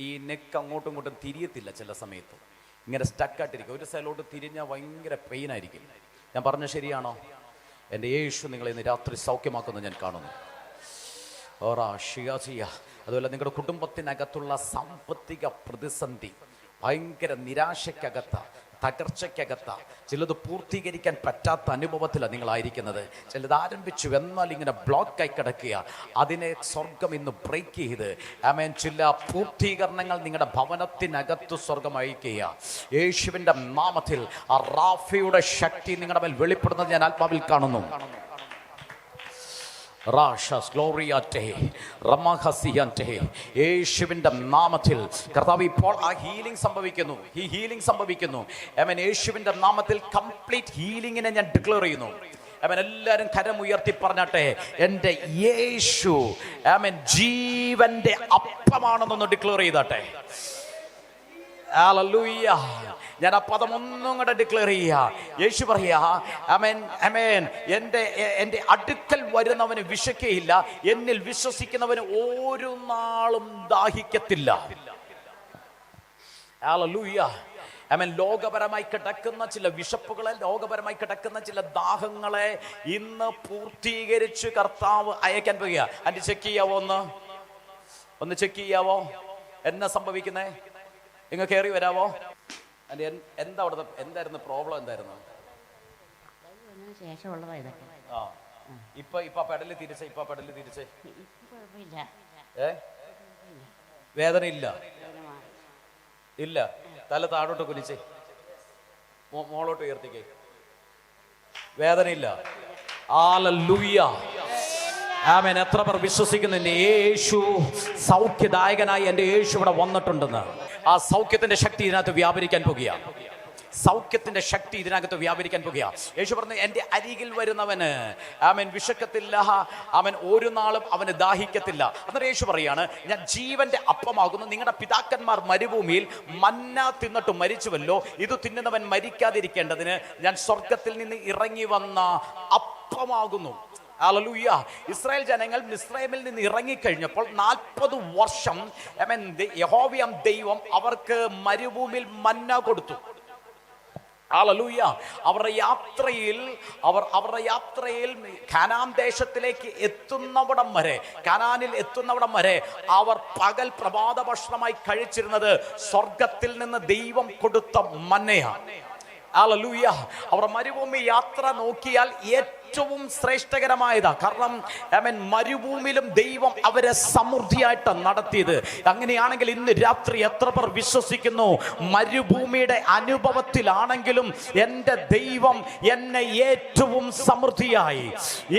ഈ നെക്ക് അങ്ങോട്ടും ഇങ്ങോട്ടും തിരിയത്തില്ല. ചില സമയത്ത് ഇങ്ങനെ സ്റ്റക്കായിട്ടിരിക്കും. ഒരു സൈഡിലോട്ട് തിരിഞ്ഞാൽ ഭയങ്കര പെയിനായിരിക്കും. ഞാൻ പറഞ്ഞ ശരിയാണോ? എൻ്റെ യേശു നിങ്ങളെ ഇന്ന് രാത്രി സൗഖ്യമാക്കുന്നത് ഞാൻ കാണുന്നു. ഓറാ ഷിയാസിയ. അതുപോലെ നിങ്ങളുടെ കുടുംബത്തിനകത്തുള്ള സാമ്പത്തിക പ്രതിസന്ധി, ഭയങ്കര നിരാശയ്ക്കകത്ത, തകർച്ചയ്ക്കകത്ത, ചിലത് പൂർത്തീകരിക്കാൻ പറ്റാത്ത അനുഭവത്തിലാണ് നിങ്ങളായിരിക്കുന്നത്. ചിലത് ആരംഭിച്ചു എന്നാൽ ഇങ്ങനെ ബ്ലോക്കായി കിടക്കുക. അതിനെ സ്വർഗം ഇന്ന് ബ്രേക്ക് ചെയ്ത് ആമേൻ ചില പൂർത്തീകരണങ്ങൾ നിങ്ങളുടെ ഭവനത്തിനകത്ത് സ്വർഗം അയക്കുക. യേശുവിൻ്റെ നാമത്തിൽ ആ റാഫയുടെ ശക്തി നിങ്ങളുടെ മേൽ വെളിപ്പെടുന്നത് ഞാൻ ആത്മാവിൽ കാണുന്നു. യേശുവിന്റെ നാമത്തിൽ കർത്താവ് ഇപ്പോൾ ആ ഹീലിംഗ് സംഭവിക്കുന്നു. ആമേൻ. യേശുവിന്റെ നാമത്തിൽ കംപ്ലീറ്റ് ഹീലിംഗിനെ ഞാൻ ഡിക്ലെയർ ചെയ്യുന്നു. ആമേൻ. എല്ലാവരും കരമുയർത്തി പറഞ്ഞാട്ടെ, എൻ്റെ യേശു ആമേൻ ജീവന്റെ അപ്പമാണെന്നൊന്ന് ഡിക്ലെയർ ചെയ്താട്ടെ. ഹല്ലേലൂയ. ഞാൻ ആ പദം ഒന്നും കൂടെ ഡിക്ലെയർ ചെയ്യുക. യേശു പറയാ, ആമേൻ ആമേൻ, എൻ്റെ അടുക്കൽ വരുന്നവന് വിശക്കുകയില്ല, എന്നിൽ വിശ്വസിക്കുന്നവന് ഒരു നാളും ദാഹിക്കത്തില്ല. ഹല്ലേലൂയ. ആമേൻ. ലോകപരമായി കിടക്കുന്ന ചില വിശപ്പുകളെ, ലോകപരമായി കിടക്കുന്ന ചില ദാഹങ്ങളെ ഇന്ന് പൂർത്തീകരിച്ച് കർത്താവ് അയക്കാൻ പോകുക. അതിന് ചെക്ക് ചെയ്യാവോ? ഒന്ന് ചെക്ക് ചെയ്യാവോ എന്നാ സംഭവിക്കുന്നേ? നിങ്ങൾ കയറി വരാവോ? എന്താ അവിടെ എന്തായിരുന്നു പ്രോബ്ലം? എന്തായിരുന്നു? ആ ഇപ്പൊ പെടല് തിരിച്ചേ, വേദന ഇല്ല. തല താഴോട്ട് കുനിച്ചേ, മോളോട്ട് ഉയർത്തിക്കേ, വേദനയില്ല. ഹല്ലേലൂയ. ആമേൻ. എത്ര പേർ വിശ്വസിക്കുന്നു എൻ്റെ യേശു സൗഖ്യദായകനായി എൻ്റെ യേശു ഇവിടെ വന്നിട്ടുണ്ടെന്ന്? ആ സൗഖ്യത്തിന്റെ ശക്തി ഇതിനകത്ത് വ്യാപരിക്കാൻ പോകുകയാണ്. സൗഖ്യത്തിന്റെ ശക്തി ഇതിനകത്ത് വ്യാപരിക്കാൻ പോകുക. യേശു പറഞ്ഞു, എൻ്റെ അരികിൽ വരുന്നവന് അവൻ വിശക്കത്തില്ല, അവൻ ഒരു നാളും അവന് ദാഹിക്കത്തില്ല. അന്നേരം യേശു പറയാണ്, ഞാൻ ജീവന്റെ അപ്പമാകുന്നു. നിങ്ങളുടെ പിതാക്കന്മാർ മരുഭൂമിയിൽ മന്ന തിന്നിട്ട് മരിച്ചുവല്ലോ, ഇത് തിന്നുന്നവൻ മരിക്കാതിരിക്കേണ്ടതിന് ഞാൻ സ്വർഗത്തിൽ നിന്ന് ഇറങ്ങി വന്ന അപ്പമാകുന്നു. ഹല്ലേലൂയ. ഇസ്രായേൽ ജനങ്ങൾ മിസ്രൈമിൽ നിന്ന് ഇറങ്ങിക്കഴിഞ്ഞപ്പോൾ 40 വർഷം യഹോവയാം ദൈവം അവർക്ക് മരുഭൂമിയിൽ മന്ന കൊടുത്തു. ഹല്ലേലൂയ. അവരുടെ യാത്രയിൽ കനാൻ ദേശത്തിലേക്ക് എത്തുന്നവിടം വരെ, കനാനിൽ എത്തുന്നവിടം വരെ അവർ പകൽ പ്രഭാത ഭക്ഷണമായി കഴിച്ചിരുന്നത് സ്വർഗത്തിൽ നിന്ന് ദൈവം കൊടുത്ത മന്നയാണ്. ഹല്ലേലൂയ. അവർ മരുഭൂമി യാത്ര നോക്കിയാൽ ഏറ്റവും ശ്രേഷ്ഠകരമായതാ. കാരണം മരുഭൂമിയിലും ദൈവം അവരെ സമൃദ്ധിയായിട്ട് നടത്തിയത്. അങ്ങനെയാണെങ്കിൽ ഇന്ന് രാത്രി എത്ര പേർ വിശ്വസിക്കുന്നു, മരുഭൂമിയുടെ അനുഭവത്തിലാണെങ്കിലും എൻ്റെ ദൈവം എന്നെ ഏറ്റവും സമൃദ്ധിയായി,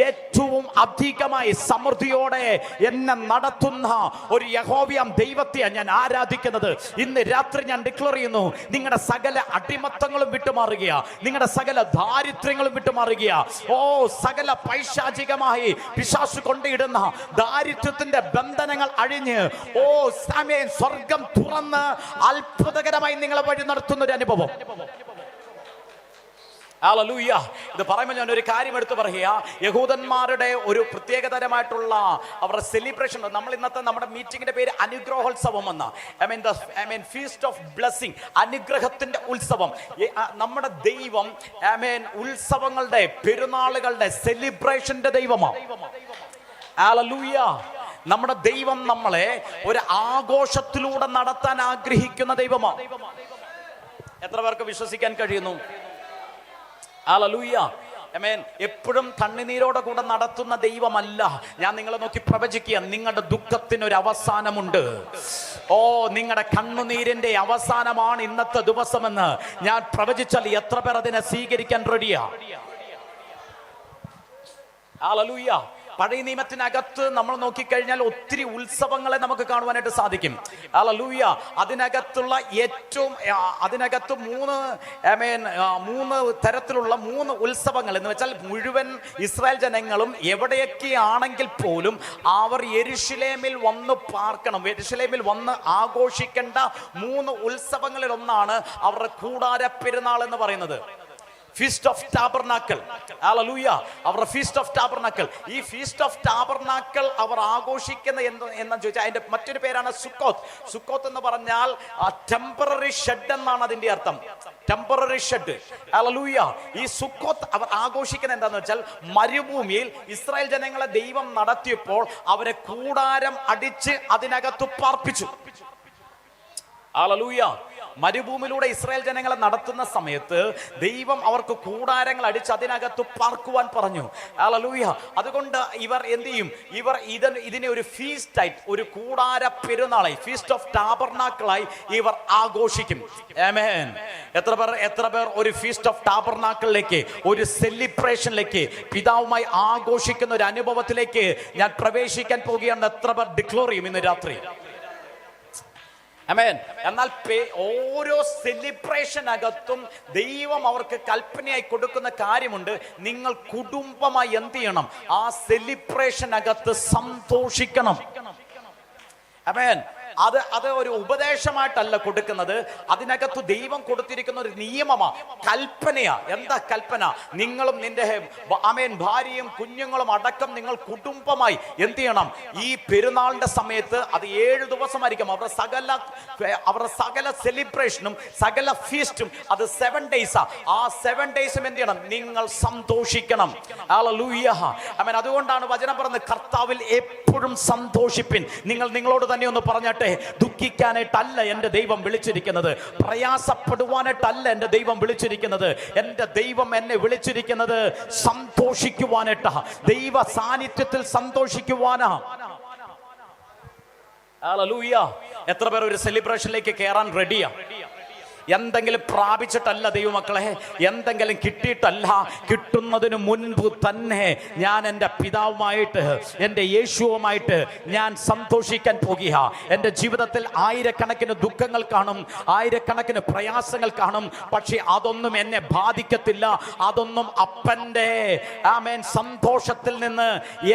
ഏറ്റവും അധികമായി സമൃദ്ധിയോടെ എന്നെ നടത്തുന്ന ഒരു യഹോവയാം ദൈവത്തെയാണ് ഞാൻ ആരാധിക്കുന്നത്. ഇന്ന് രാത്രി ഞാൻ ഡിക്ലെയർ ചെയ്യുന്നു, നിങ്ങളുടെ സകല അടിമത്തങ്ങളും വിട്ടുമാറുക, നിങ്ങളുടെ സകല ദാരിദ്ര്യങ്ങളും വിട്ടുമാറുക. ഓ, സകല പൈശാചികമായി പിശാച് കൊണ്ടിടുന്ന ദാരിദ്ര്യത്തിന്റെ ബന്ധനങ്ങൾ അഴിഞ്ഞ്, ഓ സമയം സ്വർഗം തുറന്ന് അത്ഭുതകരമായി നിങ്ങളെ വഴി നടത്തുന്ന ഒരു അനുഭവം. ഹല്ലേലൂയ. ഇത് പറയുമ്പോൾ ഞാൻ ഒരു കാര്യം എടുത്തു പറയുക. യഹൂദന്മാരുടെ ഒരു പ്രത്യേകതരമായിട്ടുള്ള അവരുടെ സെലിബ്രേഷൻ, നമ്മൾ ഇന്നത്തെ നമ്മുടെ മീറ്റിംഗിന്റെ പേര് അനുഗ്രഹോത്സവം എന്ന, ഫീസ്റ്റ് ഓഫ് ബ്ലെസ്സിംഗ്, അനുഗ്രഹത്തിന്റെ ഉത്സവം. നമ്മുടെ ദൈവം ഉത്സവങ്ങളുടെ, പെരുന്നാളുകളുടെ, സെലിബ്രേഷന്റെ ദൈവമാണ്. ഹല്ലേലൂയ. നമ്മുടെ ദൈവം നമ്മളെ ഒരു ആഘോഷത്തിലൂടെ നടത്താൻ ആഗ്രഹിക്കുന്ന ദൈവമാണ്. എത്ര പേർക്ക് വിശ്വസിക്കാൻ കഴിയുന്നു? ഹല്ലേലൂയ. ആമേൻ. എപ്പോഴും കണ്ണുനീരോടെ കൂടെ നടത്തുന്ന ദൈവമല്ല. ഞാൻ നിങ്ങളെ നോക്കി പ്രവചിക്കുക, നിങ്ങളുടെ ദുഃഖത്തിനൊരു അവസാനമുണ്ട്. ഓ, നിങ്ങളുടെ കണ്ണുനീരിന്റെ അവസാനമാണ് ഇന്നത്തെ ദിവസമെന്ന് ഞാൻ പ്രവചിച്ചാൽ എത്ര പേർ അതിനെ സ്വീകരിക്കാൻ റെഡിയാ? ഹല്ലേലൂയ. പഴയ നിയമത്തിനകത്ത് നമ്മൾ നോക്കിക്കഴിഞ്ഞാൽ ഒത്തിരി ഉത്സവങ്ങളെ നമുക്ക് കാണുവാനായിട്ട് സാധിക്കും. ഹല്ലേലൂയ. അതിനകത്ത് മൂന്ന് തരത്തിലുള്ള 3 ഉത്സവങ്ങൾ എന്ന് വെച്ചാൽ മുഴുവൻ ഇസ്രായേൽ ജനങ്ങളും എവിടെയൊക്കെ ആണെങ്കിൽ പോലും അവർ യെരുശലേമിൽ വന്ന് പാർക്കണം, യെരുശലേമിൽ വന്ന് ആഘോഷിക്കേണ്ട 3 ഉത്സവങ്ങളിൽ ഒന്നാണ് അവരുടെ കൂടാര പെരുന്നാൾ എന്ന് പറയുന്നത്. Feast of tabernacle. ഹല്ലേലൂയ. അവരുടെ ഫീസ്റ്റ് ഓഫ് ടാബർനാക്കിൾ. ഈ ഫീസ്റ്റ് ഓഫ് ടാബർനാക്കിൾ അവർ ആഘോഷിക്കുന്ന എന്ന് ചോദിച്ചാൽ അതിന്റെ മറ്റൊരു പേരാണ് സുക്കോത്ത്. സുക്കോത്ത് എന്ന് പറഞ്ഞാൽ ടെമ്പററി ഷെഡ് എന്നാണ് അതിന്റെ അർത്ഥം. Temporary shed. ഹല്ലേലൂയ. ഈ സുക്കോത്ത് അവർ ആഘോഷിക്കുന്നത് എന്താന്ന് വെച്ചാൽ, മരുഭൂമിയിൽ ഇസ്രായേൽ ജനങ്ങളെ ദൈവം നടത്തിയപ്പോൾ അവരെ കൂടാരം അടിച്ച് അതിനകത്ത് പാർപ്പിച്ചു. ഹല്ലേലൂയ. മരുഭൂമിയിലൂടെ ഇസ്രായേൽ ജനങ്ങളെ നടത്തുന്ന സമയത്ത് ദൈവം അവർക്ക് കൂടാരങ്ങൾ അടിച്ച് അതിനകത്ത് പാർക്കുവാൻ പറഞ്ഞു. ഹല്ലേലൂയ. അതുകൊണ്ട് ഇവർ എന്ത് ചെയ്യും? ഇവർ ഇതിനെ ഒരു ഫീസ്റ്റായി, ഒരു കൂടാര പെരുന്നാളായി, ഫീസ്റ്റ് ഓഫ് ടാബർനാക്കിളായി ഇവർ ആഘോഷിക്കും. ആമേൻ. എത്ര പേർ ഒരു ഫീസ്റ്റ് ഓഫ് ടാബർനാക്കിളിലേക്ക്, ഒരു സെലിബ്രേഷനിലേക്ക്, പിതാവുമായി ആഘോഷിക്കുന്ന ഒരു അനുഭവത്തിലേക്ക് ഞാൻ പ്രവേശിക്കാൻ പോകുകയാണെന്ന് എത്ര പേർ ഡിക്ലെയർ ചെയ്യും ഇന്ന് രാത്രി? ആമേൻ. എന്നാൽ ഓരോ സെലിബ്രേഷനകത്തും ദൈവം അവർക്ക് കൽപ്പനയായി കൊടുക്കുന്ന കാര്യമുണ്ട്. നിങ്ങൾ കുടുംബമായി എന്ത് ചെയ്യണം? ആ സെലിബ്രേഷനകത്ത് സന്തോഷിക്കണം. ആമേൻ. അത് ഒരു ഉപദേശമായിട്ടല്ല കൊടുക്കുന്നത്, അതിനകത്ത് ദൈവം കൊടുത്തിരിക്കുന്ന ഒരു നിയമമാണ്, കൽപ്പനയാ. എന്താ കൽപ്പന? നിങ്ങളും നിന്റെ ഭാര്യയും കുഞ്ഞുങ്ങളും അടക്കം നിങ്ങൾ കുടുംബമായി എന്ത് ചെയ്യണം? ഈ പെരുന്നാളിന്റെ സമയത്ത് അത് 7 ദിവസമായിരിക്കും. അവരുടെ സകല സെലിബ്രേഷനും സകല ഫീസ്റ്റും അത് 7 ഡേയ്സാ. ആ 7 ഡേയ്സും എന്ത് ചെയ്യണം? നിങ്ങൾ സന്തോഷിക്കണം. ഹല്ലേലൂയ. ആമേൻ. അതുകൊണ്ടാണ് വചനം പറയുന്നത്, കർത്താവിൽ എപ്പോഴും സന്തോഷിപ്പിൻ. നിങ്ങളോട് തന്നെ ഒന്ന് പറഞ്ഞാട്ടെ, ദുഃഖിക്കാനായിട്ടല്ല എൻ്റെ ദൈവം വിളിച്ചിരിക്കുന്നത്, പ്രയാസപ്പെടുവാനായിട്ടല്ല എൻ്റെ ദൈവം വിളിച്ചിരിക്കുന്നത്. എൻ്റെ ദൈവം എന്നെ വിളിച്ചിരിക്കുന്നത് സന്തോഷിക്കുവാനായിട്ടാ, ദൈവ സാന്നിധ്യത്തിൽ സന്തോഷിക്കുവാനാ. ഹല്ലേലൂയ. എത്ര പേർ ഒരു സെലിബ്രേഷനിലേക്ക് കയറാൻ റെഡിയാ? എന്തെങ്കിലും പ്രാപിച്ചിട്ടല്ല ദൈവമക്കളെ, എന്തെങ്കിലും കിട്ടിയിട്ടല്ല, കിട്ടുന്നതിന് മുൻപ് തന്നെ ഞാൻ എൻ്റെ പിതാവുമായിട്ട്, എൻ്റെ യേശുവുമായിട്ട് ഞാൻ സന്തോഷിക്കാൻ പോകുക. എൻ്റെ ജീവിതത്തിൽ ആയിരക്കണക്കിന് ദുഃഖങ്ങൾ കാണും, ആയിരക്കണക്കിന് പ്രയാസങ്ങൾ കാണും, പക്ഷെ അതൊന്നും എന്നെ ബാധിക്കത്തില്ല. അതൊന്നും അപ്പൻ്റെ സന്തോഷത്തിൽ നിന്ന്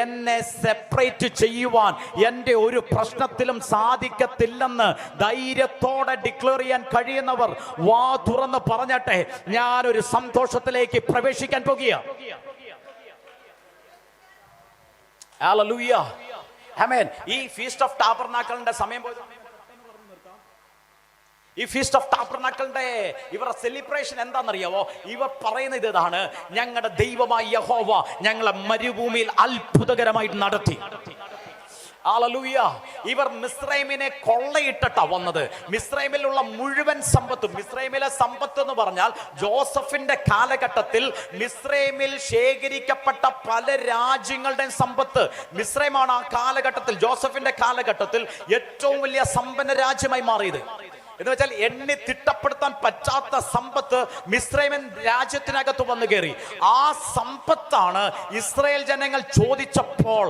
എന്നെ സെപ്പറേറ്റ് ചെയ്യുവാൻ എൻ്റെ ഒരു പ്രശ്നത്തിലും സാധിക്കത്തില്ലെന്ന് ധൈര്യത്തോടെ ഡിക്ലെയർ ചെയ്യാൻ കഴിയുന്നവർ വാ തുറന്ന് പറഞ്ഞട്ടെ, ഞാനൊരു സന്തോഷത്തിലേക്ക് പ്രവേശിക്കാൻ പോകുക. ഹല്ലേലൂയ, ആമേൻ. ഈ ഫീസ്റ്റ് ഓഫ് ടാബർനാക്കിളിന്റെ സമയം പോയി. ഈ ഫീസ്റ്റ് ഓഫ് ടാബർനാക്കിളിന്റെ ഇവരുടെ സെലിബ്രേഷൻ എന്താണെന്നറിയാവോ? ഇവർ പറയുന്നത് ഇതാണ്: ഞങ്ങളുടെ ദൈവമായ യഹോവ ഞങ്ങളെ മരുഭൂമിയിൽ അത്ഭുതകരമായിട്ട് നടത്തി. ഹല്ലേലൂയ. ഇവർ മിസ്രൈമിനെ കൊള്ളയിട്ടിട്ടാ വന്നത്. മിസ്രൈമിലുള്ള മുഴുവൻ സമ്പത്തും, മിസ്രൈമിലെ സമ്പത്ത് എന്ന് പറഞ്ഞാൽ ജോസഫിന്റെ കാലഘട്ടത്തിൽ മിസ്രൈമിൽ ശേഖരിക്കപ്പെട്ട പല രാജ്യങ്ങളുടെയും സമ്പത്ത്. മിസ്രൈമാണ് ആ കാലഘട്ടത്തിൽ, ജോസഫിന്റെ കാലഘട്ടത്തിൽ ഏറ്റവും വലിയ സമ്പന്ന രാജ്യമായി മാറിയത്. എന്ന് വെച്ചാൽ എണ്ണി തിട്ടപ്പെടുത്താൻ പറ്റാത്ത സമ്പത്ത് മിസ്രൈമൻ രാജ്യത്തിനകത്ത് വന്നു കയറി. ആ സമ്പത്താണ് ഇസ്രായേൽ ജനങ്ങൾ ചോദിച്ചപ്പോൾ,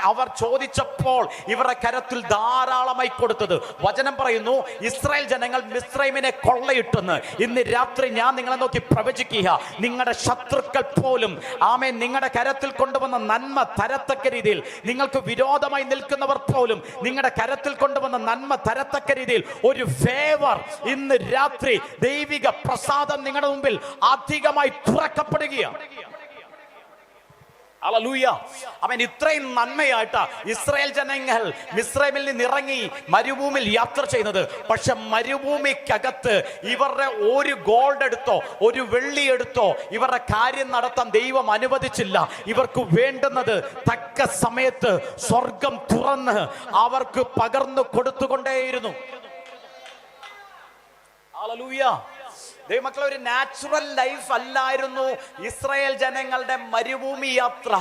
അവർ ചോദിച്ചപ്പോൾ ഇവരുടെ കരത്തിൽ ധാരാളമായി കൊടുത്തത്. വചനം പറയുന്നു, ഇസ്രായേൽ ജനങ്ങൾ മിസ്രൈമിനെ കൊള്ളയിട്ടെന്ന്. ഇന്ന് രാത്രി ഞാൻ നിങ്ങളെ നോക്കി പ്രവചിക്കുക, നിങ്ങളുടെ ശത്രുക്കൾ പോലും നിങ്ങളുടെ കരത്തിൽ കൊണ്ടുവന്ന നന്മ തരത്തക്ക രീതിയിൽ, നിങ്ങൾക്ക് വിരോധമായി നിൽക്കുന്നവർ പോലും നിങ്ങളുടെ കരത്തിൽ കൊണ്ടുവന്ന നന്മ തരത്തക്ക രീതിയിൽ ഒരു ഫേവർ ഇന്ന് രാത്രി, ദൈവിക പ്രസാദം നിങ്ങളുടെ മുമ്പിൽ അധികമായി തുറക്കപ്പെടുകയാണ്. ഹല്ലേലൂയ. അവൻ ഇത്രയും നന്മയായിട്ടാ ഇസ്രായേൽ ജനങ്ങൾ മിസ്രൈമിൽ നിന്ന് ഇറങ്ങി മരുഭൂമിയിൽ യാത്ര ചെയ്യുന്നത്. പക്ഷെ മരുഭൂമിക്കകത്ത് ഇവരുടെ ഒരു ഗോൾഡ് എടുത്തോ ഒരു വെള്ളി എടുത്തോ ഇവരുടെ കാര്യം നടത്താൻ ദൈവം അനുവദിച്ചില്ല. ഇവർക്ക് വേണ്ടുന്നത് തക്ക സമയത്ത് സ്വർഗം തുറന്ന് അവർക്ക് പകർന്നു കൊടുത്തുകൊണ്ടേയിരുന്നു. ഹല്ലേലൂയ. ദൈവമക്കളെ, ഒരു നാച്ചുറൽ ലൈഫ് അല്ലായിരുന്നു ഇസ്രായേൽ ജനങ്ങളുടെ മരുഭൂമി യാത്ര.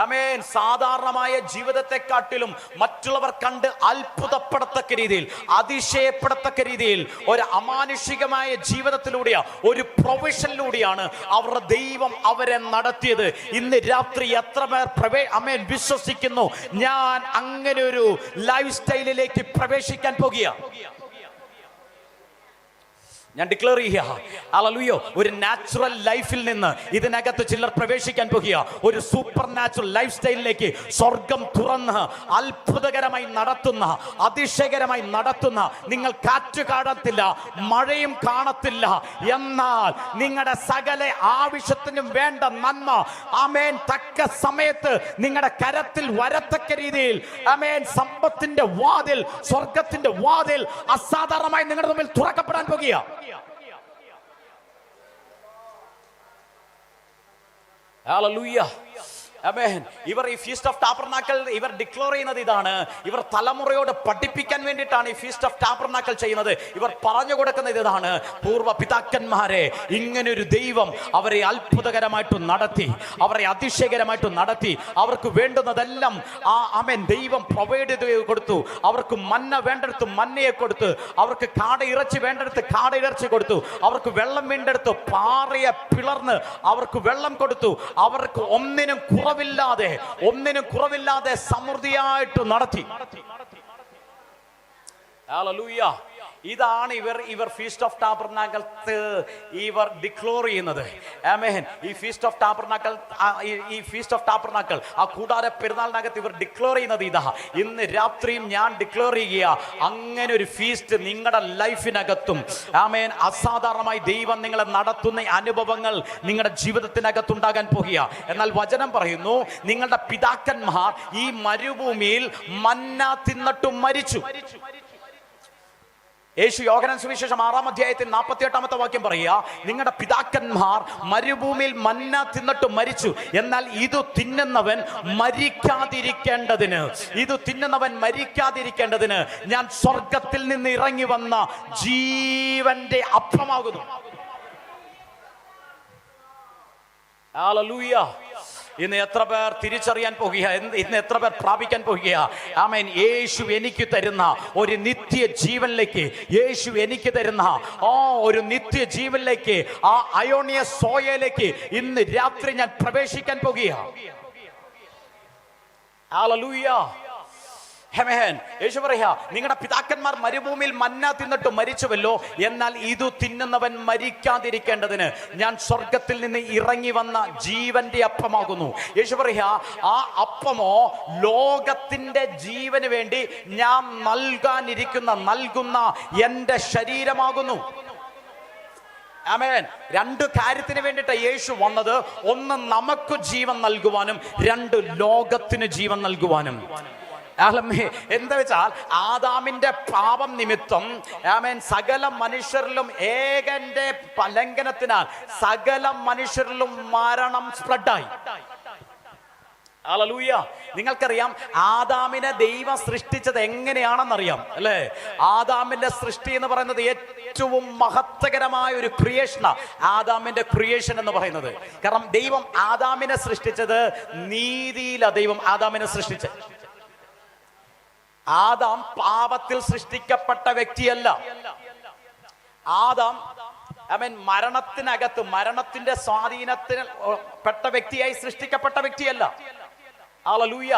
ആമേൻ. സാധാരണമായ ജീവിതത്തെക്കാട്ടിലും മറ്റുള്ളവർ കണ്ട് അത്ഭുതപ്പെടത്തക്ക രീതിയിൽ, അതിശയപ്പെടത്തക്ക രീതിയിൽ ഒരു അമാനുഷികമായ ജീവിതത്തിലൂടെയാണ്, ഒരു പ്രൊവിഷനിലൂടെയാണ് അവരുടെ ദൈവം അവരെ നടത്തിയത്. ഇന്ന് രാത്രി എത്ര പേർ വിശ്വസിക്കുന്നു ഞാൻ അങ്ങനെ ഒരു ലൈഫ് സ്റ്റൈലിലേക്ക് പ്രവേശിക്കാൻ പോകുക? ഞാൻ ഡിക്ലെയർ ചെയ്യുക, ഹല്ലേലൂയ. ഒരു നാച്ചുറൽ ലൈഫിൽ നിന്ന് ഇതിനകത്ത് ചിലർ പ്രവേശിക്കാൻ പോകുക. ഒരു സൂപ്പർ നാച്ചുറൽ ലൈഫ് സ്റ്റൈലിലേക്ക് സ്വർഗം തുറന്ന് അത്ഭുതകരമായി നടത്തുന്ന, അതിശയകരമായി നടത്തുന്ന, നിങ്ങൾ കാറ്റ് കാണത്തില്ല, മഴയും കാണത്തില്ല, എന്നാൽ നിങ്ങളുടെ സകല ആവശ്യത്തിനും വേണ്ട നന്മ തക്ക സമയത്ത് നിങ്ങളുടെ കരത്തിൽ വരത്തക്ക രീതിയിൽ സമ്പത്തിന്റെ വാതിൽ, സ്വർഗത്തിന്റെ വാതിൽ അസാധാരണമായി നിങ്ങളുടെ മുമ്പിൽ തുറക്കപ്പെടാൻ പോകുക. Hallelujah. Amen. ഇവർ ഈ ഫീസ്റ്റ് ഓഫ് ടാബർനാക്കിൾ ഇവർ ഡിക്ലെയർ ചെയ്യുന്നത് ഇതാണ്. ഇവർ തലമുറയോട് പഠിപ്പിക്കാൻ വേണ്ടിയിട്ടാണ് ഈ ഫീസ്റ്റ് ഓഫ് ടാബർനാക്കിൾ ചെയ്യുന്നത്. ഇവർ പറഞ്ഞു കൊടുക്കുന്നത് ഇതാണ്: പൂർവ്വ പിതാക്കന്മാരെ ഇങ്ങനൊരു ദൈവം അവരെ അത്ഭുതകരമായിട്ട് നടത്തി, അവരെ അതിശയകരമായിട്ട് നടത്തി. അവർക്ക് വേണ്ടുന്നതെല്ലാം ദൈവം പ്രൊവൈഡ് ചെയ്ത് കൊടുത്തു. അവർക്ക് മന്ന വേണ്ടെടുത്ത് മന്നയെ കൊടുത്തു, അവർക്ക് കാട ഇറച്ചി വേണ്ടെടുത്ത് കാട ഇറച്ചി കൊടുത്തു, അവർക്ക് വെള്ളം വേണ്ടെടുത്ത് പാറയെ പിളർന്ന് അവർക്ക് വെള്ളം കൊടുത്തു. അവർക്ക് ഒന്നിനും കുറവില്ലാതെ സമൃദ്ധിയായിട്ട് നടത്തി. ഹല്ലേലൂയ. ഇതാണ് ഇവർ ഫീസ്റ്റ് ഓഫ് ടാബർനാക്കിൾ ഇവർ ഡിക്ലെയർ ചെയ്യുന്നത്. ആമേൻ. ഈ ഫീസ്റ്റ് ഓഫ് ടാബർനാക്കിൾ ആ കൂടാര പെരുന്നാളിനകത്ത് ഇവർ ഡിക്ലെയർ ചെയ്യുന്നത് ഇതാ. ഇന്ന് രാത്രിയും ഞാൻ ഡിക്ലെയർ ചെയ്യുക, അങ്ങനെ ഒരു ഫീസ്റ്റ് നിങ്ങളുടെ ലൈഫിനകത്തും അസാധാരണമായി ദൈവം നിങ്ങളെ നടത്തുന്ന അനുഭവങ്ങൾ നിങ്ങളുടെ ജീവിതത്തിനകത്തുണ്ടാകാൻ പോകുക. എന്നാൽ വചനം പറയുന്നു, നിങ്ങളുടെ പിതാക്കന്മാർ ഈ മരുഭൂമിയിൽ മന്ന തിന്നിട്ടും മരിച്ചു. യേശു യോഹന്നാൻ സുവിശേഷം 6-ാം അധ്യായത്തിൽ 48-ാമത്തെ വാക്യം പറയുക, നിങ്ങളുടെ പിതാക്കന്മാർ മരുഭൂമിയിൽ മന്ന തിന്നിട്ട് മരിച്ചു, എന്നാൽ ഇത് തിന്നുന്നവൻ മരിക്കാതിരിക്കേണ്ടതിന് ഞാൻ സ്വർഗത്തിൽ നിന്ന് ഇറങ്ങി വന്ന ജീവന്റെ അപ്പമാകുന്നു. ഹല്ലേലൂയ. ഇന്ന് എത്ര പേർ തിരിച്ചറിയാൻ പോകുക, ഇന്ന് എത്ര പേർ പ്രാപിക്കാൻ പോകുക? ആമേൻ. യേശു എനിക്ക് തരുന്ന ഒരു നിത്യ ജീവനിലേക്ക്, യേശു എനിക്ക് തരുന്ന ഒരു നിത്യ ജീവനിലേക്ക്, ആ അയോണിയ സോയയിലേക്ക് ഇന്ന് രാത്രി ഞാൻ പ്രവേശിക്കാൻ പോകുക. ഹല്ലേലൂയ. ആമേൻ. യേശു പറയാ, നിങ്ങളുടെ പിതാക്കന്മാർ മരുഭൂമിയിൽ മന്ന തിന്നിട്ട് മരിച്ചുവല്ലോ, എന്നാൽ ഇത് തിന്നുന്നവൻ മരിക്കാതിരിക്കേണ്ടതിന് ഞാൻ സ്വർഗത്തിൽ നിന്ന് ഇറങ്ങി വന്ന ജീവന്റെ അപ്പമാകുന്നു. യേശു പറയാ, ആ അപ്പമോ ലോകത്തിന്റെ ജീവന് വേണ്ടി ഞാൻ നൽകുന്ന എന്റെ ശരീരമാകുന്നു. ആമേൻ. രണ്ട് കാര്യത്തിന് വേണ്ടിയിട്ട് യേശു വന്നത്. ഒന്ന്, നമുക്ക് ജീവൻ നൽകുവാനും, രണ്ട്, ലോകത്തിന് ജീവൻ നൽകുവാനും. എന്താ വെച്ചാൽ, ആദാമിന്റെ പാപം നിമിത്തം ആമേൻ സകല മനുഷ്യരിലും ഏകന്റെ ലംഘനത്തിനാൽ സകല മനുഷ്യരിലും മരണം സ്പ്രെഡായി. ഹല്ലേലൂയ. നിങ്ങൾക്കറിയാം ആദാമിനെ ദൈവം സൃഷ്ടിച്ചത് എങ്ങനെയാണെന്നറിയാം അല്ലേ? ആദാമിന്റെ സൃഷ്ടി എന്ന് പറയുന്നത് ഏറ്റവും മഹത്വകരമായ ഒരു ക്രിയേഷനാ ആദാമിന്റെ ക്രിയേഷൻ എന്ന് പറയുന്നത്. കാരണം ദൈവം ആദാമിനെ സൃഷ്ടിച്ചത് നീതിയിലാണ്. ദൈവം ആദാമിനെ സൃഷ്ടിച്ചത്. ആദാം പാപത്തിൽ സൃഷ്ടിക്കപ്പെട്ട വ്യക്തിയല്ല. ആദാം മരണത്തിനകത്ത്, മരണത്തിന്റെ സ്വാധീനത്തിന് പെട്ട വ്യക്തിയായി സൃഷ്ടിക്കപ്പെട്ട വ്യക്തിയല്ല. ഹല്ലേലൂയ.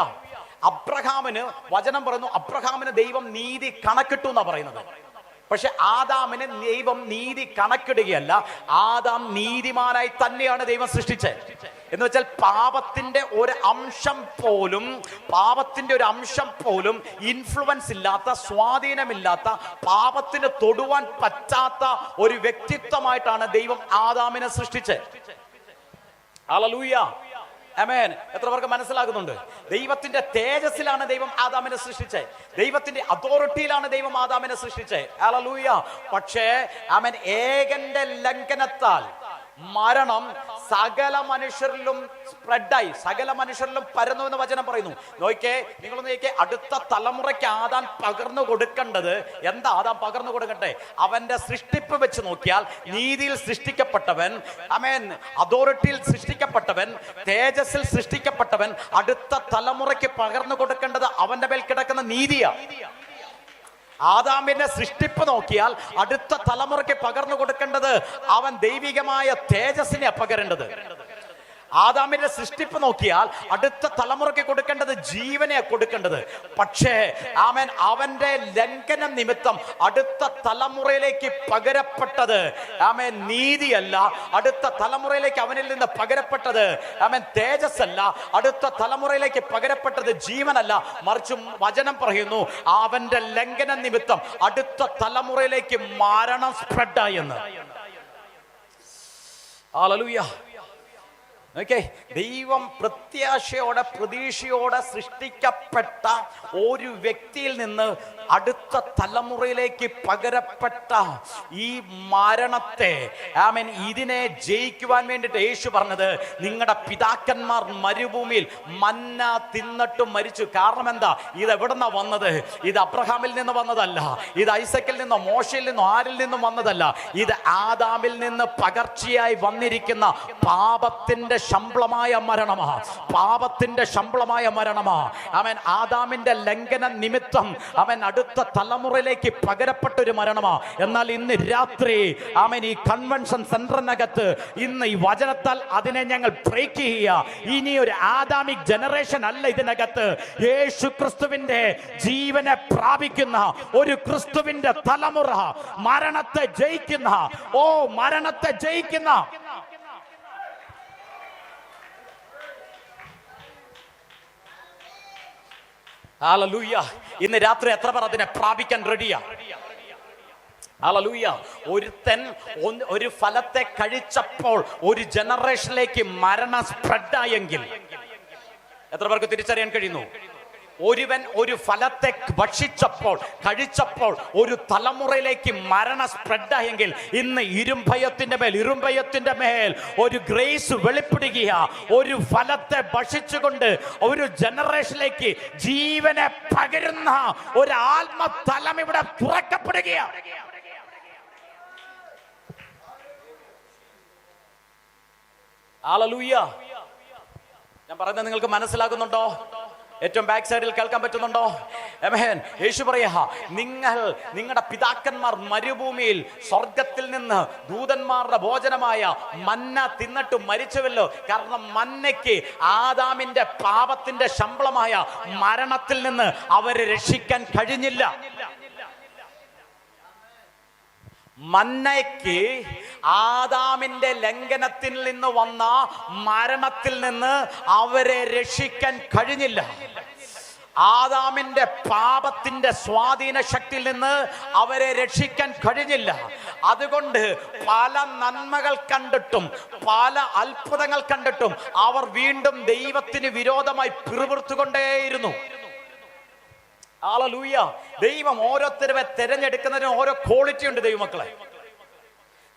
അബ്രഹാമിന് വചനം പറയുന്നു, അബ്രഹാമിന് ദൈവം നീതി കണക്കിട്ടു എന്നാ പറയുന്നത്. പക്ഷെ ആദാമിന് ദൈവം നീതി കണക്കിടുകയല്ല. ആദാം നീതിമാനായി തന്നെയാണ് ദൈവം സൃഷ്ടിച്ചത്. എന്ന് വെച്ചാൽ പാപത്തിന്റെ ഒരു അംശം പോലും ഇൻഫ്ലുവൻസ് ഇല്ലാത്ത, സ്വാധീനമില്ലാത്ത, പാപത്തിന് തൊടുവാൻ പറ്റാത്ത ഒരു വ്യക്തിത്വമായിട്ടാണ് ദൈവം ആദാമിനെ സൃഷ്ടിച്ചത്. ഹല്ലേലൂയ. ആമേൻ. എത്ര പേർക്ക് മനസ്സിലാകുന്നുണ്ട്? ദൈവത്തിന്റെ തേജസ്സിലാണ് ദൈവം ആദാമിനെ സൃഷ്ടിച്ചത്. ദൈവത്തിന്റെ അതോറിറ്റിയിലാണ് ദൈവം ആദാമിനെ സൃഷ്ടിച്ചത്. ഹല്ലേലൂയ. പക്ഷേ ആമേൻ, ഏകന്റെ ലംഘനത്താൽ മരണം സകല മനുഷ്യരിലും സ്പ്രെഡായി, സകല മനുഷ്യരിലും പരന്നു എന്ന് വചനം പറയുന്നു. നിങ്ങളൊന്ന് നോക്കിയേ, അടുത്ത തലമുറയ്ക്ക് ആദാം പകർന്നു കൊടുക്കേണ്ടത് എന്താ? ആദാം പകർന്നു കൊടുക്കട്ടെ, അവന്റെ സൃഷ്ടിപ്പ് വെച്ച് നോക്കിയാൽ നീതിയിൽ സൃഷ്ടിക്കപ്പെട്ടവൻ, ആമേൻ, അതോറിറ്റിയിൽ സൃഷ്ടിക്കപ്പെട്ടവൻ, തേജസ്സിൽ സൃഷ്ടിക്കപ്പെട്ടവൻ അടുത്ത തലമുറയ്ക്ക് പകർന്നു കൊടുക്കേണ്ടത് അവന്റെ മേൽ കിടക്കുന്ന നീതിയാ. ആദാമിന്റെ സൃഷ്ടിപ്പ് നോക്കിയാൽ അടുത്ത തലമുറയ്ക്ക് പകർന്നു കൊടുക്കേണ്ടത് അവൻ ദൈവികമായ തേജസ്സിനെ പകരേണ്ടത്. ആദാമിന്റെ സൃഷ്ടിപ്പ് നോക്കിയാൽ അടുത്ത തലമുറയ്ക്ക് കൊടുക്കേണ്ടത് ജീവനെ കൊടുക്കേണ്ടത്. പക്ഷേ ആമേൻ, അവന്റെ ലംഘനം നിമിത്തം അടുത്ത തലമുറയിലേക്ക് പകരപ്പെട്ടത് ആമേൻ നീതിയല്ല. അടുത്ത തലമുറയിലേക്ക് അവനിൽ നിന്ന് പകരപ്പെട്ടത് ആമേൻ തേജസ്സല്ല. അടുത്ത തലമുറയിലേക്ക് പകരപ്പെട്ടത് ജീവനല്ല. മറിച്ച് വചനം പറയുന്നു, അവന്റെ ലംഘനം നിമിത്തം അടുത്ത തലമുറയിലേക്ക് മരണം സ്പ്രെഡായി എന്ന്. ഹല്ലേലൂയ. ദൈവം പ്രത്യാശയോടെ, പ്രതീക്ഷയോടെ സൃഷ്ടിക്കപ്പെട്ട ഒരു വ്യക്തിയിൽ നിന്ന് അടുത്ത തലമുറയിലേക്ക് പകരപ്പെട്ട ഈ മരണത്തെ, ആമേൻ, ഇതിനെ ജയിക്കുവാൻ വേണ്ടിയിട്ട് യേശു പറഞ്ഞത്, നിങ്ങളുടെ പിതാക്കന്മാർ മരുഭൂമിയിൽ മന്ന തിന്നിട്ടും മരിച്ചു. കാരണം എന്താ? ഇത് എവിടുന്നാ വന്നത്? ഇത് അബ്രഹാമിൽ നിന്ന് വന്നതല്ല, ഇത് ഐസക്കിൽ നിന്നോ മോശയിൽ നിന്നോ ആരിൽ നിന്നും വന്നതല്ല. ഇത് ആദാമിൽ നിന്ന് പകർച്ചയായി വന്നിരിക്കുന്ന പാപത്തിന്റെ ശമ്പളമായ മരണമാ. പാപത്തിന്റെ ശമ്പളമായ മരണമാ. അവൻ ആദാമിന്റെ ലംഘന നിമിത്തം അവൻ അടുത്ത തലമുറയിലേക്ക് പകരപ്പെട്ട ഒരു മരണമാ. എന്നാൽ ഇന്ന് രാത്രി അവൻ ഈ കൺവെൻഷൻ സെന്ററിനകത്ത് ഇന്ന് ഈ വചനത്താൽ അതിനെ ഞങ്ങൾ ബ്രേക്ക് ചെയ്യുക. ഇനി ഒരു ആദാമിക് ജനറേഷൻ അല്ല ഇതിനകത്ത്. യേശു ക്രിസ്തുവിന്റെ ജീവനെ പ്രാപിക്കുന്ന ഒരു ക്രിസ്തുവിന്റെ തലമുറ, മരണത്തെ ജയിക്കുന്ന, മരണത്തെ ജയിക്കുന്ന. ഹല്ലേലൂയ. ഇന്ന് രാത്രി എത്ര പേർ അതിനെ പ്രാപിക്കാൻ റെഡിയാ? ഹല്ലേലൂയ. ഒരുത്തൻ ഒരു ഫലത്തെ കഴിച്ചപ്പോൾ ഒരു ജനറേഷനിലേക്ക് മരണം സ്പ്രെഡായെങ്കിൽ എത്ര പേർക്ക് തിരിച്ചറിയാൻ കഴിയുന്നു? ഒരുവൻ ഒരു ഫലത്തെ ഭക്ഷിച്ചപ്പോൾ, കഴിച്ചപ്പോൾ ഒരു തലമുറയിലേക്ക് മരണം സ്പ്രെഡായെങ്കിൽ ഇന്ന് ഇരുമ്പയത്തിന്റെ മേൽ ഒരു ഗ്രേസ് വെളിപ്പെടുക. ഒരു ഫലത്തെ ഭക്ഷിച്ചുകൊണ്ട് ഒരു ജനറേഷനിലേക്ക് ജീവനെ പകരുന്ന ഒരു ആത്മതലം ഇവിടെ തുറക്കപ്പെടുകയാണ്. ഹല്ലേലൂയ. ഞാൻ പറയുന്നത് നിങ്ങൾക്ക് മനസ്സിലാകുന്നുണ്ടോ? ഏറ്റവും ബാക്ക് സൈഡിൽ കേൾക്കാൻ പറ്റുന്നുണ്ടോ? ആമേൻ. യേശു പറയാ, നിങ്ങളുടെ പിതാക്കന്മാർ മരുഭൂമിയിൽ സ്വർഗത്തിൽ നിന്ന് ദൂതന്മാരുടെ ഭോജനമായ മന്ന തിന്നിട്ട് മരിച്ചുവല്ലോ. കാരണം മന്നയ്ക്ക് ആദാമിന്റെ പാപത്തിന്റെ ശമ്പളമായ മരണത്തിൽ നിന്ന് അവരെ രക്ഷിക്കാൻ കഴിഞ്ഞില്ല. മന്നയ്ക്ക് ആദാമിന്റെ ലംഘനത്തിൽ നിന്ന് വന്ന മരണത്തിൽ നിന്ന് അവരെ രക്ഷിക്കാൻ കഴിഞ്ഞില്ല. ആദാമിന്റെ പാപത്തിന്റെ സ്വാധീന ശക്തിയിൽ നിന്ന് അവരെ രക്ഷിക്കാൻ കഴിഞ്ഞില്ല. അതുകൊണ്ട് പല നന്മകൾ കണ്ടിട്ടും പല അത്ഭുതങ്ങൾ കണ്ടിട്ടും അവർ വീണ്ടും ദൈവത്തിന് വിരോധമായി പിറുപിറുത്തുകൊണ്ടേയിരുന്നു. ഹല്ലേലൂയ. ദൈവം ഓരോരുത്തരെ തെരഞ്ഞെടുക്കുന്നതിന് ഓരോ ക്വാളിറ്റി ഉണ്ട് ദൈവമക്കളെ.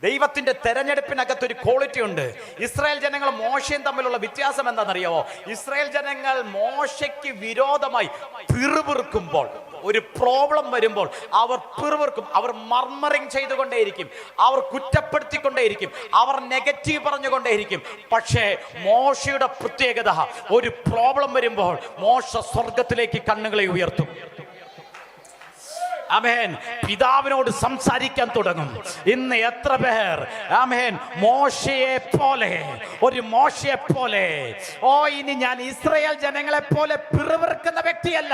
ദൈവത്തിന്റെ തെരഞ്ഞെടുപ്പിനകത്ത് ഒരു ക്വാളിറ്റി ഉണ്ട്. ഇസ്രായേൽ ജനങ്ങൾ മോശയും തമ്മിലുള്ള വ്യത്യാസം എന്താണെന്നറിയാവോ? ഇസ്രായേൽ ജനങ്ങൾ മോശയ്ക്ക് വിരോധമായി പിറുപിറുക്കുമ്പോൾ, ഒരു പ്രോബ്ലം വരുമ്പോൾ അവർ പിറുപിറുക്കും, അവർ മർമറിങ് ചെയ്തുകൊണ്ടേയിരിക്കും, അവർ കുറ്റപ്പെടുത്തിക്കൊണ്ടേയിരിക്കും, അവർ നെഗറ്റീവ് പറഞ്ഞുകൊണ്ടേയിരിക്കും. പക്ഷേ മോശയുടെ പ്രത്യേകത, ഒരു പ്രോബ്ലം വരുമ്പോൾ മോശ സ്വർഗത്തിലേക്ക് കണ്ണുകളെ ഉയർത്തും. ആമേൻ. പിതാവിനോട് സംസാരിക്കാൻ തുടങ്ങും. ഇന്ന് എത്ര പേർ ആമേൻ മോശയെ പോലെ, ഒരു മോശയെ പോലെ, ഇനി ഞാൻ ഇസ്രായേൽ ജനങ്ങളെ പോലെ പിറുപിറുക്കുന്ന വ്യക്തിയല്ല.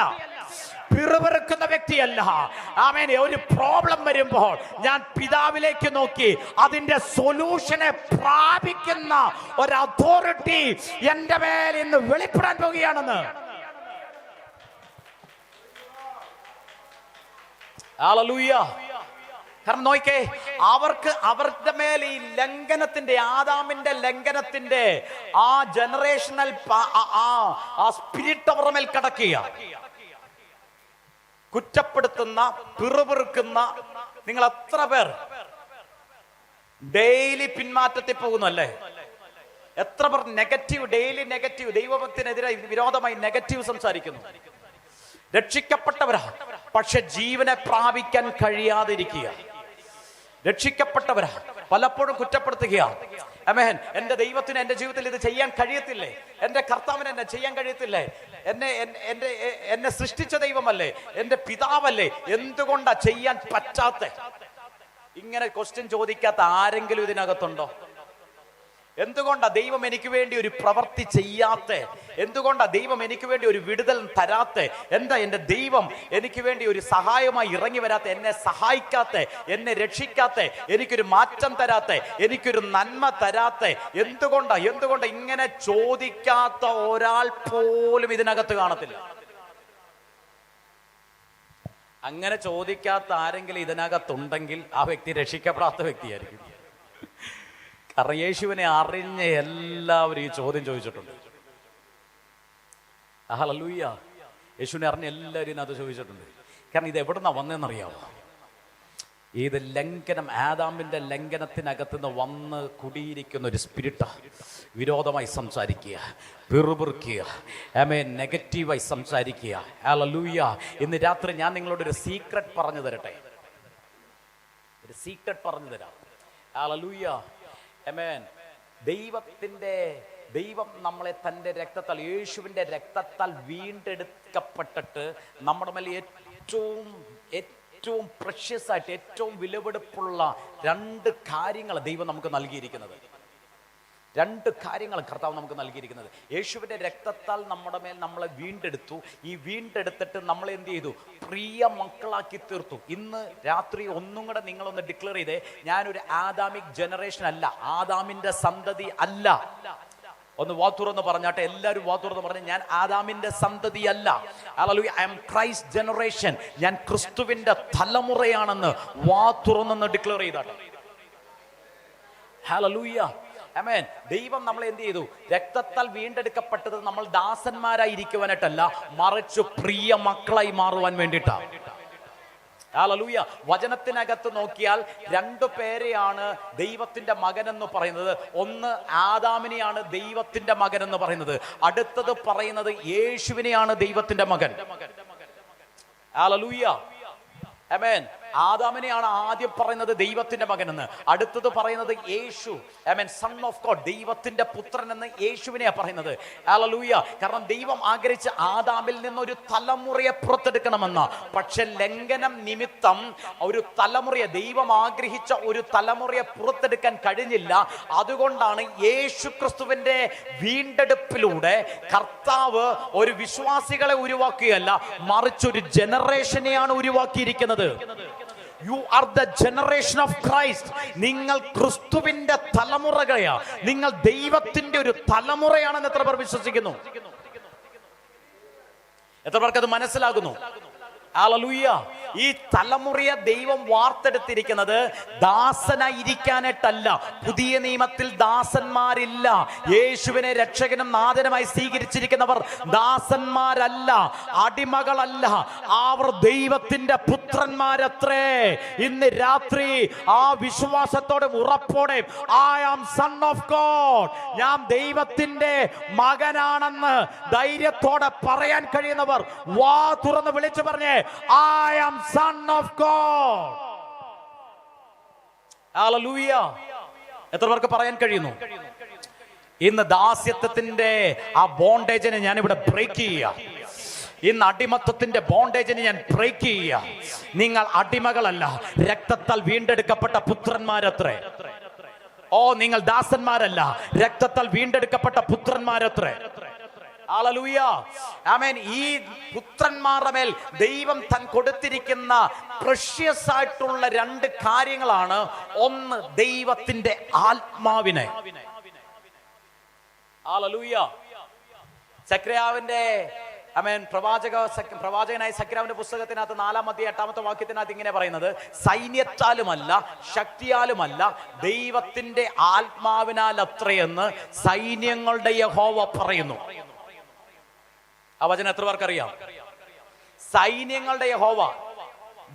ആമേൻ. ഒരു പ്രോബ്ലം വരുമ്പോൾ ഞാൻ പിതാവിലേക്ക് നോക്കി അതിന്റെ സൊല്യൂഷനെ പ്രാപിക്കുന്ന ഒരു അതോറിറ്റി എന്റെ മേൽ ഇന്ന് വെളിപ്പെടാൻ പോകുകയാണെന്ന്. ഹല്ലേലൂയ. കാരണം നോക്കേ, അവരുടെ മേൽ ഈ ലംഘനത്തിന്റെ, ആദാമിന്റെ ലംഘനത്തിന്റെ ആ ജനറേഷണൽ ആ സ്പിരിറ്റ് അവരുടെ മേൽ കിടക്കുക. കുറ്റപ്പെടുത്തുന്ന, പിറുപിറുക്കുന്ന നിങ്ങൾ എത്ര പേർ ഡെയിലി പിന്മാറ്റത്തിൽ പോകുന്നു അല്ലേ? എത്ര പേർ നെഗറ്റീവ്, ഡെയിലി നെഗറ്റീവ്, ദൈവഭക്തിനെതിരെ വിരോധമായി നെഗറ്റീവ് സംസാരിക്കുന്നു. രക്ഷിക്കപ്പെട്ടവരാ, പക്ഷെ ജീവനെ പ്രാപിക്കാൻ കഴിയാതിരിക്കുക. രക്ഷിക്കപ്പെട്ടവരാ, പലപ്പോഴും കുറ്റപ്പെടുത്തുകയാണ്. ആമേൻ. എന്റെ ദൈവത്തിന് എന്റെ ജീവിതത്തിൽ ഇത് ചെയ്യാൻ കഴിയത്തില്ലേ? എന്റെ കർത്താവിന് എന്നെ ചെയ്യാൻ കഴിയത്തില്ലേ? എന്നെ സൃഷ്ടിച്ച ദൈവമല്ലേ, എന്റെ പിതാവല്ലേ, എന്തുകൊണ്ടാ ചെയ്യാൻ പറ്റാത്ത? ഇങ്ങനെ ക്വസ്റ്റ്യൻ ചോദിക്കാത്ത ആരെങ്കിലും ഇതിനകത്തുണ്ടോ? എന്തുകൊണ്ടാ ദൈവം എനിക്ക് വേണ്ടി ഒരു പ്രവൃത്തി ചെയ്യാത്ത? എന്തുകൊണ്ടാ ദൈവം എനിക്ക് വേണ്ടി ഒരു വിടുതൽ തരാത്ത? എന്താ എന്റെ ദൈവം എനിക്ക് വേണ്ടി ഒരു സഹായമായി ഇറങ്ങി വരാത്ത, എന്നെ സഹായിക്കാത്ത, എന്നെ രക്ഷിക്കാത്ത, എനിക്കൊരു മാറ്റം തരാത്ത, എനിക്കൊരു നന്മ തരാത്ത? എന്തുകൊണ്ടാ ഇങ്ങനെ ചോദിക്കാത്ത ഒരാൾ പോലും ഇതിനകത്ത് കാണത്തില്ല. അങ്ങനെ ചോദിക്കാത്ത ആരെങ്കിലും ഇതിനകത്തുണ്ടെങ്കിൽ ആ വ്യക്തി രക്ഷിക്കപ്പെടാത്ത വ്യക്തിയായിരിക്കും. കാരണം യേശുവിനെ അറിഞ്ഞ എല്ലാവരും ഈ ചോദ്യം ചോദിച്ചിട്ടുണ്ട്. ഹല്ലേലൂയ. യേശുവിനെ അറിഞ്ഞ എല്ലാവരും ഇതിനകത്ത് ചോദിച്ചിട്ടുണ്ട്. കാരണം ഇത് എവിടുന്നാ വന്നതെന്നറിയാമോ? ഇത് ലംഘനം, ആദാമിന്റെ ലംഘനത്തിനകത്ത് നിന്ന് വന്ന് കുടിയിരിക്കുന്ന ഒരു സ്പിരിറ്റാ. വിരോധമായി സംസാരിക്കുക, പിറുപിറുക്കുക, ആമേൻ, നെഗറ്റീവായി സംസാരിക്കുക. ഹല്ലേലൂയ. ഇന്ന് രാത്രി ഞാൻ നിങ്ങളോട് ഒരു സീക്രട്ട് പറഞ്ഞു തരട്ടെ. ഒരു സീക്രട്ട് പറഞ്ഞു തരാം. ഹല്ലേലൂയ. ആമേൻ. ദൈവം നമ്മളെ തൻ്റെ രക്തത്താൽ, യേശുവിൻ്റെ രക്തത്താൽ വീണ്ടെടുക്കപ്പെട്ടിട്ട് നമ്മുടെ മേലെ ഏറ്റവും പ്രഷ്യസ് ആയിട്ട്, ഏറ്റവും വിലപിടിപ്പുള്ള രണ്ട് കാര്യങ്ങൾ ദൈവം നമുക്ക് നൽകിയിരിക്കുന്നത്. രണ്ട് കാര്യങ്ങൾ കർത്താവ് നമുക്ക് നൽകിയിരിക്കുന്നത്. യേശുവിൻ്റെ രക്തത്താൽ നമ്മുടെ മേൽ നമ്മളെ വീണ്ടെടുത്തു. ഈ വീണ്ടെടുത്തിട്ട് നമ്മളെ എന്ത് ചെയ്തു? പ്രിയ മക്കളാക്കി തീർത്തു. ഇന്ന് രാത്രി ഒന്നും കൂടെ നിങ്ങളൊന്ന് ഡിക്ലെയർ ചെയ്തേ, ഞാനൊരു ആദാമിക് ജനറേഷൻ അല്ല, ആദാമിന്റെ സന്തതി അല്ല. ഒന്ന് വാതുറന്ന് പറഞ്ഞാട്ടെ, എല്ലാവരും വാതുറന്ന് പറഞ്ഞ, ഞാൻ ആദാമിന്റെ സന്തതി അല്ല. Hallelujah. I am Christ generation. ഞാൻ ക്രിസ്തുവിന്റെ തലമുറയാണെന്ന് വാതുറന്ന് ഡിക്ലെയർ ചെയ്താട്ടെ. ഹല്ലേലൂയ. ആമേൻ. ദൈവം നമ്മളെ എന്ത് ചെയ്തു? രക്തത്താൽ വീണ്ടെടുക്കപ്പെട്ടത് നമ്മൾ ദാസന്മാരായിരിക്കുവാനായിട്ടല്ല, മറിച്ച് പ്രിയ മക്കളായി മാറുവാൻ വേണ്ടിയിട്ടാണ്. ഹല്ലേലൂയ. വചനത്തിനകത്ത് നോക്കിയാൽ രണ്ടു പേരെയാണ് ദൈവത്തിന്റെ മകൻ എന്ന് പറയുന്നത്. ഒന്ന് ആദാമിനെയാണ് ദൈവത്തിന്റെ മകൻ എന്ന് പറയുന്നത്. അടുത്തത് പറയുന്നത് യേശുവിനെയാണ് ദൈവത്തിന്റെ മകൻ. ഹല്ലേലൂയ. ആമേൻ. ആദാമിനെയാണ് ആദ്യം പറയുന്നത് ദൈവത്തിന്റെ മകനെന്ന്, അടുത്തത് പറയുന്നത് യേശു, സൺ ഓഫ് ഗോഡ്, ദൈവത്തിന്റെ പുത്രൻ എന്ന് യേശുവിനെയാ പറയുന്നത്. ഹല്ലേലൂയ. കാരണം ദൈവം ആഗ്രഹിച്ച ആദാമിൽ നിന്നൊരു തലമുറയെ പുറത്തെടുക്കണമെന്ന്. പക്ഷെ ലംഘനം നിമിത്തം ഒരു തലമുറയെ, ദൈവം ആഗ്രഹിച്ച ഒരു തലമുറയെ പുറത്തെടുക്കാൻ കഴിഞ്ഞില്ല. അതുകൊണ്ടാണ് യേശു ക്രിസ്തുവിന്റെ വീണ്ടെടുപ്പിലൂടെ കർത്താവ് ഒരു വിശ്വാസികളെ ഉരുവാക്കുകയല്ല, മറിച്ച് ഒരു ജനറേഷനെയാണ് ഉരുവാക്കിയിരിക്കുന്നത്. You are the generation of Christ. നിങ്ങൾ ക്രിസ്തുവിന്റെ തലമുറകളെയാ, നിങ്ങൾ ദൈവത്തിന്റെ ഒരു തലമുറയാണെന്ന് എത്ര പേർ വിശ്വസിക്കുന്നു? എത്ര പേർക്ക് അത് മനസ്സിലാകുന്നു? ഹല്ലേലൂയ. ഈ തലമുറയെ ദൈവം വാർത്തെടുത്തിരിക്കുന്നത് ദാസനായിരിക്കാനായിട്ടല്ല. പുതിയ നിയമത്തിൽ ദാസന്മാരില്ല. യേശുവിനെ രക്ഷകനും നാഥനുമായി സ്വീകരിച്ചിരിക്കുന്നവർ ദാസന്മാരല്ല, അടിമകളല്ല, അവർ ദൈവത്തിന്റെ പുത്രന്മാരത്രേ. ഇന്ന് രാത്രി ആ വിശ്വാസത്തോടെ ഉറപ്പോടെ I am son of God, ഞാൻ ദൈവത്തിന്റെ മകനാണെന്ന് ധൈര്യത്തോടെ പറയാൻ കഴിയുന്നവർ വാ തുറന്ന് വിളിച്ചു പറഞ്ഞേ I am son of God. Hallelujah. എത്ര പേർക്ക് പറയാൻ കഴിയുന്നു? ഇന്ന് ദാസ്യത്വത്തിന്റെ ആ ബോണ്ടേജിനെ ഞാൻ ഇവിടെ ബ്രേക്ക് ചെയ്യുക. ഇന്ന് അടിമത്വത്തിന്റെ ബോണ്ടേജിനെ ഞാൻ ബ്രേക്ക് ചെയ്യുക. നിങ്ങൾ അടിമകളല്ല, രക്തത്താൽ വീണ്ടെടുക്കപ്പെട്ട പുത്രന്മാരത്രേ. ഓ, നിങ്ങൾ ദാസന്മാരല്ല, രക്തത്താൽ വീണ്ടെടുക്കപ്പെട്ട പുത്രന്മാരത്രേ. ഹല്ലേലൂയ. ആമേൻ. ഈ പുത്രന്മാരുടെ മേൽ ദൈവം താൻ കൊടുത്തിരിക്കുന്ന പ്രഷ്യസ് ആയിട്ടുള്ള രണ്ട് കാര്യങ്ങളാണ്. ഒന്ന്, ദൈവത്തിന്റെ ആത്മാവിനെ. ഹല്ലേലൂയ. സക്രിയാവിന്റെ പ്രവാചകനായ സക്രിയാവിന്റെ പുസ്തകത്തിനകത്ത് 4-ാം അധ്യായം 8-ാമത്തെ വാക്യത്തിനകത്ത് ഇങ്ങനെ പറയുന്നത്, സൈന്യത്താലുമല്ല ശക്തിയാലുമല്ല ദൈവത്തിന്റെ ആത്മാവിനാൽ അത്രയെന്ന് സൈന്യങ്ങളുടെ യഹോവ പറയുന്നു. ആ വചനം എത്ര പേർക്കറിയാം? സൈന്യങ്ങളുടെ യഹോവ,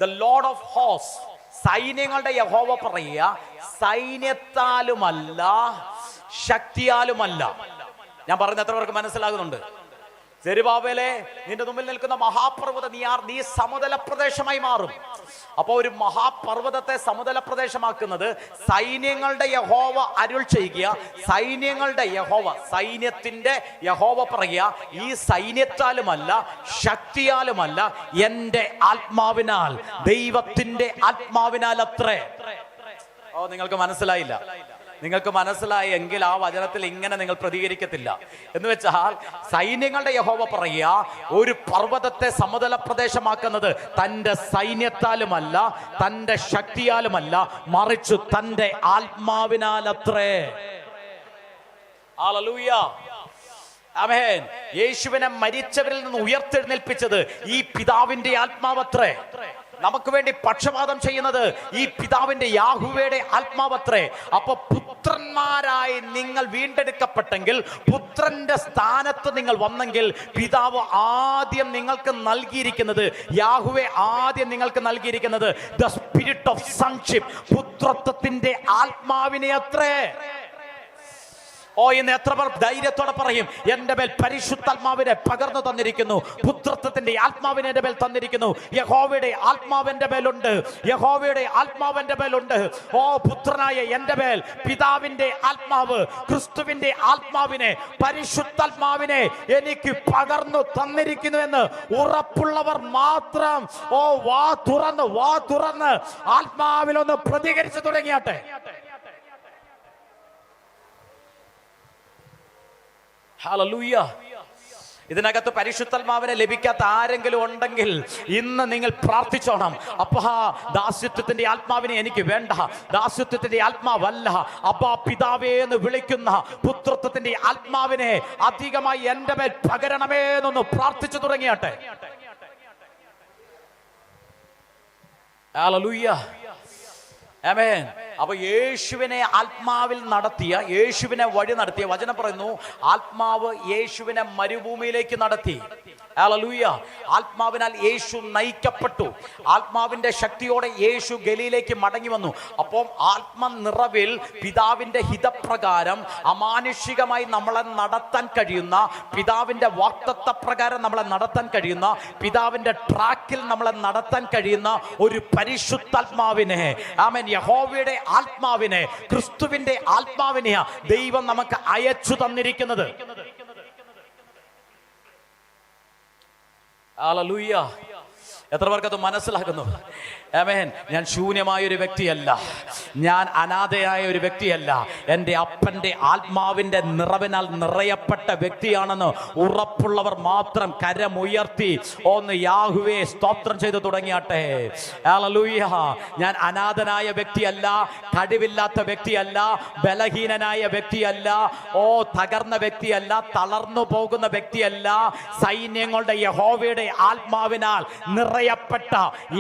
ദ ലോർഡ് ഓഫ് ഹോസ്, സൈന്യങ്ങളുടെ യഹോവ പറയുക, സൈന്യത്താലുമല്ല ശക്തിയാലുമല്ല. ഞാൻ പറയുന്ന എത്ര പേർക്ക് മനസ്സിലാകുന്നുണ്ട്? സെരുബാബേലേ, നിന്റെ മുമ്പിൽ നിൽക്കുന്ന മഹാപർവ്വതം നീ സമതല പ്രദേശമായി മാറും. അപ്പൊ ഒരു മഹാപർവ്വതത്തെ സമതല പ്രദേശമാക്കുന്നത് സൈന്യങ്ങളുടെ യഹോവ അരുൾ ചെയ്യുക. സൈന്യങ്ങളുടെ യഹോവ, സൈന്യത്തിന്റെ യഹോവ പറയുക, ഈ സൈന്യത്താലുമല്ല ശക്തിയാലുമല്ല എന്റെ ആത്മാവിനാൽ, ദൈവത്തിന്റെ ആത്മാവിനാൽ അത്രേ. ഓ, നിങ്ങൾക്ക് മനസ്സിലായില്ല? നിങ്ങൾക്ക് മനസ്സിലായി എങ്കിൽ ആ വചനത്തിൽ ഇങ്ങനെ നിങ്ങൾ പ്രതികരിക്കത്തില്ല. എന്ന് വെച്ചാൽ സൈന്യങ്ങളുടെ യഹോവ പറയുക, ഒരു പർവ്വതത്തെ സമതല പ്രദേശമാക്കുന്നത് തന്റെ സൈന്യത്താലുമല്ല തന്റെ ശക്തിയാലുമല്ല, മറിച്ച് തന്റെ ആത്മാവിനാലത്രേ. ഹല്ലേലൂയ. ആമേൻ. യേശുവിനെ മരിച്ചവരിൽ നിന്ന് ഉയർത്തെഴുന്നേൽപ്പിച്ചത് ഈ പിതാവിന്റെ ആത്മാവത്രേ. നമുക്ക് വേണ്ടി പക്ഷപാതം ചെയ്യുന്നത് ഈ പിതാവിന്റെ യാഹുവയുടെ ആത്മാവത്രേ. അപ്പൊ പുത്രന്മാരായി നിങ്ങൾ വീണ്ടെടുക്കപ്പെട്ടെങ്കിൽ, പുത്രന്റെ സ്ഥാനത്ത് നിങ്ങൾ വന്നെങ്കിൽ, പിതാവ് ആദ്യം നിങ്ങൾക്ക് നൽകിയിരിക്കുന്നത്, യാഹുവെ ആദ്യം നിങ്ങൾക്ക് നൽകിയിരിക്കുന്നത് ദ സ്പിരിറ്റ് ഓഫ് സൺഷിപ്പ്, പുത്രത്വത്തിന്റെ ആത്മാവിനെ അത്രേ. ഓ, ഇന്ന് എത്ര പേർ ധൈര്യത്തോടെ പറയും, എന്റെ മേൽ പരിശുദ്ധാത്മാവിനെ പകർന്നു തന്നിരിക്കുന്നു, പുത്രത്വത്തിന്റെ ആത്മാവിനെ എന്റെ മേൽ തന്നിരിക്കുന്നു, യഹോവയുടെ ആത്മാവിന്റെ മേലുണ്ട്, യഹോവയുടെ ആത്മാവിന്റെ മേലുണ്ട്. ഓ, പുത്രനായ എന്റെ മേൽ പിതാവിന്റെ ആത്മാവ്, ക്രിസ്തുവിന്റെ ആത്മാവിനെ, പരിശുദ്ധാത്മാവിനെ എനിക്ക് പകർന്നു തന്നിരിക്കുന്നു എന്ന് ഉറപ്പുള്ളവർ മാത്രം ഓ വാ തുറന്ന് ആത്മാവിലൊന്ന് പ്രതികരിച്ചു തുടങ്ങിയാട്ടെ. ഹല്ലേലൂയ. ഇതിനകത്ത് പരിശുദ്ധാത്മാവിനെ ലഭിക്കാത്ത ആരെങ്കിലും ഉണ്ടെങ്കിൽ ഇന്ന് നിങ്ങൾ പ്രാർത്ഥിച്ചോണം. അപ്പാ, ദാസ്യത്വത്തിന്റെ ആത്മാവിനെ എനിക്ക് വേണ്ട, ദാസ്യത്വത്തിന്റെ ആത്മാവല്ല, അപ്പാ പിതാവേ എന്ന് വിളിക്കുന്ന പുത്രത്വത്തിന്റെ ആത്മാവിനെ അധികമായി എന്റെ മേൽ പകരണമേ എന്നൊന്ന് പ്രാർത്ഥിച്ചു തുടങ്ങിയാട്ടെ. ഹല്ലേലൂയ. ആമേൻ. അപ്പൊ യേശുവിനെ ആത്മാവിൽ നടത്തിയ, യേശുവിനെ വഴി നടത്തിയ വചനം പറയുന്നു, ആത്മാവ് യേശുവിനെ മരുഭൂമിയിലേക്ക് നടത്തി. ഹല്ലേലൂയ. ആത്മാവിനാൽ യേശു നയിക്കപ്പെട്ടു. ആത്മാവിന്റെ ശക്തിയോടെ യേശു ഗലീലയിലേക്ക് മടങ്ങി വന്നു. അപ്പോൾ ആത്മനിറവിൽ പിതാവിന്റെ ഹിതപ്രകാരം അമാനുഷികമായി നമ്മളെ നടത്താൻ കഴിയുന്ന, പിതാവിന്റെ വാഗ്ദത്ത പ്രകാരം നമ്മളെ നടത്താൻ കഴിയുന്ന, പിതാവിന്റെ ട്രാക്കിൽ നമ്മളെ നടത്താൻ കഴിയുന്ന ഒരു പരിശുദ്ധാത്മാവിനെ, ആമേൻ, യഹോവയുടെ ആത്മാവിനെ, ക്രിസ്തുവിന്റെ ആത്മാവിനെയാ ദൈവം നമുക്ക് അയച്ചു തന്നിരിക്കുന്നത്. ഹല്ലേലൂയ. എത്ര പേർക്ക് അത് മനസ്സിലാക്കുന്നു? ആമേൻ. ഞാൻ ശൂന്യമായ ഒരു വ്യക്തിയല്ല, ഞാൻ അനാഥയായ ഒരു വ്യക്തിയല്ല. എൻ്റെ അപ്പൻ്റെ ആത്മാവിൻ്റെ നിറവിനാൽ നിറയപ്പെട്ട വ്യക്തിയാണെന്ന് ഉറപ്പുള്ളവർ മാത്രം കരമുയർത്തി ഒന്ന് യാഹുവേ സ്തോത്രം ചെയ്തു തുടങ്ങിയാട്ടെ. ഹല്ലേലൂയ. ഞാൻ അനാഥനായ വ്യക്തിയല്ല, കഴിവില്ലാത്ത വ്യക്തിയല്ല, ബലഹീനനായ വ്യക്തിയല്ല, തകർന്ന വ്യക്തിയല്ല, തളർന്നു പോകുന്ന വ്യക്തിയല്ല. സൈന്യങ്ങളുടെ യഹോവയുടെ ആത്മാവിനാൽ നിറയപ്പെട്ട,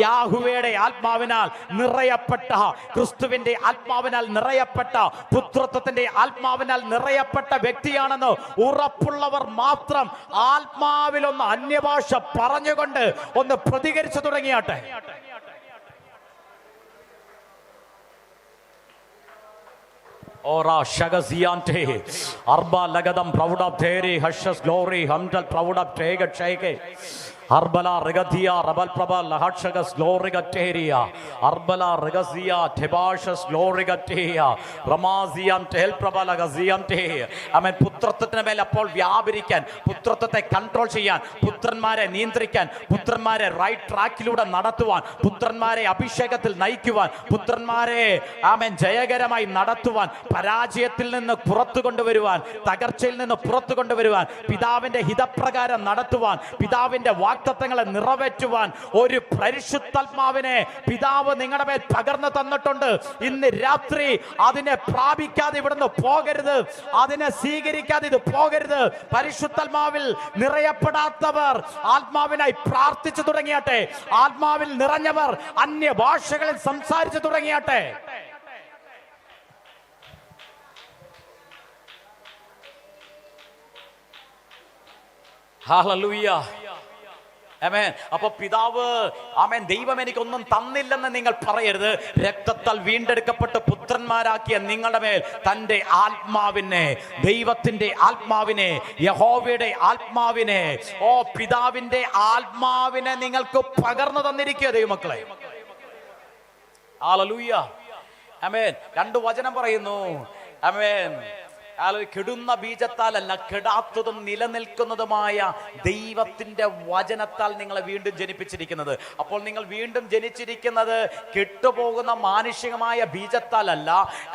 യാഹുവയുടെ ആത്മാവിനാൽ നിറയപ്പെട്ട, ക്രിസ്തുവിന്റെ ആത്മാവിനാൽ നിറയപ്പെട്ട, പുത്രത്വത്തിന്റെ ആത്മാവിനാൽ നിറയപ്പെട്ട വ്യക്തിയാണെന്ന് ഉറപ്പുള്ളവർ മാത്രം ആത്മാവിലൊന്ന് അന്യഭാഷ പറഞ്ഞുകൊണ്ട് ഒന്ന് പ്രതികരിച്ചു തുടങ്ങിയാട്ടെ. Ora shagaziante arba lagadam proud of theri hashas glory hamdal proud of tegat shake Arbala regadia rabal prabal lahatshagas glory gateria Arbala regazia tebashas glory gateria Ramaziam tel prabala gaziam te Amen. പുത്രത്വത്തിന് മേൽ അപ്പോൾ വ്യാപരിക്കാൻ, പുത്രത്വത്തെ control ചെയ്യാൻ, പുത്രന്മാരെ നിയന്ത്രിക്കാൻ, പുത്രന്മാരെ right ട്രാക്കിലൂടെ നടത്തുവാൻ, പുത്രന്മാരെ അഭിഷേകത്തിൽ നയിക്കുവാൻ, പുത്രന്മാരെ ആമേൻ ജയകരമായി നടത്തുവാൻ, പരാജയത്തിൽ നിന്ന് പുറത്തു കൊണ്ടുവരുവാൻ, തകർച്ചയിൽ നിന്ന് പുറത്തു കൊണ്ടുവരുവാൻ, പിതാവിന്റെ ഹിതപ്രകാരം നടത്തുവാൻ, പിതാവിന്റെ വാഗ്ദത്തങ്ങളെ നിറവേറ്റുവാൻ ഒരു പരിശുദ്ധാത്മാവിനെ പിതാവ് നിങ്ങളുടെ മേൽ പകർന്നു തന്നിട്ടുണ്ട്. ഇന്ന് രാത്രി അതിനെ പ്രാപിക്കാതെ ഇവിടുന്ന് പോകരുത്, അതിനെ സ്വീകരിക്കാതെ ഇത് പോകരുത്. പരിശുദ്ധാത്മാവിൽ നിറയപ്പെടാത്തവർ ആത്മാവിനായി പ്രാർത്ഥിച്ചു തുടങ്ങിയാട്ടെ. ആത്മാവിൽ നിറഞ്ഞവർ അന്യഭാഷകളിൽ സംസാരിച്ചു തുടങ്ങിയാട്ടെ. ഹല്ലേലൂയ. ആമേൻ. അപ്പൊ പിതാവ്, ആമേൻ, ദൈവം എനിക്കൊന്നും തന്നില്ലെന്ന് നിങ്ങൾ പറയരുത്. രക്തത്താൽ വീണ്ടെടുക്കപ്പെട്ട് പുത്രന്മാരാക്കിയ നിങ്ങളുടെ മേൽ തന്റെ ആത്മാവിനെ, ദൈവത്തിന്റെ ആത്മാവിനെ, യഹോവയുടെ ആത്മാവിനെ, പിതാവിന്റെ ആത്മാവിനെ നിങ്ങൾക്ക് പകർന്നു തന്നിരിക്കുക ദൈവമക്കളെ. ഹല്ലേലൂയ. ആമേൻ. രണ്ട് വചനം പറയുന്നു. ആമേൻ. കെടുന്ന ബീജത്താലല്ല, കെടാത്തതും നിലനിൽക്കുന്നതുമായ ദൈവത്തിന്റെ വചനത്താൽ നിങ്ങളെ വീണ്ടും ജനിപ്പിച്ചിരിക്കുന്നത്. അപ്പോൾ നിങ്ങൾ വീണ്ടും ജനിച്ചിരിക്കുന്നത് കെട്ടുപോകുന്ന മാനുഷികമായ ബീജത്താലല്ല,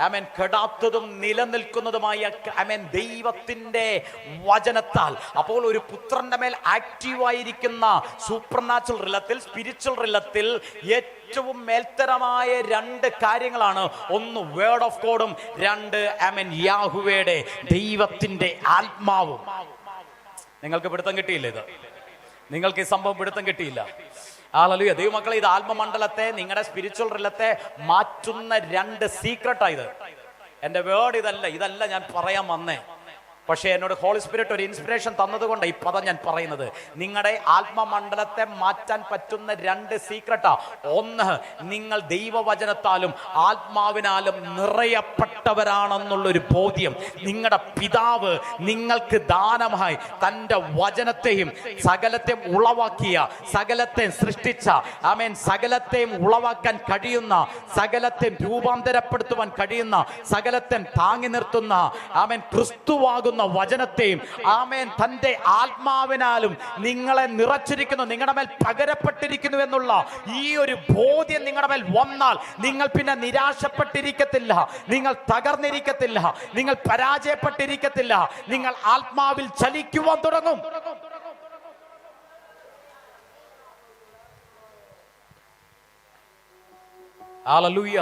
ആമേൻ, കെടാത്തതും നിലനിൽക്കുന്നതുമായ ആമേൻ ദൈവത്തിന്റെ വചനത്താൽ. അപ്പോൾ ഒരു പുത്രന്റെ മേൽ ആക്റ്റീവായിരിക്കുന്ന സൂപ്പർനാച്ചുറൽ റിലത്തിൽ, സ്പിരിച്വൽ റിലത്തിൽ ഏറ്റവും മേൽത്തരമായ രണ്ട് കാര്യങ്ങളാണ്. ഒന്ന് വേർഡ് ഓഫ് ഗോഡും, രണ്ട് ആമേൻ യാഹുവയുടെ ദൈവത്തിന്റെ ആത്മാവും. നിങ്ങൾക്ക് പിടുത്തം കിട്ടിയില്ല? ഇത് നിങ്ങൾക്ക് ഈ സംഭവം പിടുത്തം കിട്ടിയില്ല? ഹല്ലേലൂയ. ദൈവമക്കളെ, ഇത് ആത്മമണ്ഡലത്തെ, നിങ്ങളുടെ സ്പിരിച്വൽ റിലത്തെ മാറ്റുന്ന രണ്ട് സീക്രട്ടായത്. എന്റെ വേർഡ് ഇതല്ല ഞാൻ പറയാൻ വന്നേ. പക്ഷേ എന്നോട് ഹോളി സ്പിരിറ്റ് ഒരു ഇൻസ്പിറേഷൻ തന്നതുകൊണ്ട് ഈ പദം ഞാൻ പറയുന്നത്. നിങ്ങളുടെ ആത്മമണ്ഡലത്തെ മാറ്റാൻ പറ്റുന്ന രണ്ട് സീക്രട്ടാ. ഒന്ന്, നിങ്ങൾ ദൈവവചനത്താലും ആത്മാവിനാലും നിറയപ്പെട്ടവരാണെന്നുള്ളൊരു ബോധ്യം. നിങ്ങളുടെ പിതാവ് നിങ്ങൾക്ക് ദാനമായി തൻ്റെ വചനത്തെയും സകലത്തെയും ഉളവാക്കിയ, സകലത്തെയും സൃഷ്ടിച്ച, ആമേൻ, സകലത്തെയും ഉളവാക്കാൻ കഴിയുന്ന, സകലത്തെയും രൂപാന്തരപ്പെടുത്തുവാൻ കഴിയുന്ന, സകലത്തെയും താങ്ങി നിർത്തുന്ന, ആമേൻ, ക്രിസ്തുവാകുന്ന വചനത്തെയും, ആമേൻ, തന്റെ ആത്മാവിനാലും നിങ്ങളെ നിറച്ചിരിക്കുന്നു, നിങ്ങളുടെ മേൽ പകരപ്പെട്ടിരിക്കുന്നു എന്നുള്ള ഈ ഒരു ബോധ്യം നിങ്ങളുടെ മേൽ വന്നാൽ നിങ്ങൾ പിന്നെ നിരാശപ്പെട്ടിരിക്കത്തില്ല, നിങ്ങൾ തകർന്നിരിക്കത്തില്ല, നിങ്ങൾ പരാജയപ്പെട്ടിരിക്കത്തില്ല. നിങ്ങൾ ആത്മാവിൽ ചലിക്കുവാൻ തുടങ്ങും. ഹല്ലേലൂയ.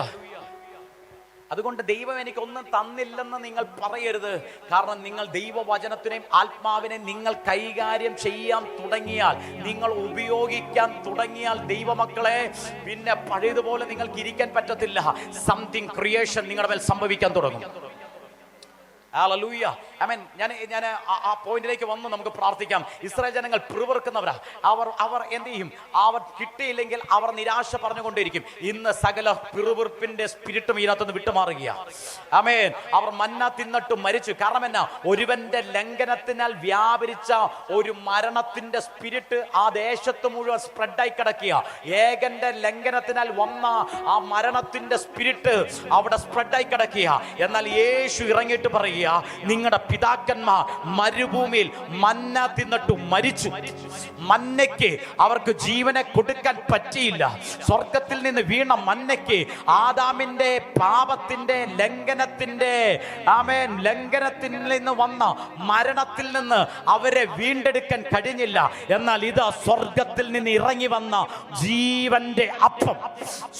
അതുകൊണ്ട് ദൈവം എനിക്കൊന്നും തന്നില്ലെന്ന് നിങ്ങൾ പറയരുത്. കാരണം നിങ്ങൾ ദൈവവചനത്തിനെയും ആത്മാവിനെയും നിങ്ങൾ കൈകാര്യം ചെയ്യാൻ തുടങ്ങിയാൽ, നിങ്ങൾ ഉപയോഗിക്കാൻ തുടങ്ങിയാൽ ദൈവമക്കളെ, പിന്നെ പഴയതുപോലെ നിങ്ങൾക്ക് ഇരിക്കാൻ പറ്റത്തില്ല. സംതിങ് ക്രിയേഷൻ നിങ്ങളുടെ മേൽ സംഭവിക്കാൻ തുടങ്ങും. ഹല്ലേലൂയ. ആമേൻ. ഞാൻ ആ പോയിന്റിലേക്ക് വന്ന് നമുക്ക് പ്രാർത്ഥിക്കാം. ഇസ്രായേൽ ജനങ്ങൾ പിറുപിറുക്കുന്നവരാ. അവർ എന്ത് ചെയ്യും? അവർ കിട്ടിയില്ലെങ്കിൽ അവർ നിരാശ പറഞ്ഞുകൊണ്ടിരിക്കും. ഇന്ന് സകല പിറുപിറുപ്പിന്റെ സ്പിരിറ്റും ഇതിനകത്തുനിന്ന് വിട്ടുമാറുകയാ. ആമേൻ. അവർ മന്ന തിന്നിട്ട് മരിച്ചു. കാരണം എന്നാ? ഒരുവന്റെ ലംഘനത്തിനാൽ വ്യാപരിച്ച ഒരു മരണത്തിന്റെ സ്പിരിറ്റ് ആ ദേശത്ത് മുഴുവൻ സ്പ്രെഡായി കിടക്കുക. ഏകന്റെ ലംഘനത്തിനാൽ വന്ന ആ മരണത്തിന്റെ സ്പിരിറ്റ് അവിടെ സ്പ്രെഡായി കിടക്കുക. എന്നാൽ യേശു ഇറങ്ങിയിട്ട് പറയുക, നിങ്ങളുടെ പിതാക്കന്മാർ മരുഭൂമിയിൽ മന്ന തിന്നിട്ട് മരിച്ചു. മന്നയ്ക്ക് അവർക്ക് ജീവനെ കൊടുക്കാൻ പറ്റിയില്ല. സ്വർഗത്തിൽ നിന്ന് വീണ മന്നയ്ക്ക് ആദാമിന്റെ പാപത്തിന്റെ ലംഘനത്തിന്റെ ലംഘനത്തിൽ നിന്ന് വന്ന മരണത്തിൽ നിന്ന് അവരെ വീണ്ടെടുക്കാൻ കഴിഞ്ഞില്ല. എന്നാൽ ഇത് സ്വർഗത്തിൽ നിന്ന് ഇറങ്ങി വന്ന ജീവന്റെ അപ്പം,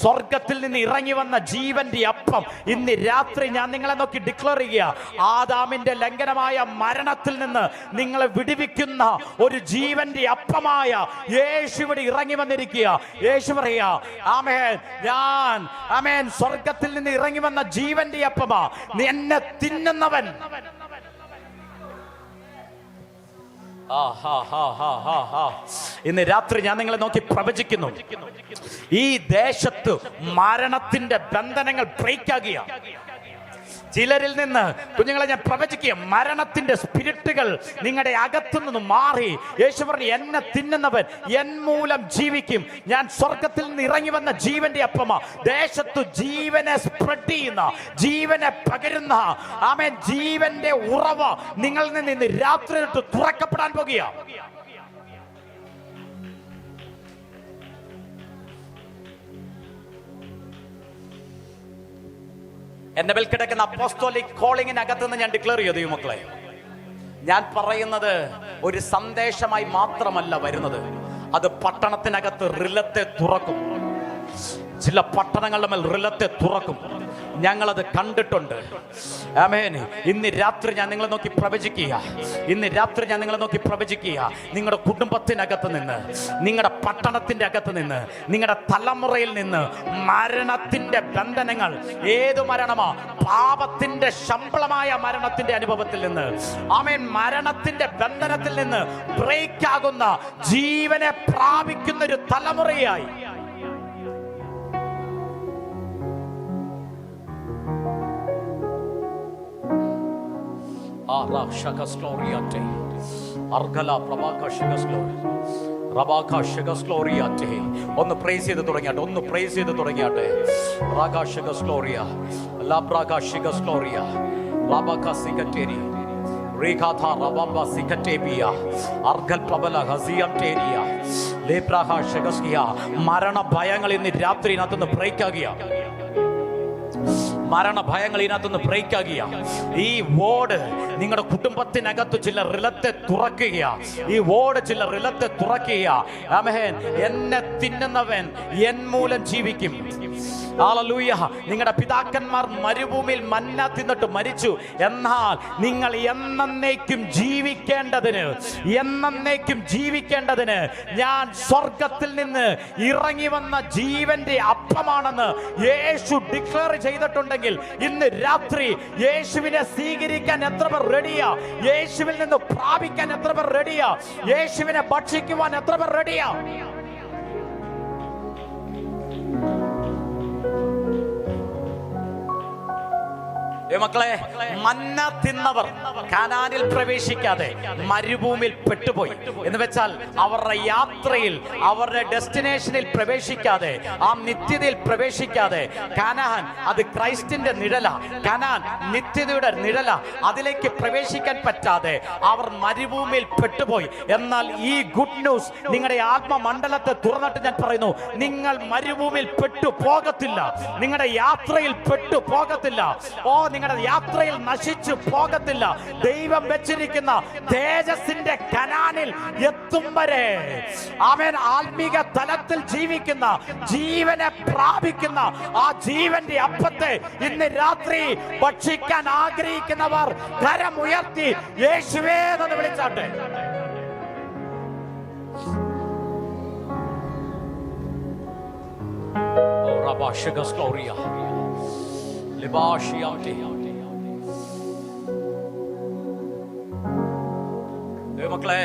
സ്വർഗത്തിൽ നിന്ന് ഇറങ്ങി വന്ന ജീവന്റെ അപ്പം ഇന്ന് രാത്രി ഞാൻ നിങ്ങളെ നോക്കി ഡിക്ലെയർ ചെയ്യുക. ആദാമിന്റെ ലംഘനമായ മരണത്തിൽ നിന്ന് നിങ്ങളെ വിടുവിക്കുന്ന ഒരു ജീവന്റെ അപ്പമായ യേശു ഇവിടെ ഇറങ്ങി വന്നിരിക്കുക. യേശു പറയാ, ആമേൻ, ഞാൻ ആമേൻ സ്വർഗത്തിൽ നിന്ന് ഇറങ്ങി വന്ന ജീവന്റെ അപ്പമാ. എന്നെ തിന്നുന്നവൻ ഇന്ന് രാത്രി ഞാൻ നിങ്ങളെ നോക്കി പ്രവചിക്കുന്നു, ഈ ദേശത്ത് മരണത്തിന്റെ ബന്ധനങ്ങൾ ബ്രേക്ക് ആകുക. ചിലരിൽ നിന്ന് കുഞ്ഞുങ്ങളെ ഞാൻ പ്രവചിക്കുക, മരണത്തിന്റെ സ്പിരിറ്റുകൾ നിങ്ങളുടെ അകത്തു നിന്ന് മാറി. യേശു പറഞ്ഞു, എന്നെ തിന്നുന്നവൻ എൻ മൂലം ജീവിക്കും. ഞാൻ സ്വർഗത്തിൽ നിന്ന് ഇറങ്ങി വന്ന ജീവന്റെ അപ്പമാ. ദേശത്തു ജീവനെ സ്പ്രെഡ് ചെയ്യുന്ന, ജീവനെ പകരുന്ന ആമേൻ ജീവന്റെ ഉറവ നിങ്ങളിൽ നിന്ന് ഇന്ന് രാത്രി തൊട്ട് തുറക്കപ്പെടാൻ പോകുക. എന്റെ മേൽ കിടക്കുന്ന അപ്പോസ്തോലിക് കോളിങ്ങിനകത്ത് നിന്ന് ഞാൻ ഡിക്ലെയർ ചെയ്തു, മക്കളെ, ഞാൻ പറയുന്നത് ഒരു സന്ദേശമായി മാത്രമല്ല വരുന്നത്. അത് പട്ടണത്തിനകത്ത് റിലത്തെ തുറക്കും. ചില പട്ടണങ്ങളുടെ മേൽ റിലത്തെ തുറക്കും. ഞങ്ങളത് കണ്ടിട്ടുണ്ട്. ആമേൻ. ഇന്ന് രാത്രി ഞാൻ നിങ്ങളെ നോക്കി പ്രവചിക്കുക. ഇന്ന് രാത്രി ഞാൻ നിങ്ങളെ നോക്കി പ്രവചിക്കുക. നിങ്ങളുടെ കുടുംബത്തിനകത്ത് നിന്ന്, നിങ്ങളുടെ പട്ടണത്തിന്റെ അകത്ത് നിന്ന്, നിങ്ങളുടെ തലമുറയിൽ നിന്ന് മരണത്തിന്റെ ബന്ധനങ്ങൾ, ഏത് മരണമാ? പാപത്തിന്റെ ശമ്പളമായ മരണത്തിന്റെ അനുഭവത്തിൽ നിന്ന്, ആമേൻ, മരണത്തിന്റെ ബന്ധനത്തിൽ നിന്ന് ബ്രേക്ക് ആകുന്ന, ജീവനെ പ്രാപിക്കുന്ന ഒരു തലമുറയായി ഒന്ന് പ്രൈസ് ചെയ്ത് തുടങ്ങിയാട്ടെ, ഒന്ന് പ്രൈസ് ചെയ്ത് തുടങ്ങിയാട്ടെ. മരണഭയങ്ങൾ ഇന്ന് രാത്രി ഇതിനകത്തുനിന്ന് ബ്രേക്ക് ആകിയ, മരണഭയങ്ങൾ ഇതിനകത്തുനിന്ന് ബ്രേക്ക് ആകിയ. ഈ വോർഡ് നിങ്ങളുടെ കുടുംബത്തിനകത്ത് ചില റിലത്തെ തുറക്കുക. ഈ വോർഡ് ചില റിലത്തെ തുറക്കുക. ആമേൻ. എന്നെ തിന്നുന്നവൻ എൻ മൂലം ജീവിക്കും. ഹല്ലേലൂയ. നിങ്ങളുടെ പിതാക്കന്മാർ മരുഭൂമിയിൽ മന്ന തിന്നിട്ട് മരിച്ചു. എന്നാൽ നിങ്ങൾ എന്നേക്കും ജീവിക്കേണ്ടതിന്, എന്നേക്കും ജീവിക്കേണ്ടതിന് ഞാൻ സ്വർഗത്തിൽ നിന്ന് ഇറങ്ങി വന്ന ജീവന്റെ അപ്പമാണെന്ന് യേശു ഡിക്ലെയർ ചെയ്തിട്ടുണ്ടെങ്കിൽ ഇന്ന് രാത്രി യേശുവിനെ സ്വീകരിക്കാൻ എത്ര പേർ റെഡിയാ? യേശുവിൽ നിന്ന് പ്രാപിക്കാൻ എത്ര പേർ റെഡിയാ? യേശുവിനെ ഭക്ഷിക്കുവാൻ എത്ര പേർ റെഡിയാ? മക്കളെ, മന്ന തിന്നവർ കാനാനിൽ പ്രവേശിക്കാതെ മരുഭൂമിയിൽ പെട്ടുപോയി. എന്ന് വെച്ചാൽ അവരുടെ യാത്രയിൽ, അവരുടെ ഡെസ്റ്റിനേഷനിൽ പ്രവേശിക്കാതെ, ആ നിത്യതയിൽ പ്രവേശിക്കാതെ, കനാൻ അത് ക്രൈസ്റ്റിന്റെ നിഴല, കനാൻ നിത്യതയുടെ നിഴല, അതിലേക്ക് പ്രവേശിക്കാൻ പറ്റാതെ അവർ മരുഭൂമിയിൽ പെട്ടുപോയി. എന്നാൽ ഈ ഗുഡ് ന്യൂസ് നിങ്ങളുടെ ആത്മമണ്ഡലത്തെ തുറന്നിട്ട് ഞാൻ പറയുന്നു, നിങ്ങൾ മരുഭൂമിയിൽ പെട്ടു പോകത്തില്ല. നിങ്ങളുടെ യാത്രയിൽ പെട്ടു പോകത്തില്ല. നിങ്ങളുടെ യാത്രയിൽ നശിച്ചു പോകത്തില്ല. ദൈവം വെച്ചിരിക്കുന്ന തേജസ്സിന്റെ കനാനിൽ എത്തും വരെ ആമേൻ ആത്മീക തലത്തിൽ ജീവിക്കുന്ന, ജീവനെ പ്രാപിക്കുന്ന ആ ജീവന്റെ അപ്പത്തെ ഇന്ന് രാത്രി ഭക്ഷിക്കാൻ ആഗ്രഹിക്കുന്നവർ കരമുയർത്തി യേശുവേ എന്ന് വിളിച്ചാട്ടെ. മക്കളെ,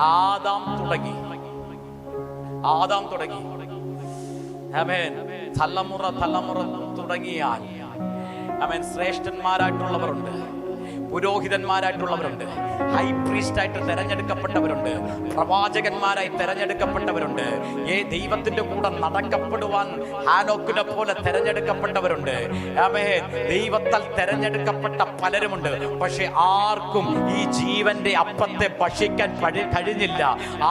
ആദാം തുടങ്ങി ആമേൻ, തലമുറ തുടങ്ങിയാൽ ആമേൻ, ശ്രേഷ്ഠന്മാരായിട്ടുള്ളവരുണ്ട്, പുരോഹിതന്മാരായിട്ടുള്ളവരുണ്ട്, ഹൈ പ്രീസ്റ്റായിട്ട് തെരഞ്ഞെടുക്കപ്പെട്ടവരുണ്ട്, പ്രവാചകന്മാരായി തെരഞ്ഞെടുക്കപ്പെട്ടവരുണ്ട്, ദൈവത്തിന്റെ കൂടെ നടക്കപ്പെടുവാൻ ഹാനോക്കിനെ പോലെ തെരഞ്ഞെടുക്കപ്പെട്ടവരുണ്ട്. ആമേൻ, ദൈവത്താൽ തെരഞ്ഞെടുക്കപ്പെട്ട പലരുമുണ്ട്. പക്ഷെ ആർക്കും ഈ ജീവന്റെ അപ്പത്തെ ഭക്ഷിക്കാൻ കഴിഞ്ഞില്ല.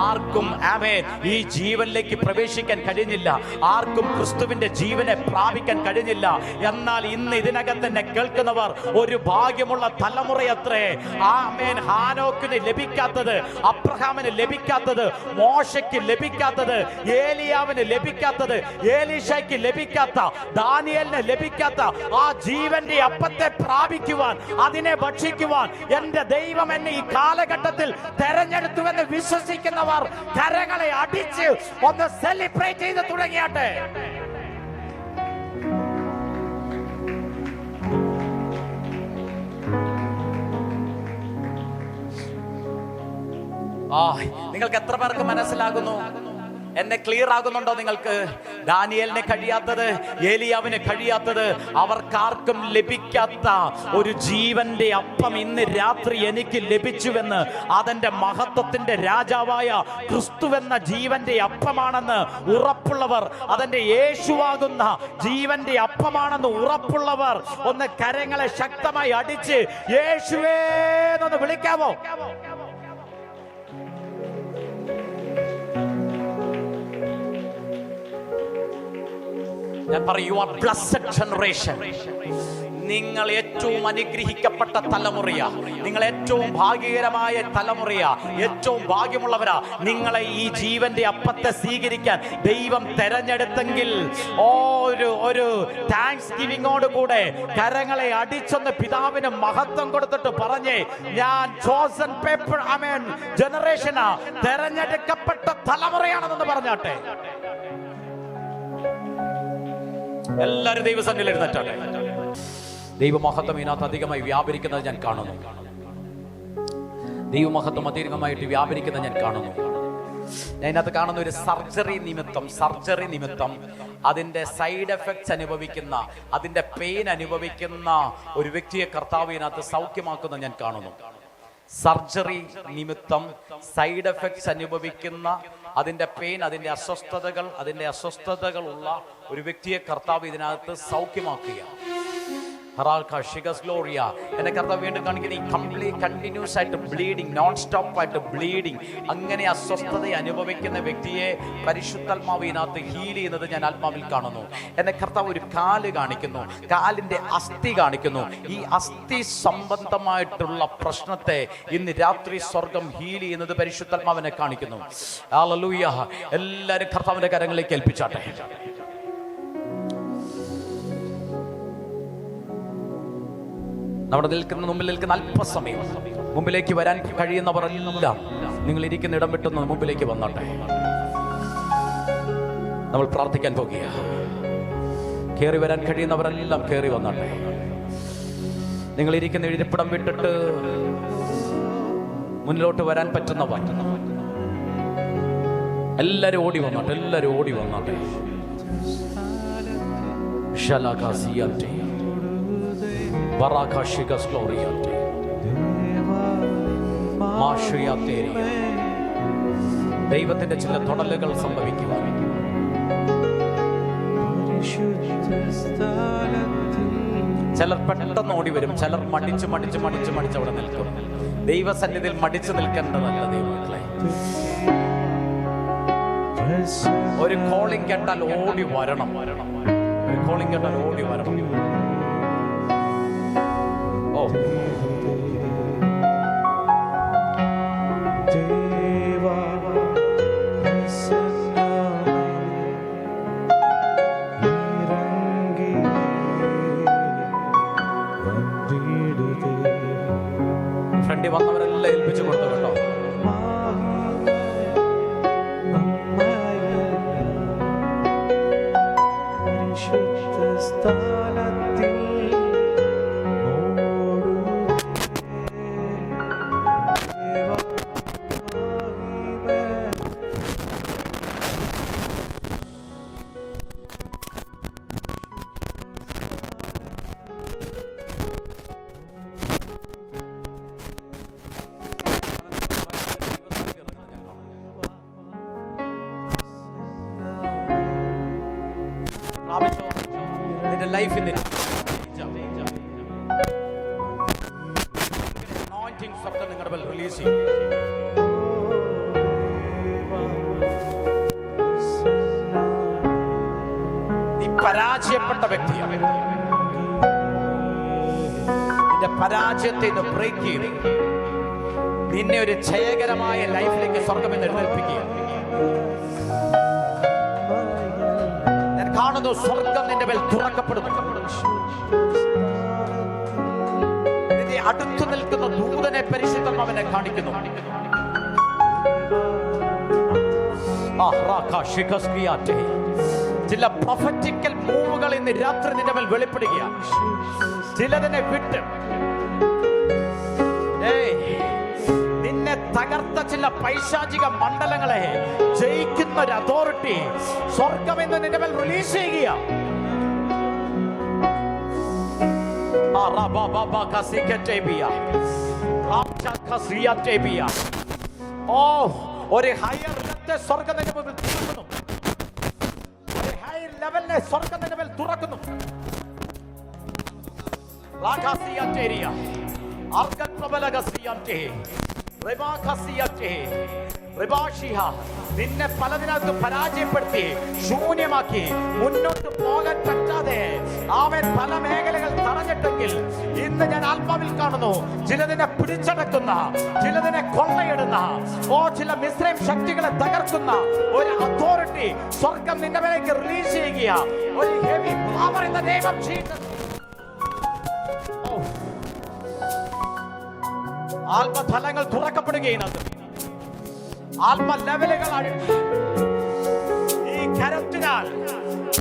ആർക്കും ആമേൻ ഈ ജീവനിലേക്ക് പ്രവേശിക്കാൻ കഴിഞ്ഞില്ല. ആർക്കും ക്രിസ്തുവിന്റെ ജീവനെ പ്രാപിക്കാൻ കഴിഞ്ഞില്ല. എന്നാൽ ഇന്ന് ഇതിനകം തന്നെ കേൾക്കുന്നവർ ഒരു ഭാഗ്യമുള്ള തലമുറയത്രേ. ആമേൻ, ഹാനോക്കിന് ലഭിക്കാത്തത്, അബ്രഹാമിന് ലഭിക്കാത്തത്, മോശയ്ക്ക് ലഭിക്കാത്തത്, ഏലിയാവിന് ലഭിക്കാത്തത്, ഏലീശയ്ക്ക് ലഭിക്കാത്ത, ദാനിയേലിന് ലഭിക്കാത്ത ആ ജീവന്റെ അപ്പത്തെ പ്രാപിക്കുവാൻ, അതിനെ ഭക്ഷിക്കുവാൻ എന്റെ ദൈവം എന്നെ ഈ കാലഘട്ടത്തിൽ തെരഞ്ഞെടുത്തുവെന്ന് വിശ്വസിക്കുന്നവർ കരങ്ങളെ അടിച്ച് ഒന്ന് സെലിബ്രേറ്റ് ചെയ്ത് തുടങ്ങിയാട്ടെ. നിങ്ങൾക്ക് എത്ര പേർക്ക് മനസ്സിലാകുന്നു? എന്നെ ക്ലിയർ ആകുന്നുണ്ടോ നിങ്ങൾക്ക്? ദാനിയേലിന് കഴിയാത്തത്, ഏലിയാവിന് കഴിയാത്തത്, അവർക്കാർക്കും ലഭിക്കാത്ത ഒരു ജീവന്റെ അപ്പം ഇന്ന് രാത്രി എനിക്ക് ലഭിച്ചുവെന്ന്, അതെന്റെ മഹത്വത്തിന്റെ രാജാവായ ക്രിസ്തുവെന്ന ജീവന്റെ അപ്പമാണെന്ന് ഉറപ്പുള്ളവർ, അതെന്റെ യേശുവാകുന്ന ജീവന്റെ അപ്പമാണെന്ന് ഉറപ്പുള്ളവർ ഒന്ന് കരങ്ങളെ ശക്തമായി അടിച്ച് യേശുവേ എന്നൊന്ന് വിളിക്കാവോ? ഞാൻ പറയും, യു ആർ ബ്ലെസ്ഡ് ജനറേഷൻ. നിങ്ങൾ ഏറ്റവും അനുഗ്രഹിക്കപ്പെട്ട തലമുറയാ, നിങ്ങൾ ഏറ്റവും ഭാഗ്യകരമായ തലമുറയാ, ഏറ്റവും ഭാഗ്യമുള്ളവരാ. നിങ്ങളെ ഈ ജീവന്റെ അപ്പത്തെ സ്വീകരിക്കാൻ ദൈവം തെരഞ്ഞെടുത്തെങ്കിൽ ഒരു താങ്ക്സ് ഗിവിങ്ങോട് കൂടെ കരങ്ങളെ അടിച്ചൊന്ന് പിതാവിന് മഹത്വം കൊടുത്തിട്ട് പറഞ്ഞേ, ഞാൻ ചോസൻ പേപ്പർ ആമേൻ ജനറേഷനാ, തെരഞ്ഞെടുക്കപ്പെട്ട തലമുറയാണെന്ന് പറഞ്ഞാട്ടെ. എല്ലാവരും ദൈവസന്നിധിയിൽ എഴുന്നേറ്റാട്ടെ. ദൈവമഹത്വം ഇതിനകത്ത് അധികമായി വ്യാപരിക്കുന്നത് ഞാൻ കാണുന്നു. ദൈവമഹത്വം അധികമായിട്ട് വ്യാപരിക്കുന്നത് ഞാൻ കാണുന്നു. ഞാൻ ഇതിനകത്ത് കാണുന്ന ഒരു സർജറി നിമിത്തം അതിന്റെ സൈഡ് എഫക്ട്സ് അനുഭവിക്കുന്ന, അതിന്റെ പെയിൻ അനുഭവിക്കുന്ന ഒരു വ്യക്തിയെ കർത്താവ് ഇതിനകത്ത് സൗഖ്യമാക്കുന്നത് ഞാൻ കാണുന്നു. സർജറി നിമിത്തം സൈഡ് എഫക്ട്സ് അനുഭവിക്കുന്ന, അതിന്റെ പെയിൻ, അതിന്റെ അസ്വസ്ഥതകളുള്ള ഒരു വ്യക്തിയെ കർത്താവ് ഇതിനകത്ത് സൗഖ്യമാക്കുക. എന്നെ കർത്താവ് വീണ്ടും കാണിക്കുന്ന ഈ കണ്ടിന്യൂസ് ആയിട്ട് ബ്ലീഡിങ്, നോൺ സ്റ്റോപ്പ് ആയിട്ട് ബ്ലീഡിങ്, അങ്ങനെ അസ്വസ്ഥത അനുഭവിക്കുന്ന വ്യക്തിയെ പരിശുദ്ധാത്മാവ് ഇതിനകത്ത് ഹീൽ ചെയ്യുന്നത് ഞാൻ ആത്മാവിൽ കാണുന്നു. എന്നെ കർത്താവ് ഒരു കാല് കാണിക്കുന്നു, കാലിന്റെ അസ്ഥി കാണിക്കുന്നു. ഈ അസ്ഥി സംബന്ധമായിട്ടുള്ള പ്രശ്നത്തെ ഇന്ന് രാത്രി സ്വർഗം ഹീൽ ചെയ്യുന്നത് പരിശുദ്ധാത്മാവിനെ കാണിക്കുന്നു. ഹല്ലേലൂയ. എല്ലാവരും കർത്താവിന്റെ കരങ്ങളിലേക്ക് ഏൽപ്പിച്ചാട്ടെ. നമ്മുടെ മുമ്പിൽ നിൽക്കുന്ന അല്പസമയം മുമ്പിലേക്ക് വരാൻ കഴിയുന്നവരെല്ലാം നിങ്ങൾ ഇരിക്കുന്ന ഇടം വിട്ടുന്ന മുമ്പിലേക്ക് വന്നോട്ടെ. നമ്മൾ പ്രാർത്ഥിക്കാൻ പോകുക. കയറി വരാൻ കഴിയുന്നവരെല്ലാം കയറി വന്നോട്ടെ. നിങ്ങൾ ഇരിക്കുന്ന ഇരിപ്പിടം വിട്ടിട്ട് മുന്നിലോട്ട് വരാൻ പറ്റുന്നവർ എല്ലാവരും ഓടി വന്നോട്ടെ. ദൈവത്തിന്റെ ചില തൊടലുകൾ സംഭവിക്കുക. ചിലർ പെട്ടെന്ന് ഓടി വരും, ചിലർ മടിച്ച് അവിടെ നിൽക്കും. ദൈവസന്നിധിയിൽ മടിച്ചു നിൽക്കേണ്ടതല്ല ദൈവങ്ങളെ. ഒരു കോളിംഗ് കേട്ടാൽ ഓടി വരണം. ഓ ഫ്രണ്ടിൽ വന്നവരെല്ലാം ഏൽപ്പിച്ചു കൊടുത്തു കേട്ടോ. നിന്റെ ലൈഫിൽ നിങ്ങളുടെ മേൽ റിലീസ് ചെയ്യും. നീ പരാജയപ്പെട്ട വ്യക്തിയാണ്. നിന്റെ പരാജയത്തെ ബ്രേക്ക് ചെയ്ത് നിന്നെ ഒരു ജയകരമായ ലൈഫിലേക്ക് സ്വർഗം എന്ന് എഴുന്നേൽപ്പിക്കുക. ഞാൻ കാണുന്നു സ്വർഗം നിന്റെ മേൽ തുറക്കപ്പെടുന്നു. നിന്റെ അടുത്തു നിൽക്കുന്ന ദൂതനെ പരിശുദ്ധാത്മാവിനെ കാണിക്കുന്നു. ചില പ്രൊഫറ്റിക്കൽ മൂവുകൾ ഇന്ന് രാത്രി നിന്റെ മേൽ വെളിപ്പെടുകയാണ്. ചിലതിനെ വിട്ട് നിന്നെ തകർത്ത ചില പൈശാചിക മണ്ഡലങ്ങളെ ജയിക്കുന്ന ഒരു അതോറിറ്റി സ്വർഗം എന്ന് നിന്റെ മേൽ റിലീസ് ചെയ്യുക. ഒരു ഹയർ സ്വർഗം നിന്റെ മുമ്പിൽ തുറക്കുന്നു. ഒരു ഹയർ ലെവലിനെ സ്വർഗം നിന്റെ മേൽ തുറക്കുന്നു. നിന്നെ പലതിനകത്ത് പരാജയപ്പെടുത്തി ശൂന്യമാക്കി മുന്നോട്ട് പോകാൻ പറ്റാതെ അവൻ പല മേഖലകൾ തടഞ്ഞിട്ടെങ്കിൽ ഇന്ന് ഞാൻ ആത്മാവിൽ കാണുന്നു ചിലതിനെ പിടിച്ചടക്കുന്ന, ചിലതിനെ കൊള്ളയിടുന്ന, ചില മിശ്രം ശക്തികളെ തകർക്കുന്ന ഒരു അതോറിറ്റി സ്വർഗം നിന്റെ മേലേക്ക് റിലീസ് ചെയ്യുക. ഒരു heavy power in the name of Jesus. ആത്മഫലങ്ങൾ തുറക്കപ്പെടുകയാണ്. ആത്മ ലെവലുകൾ ഈ കരത്തിനാൽ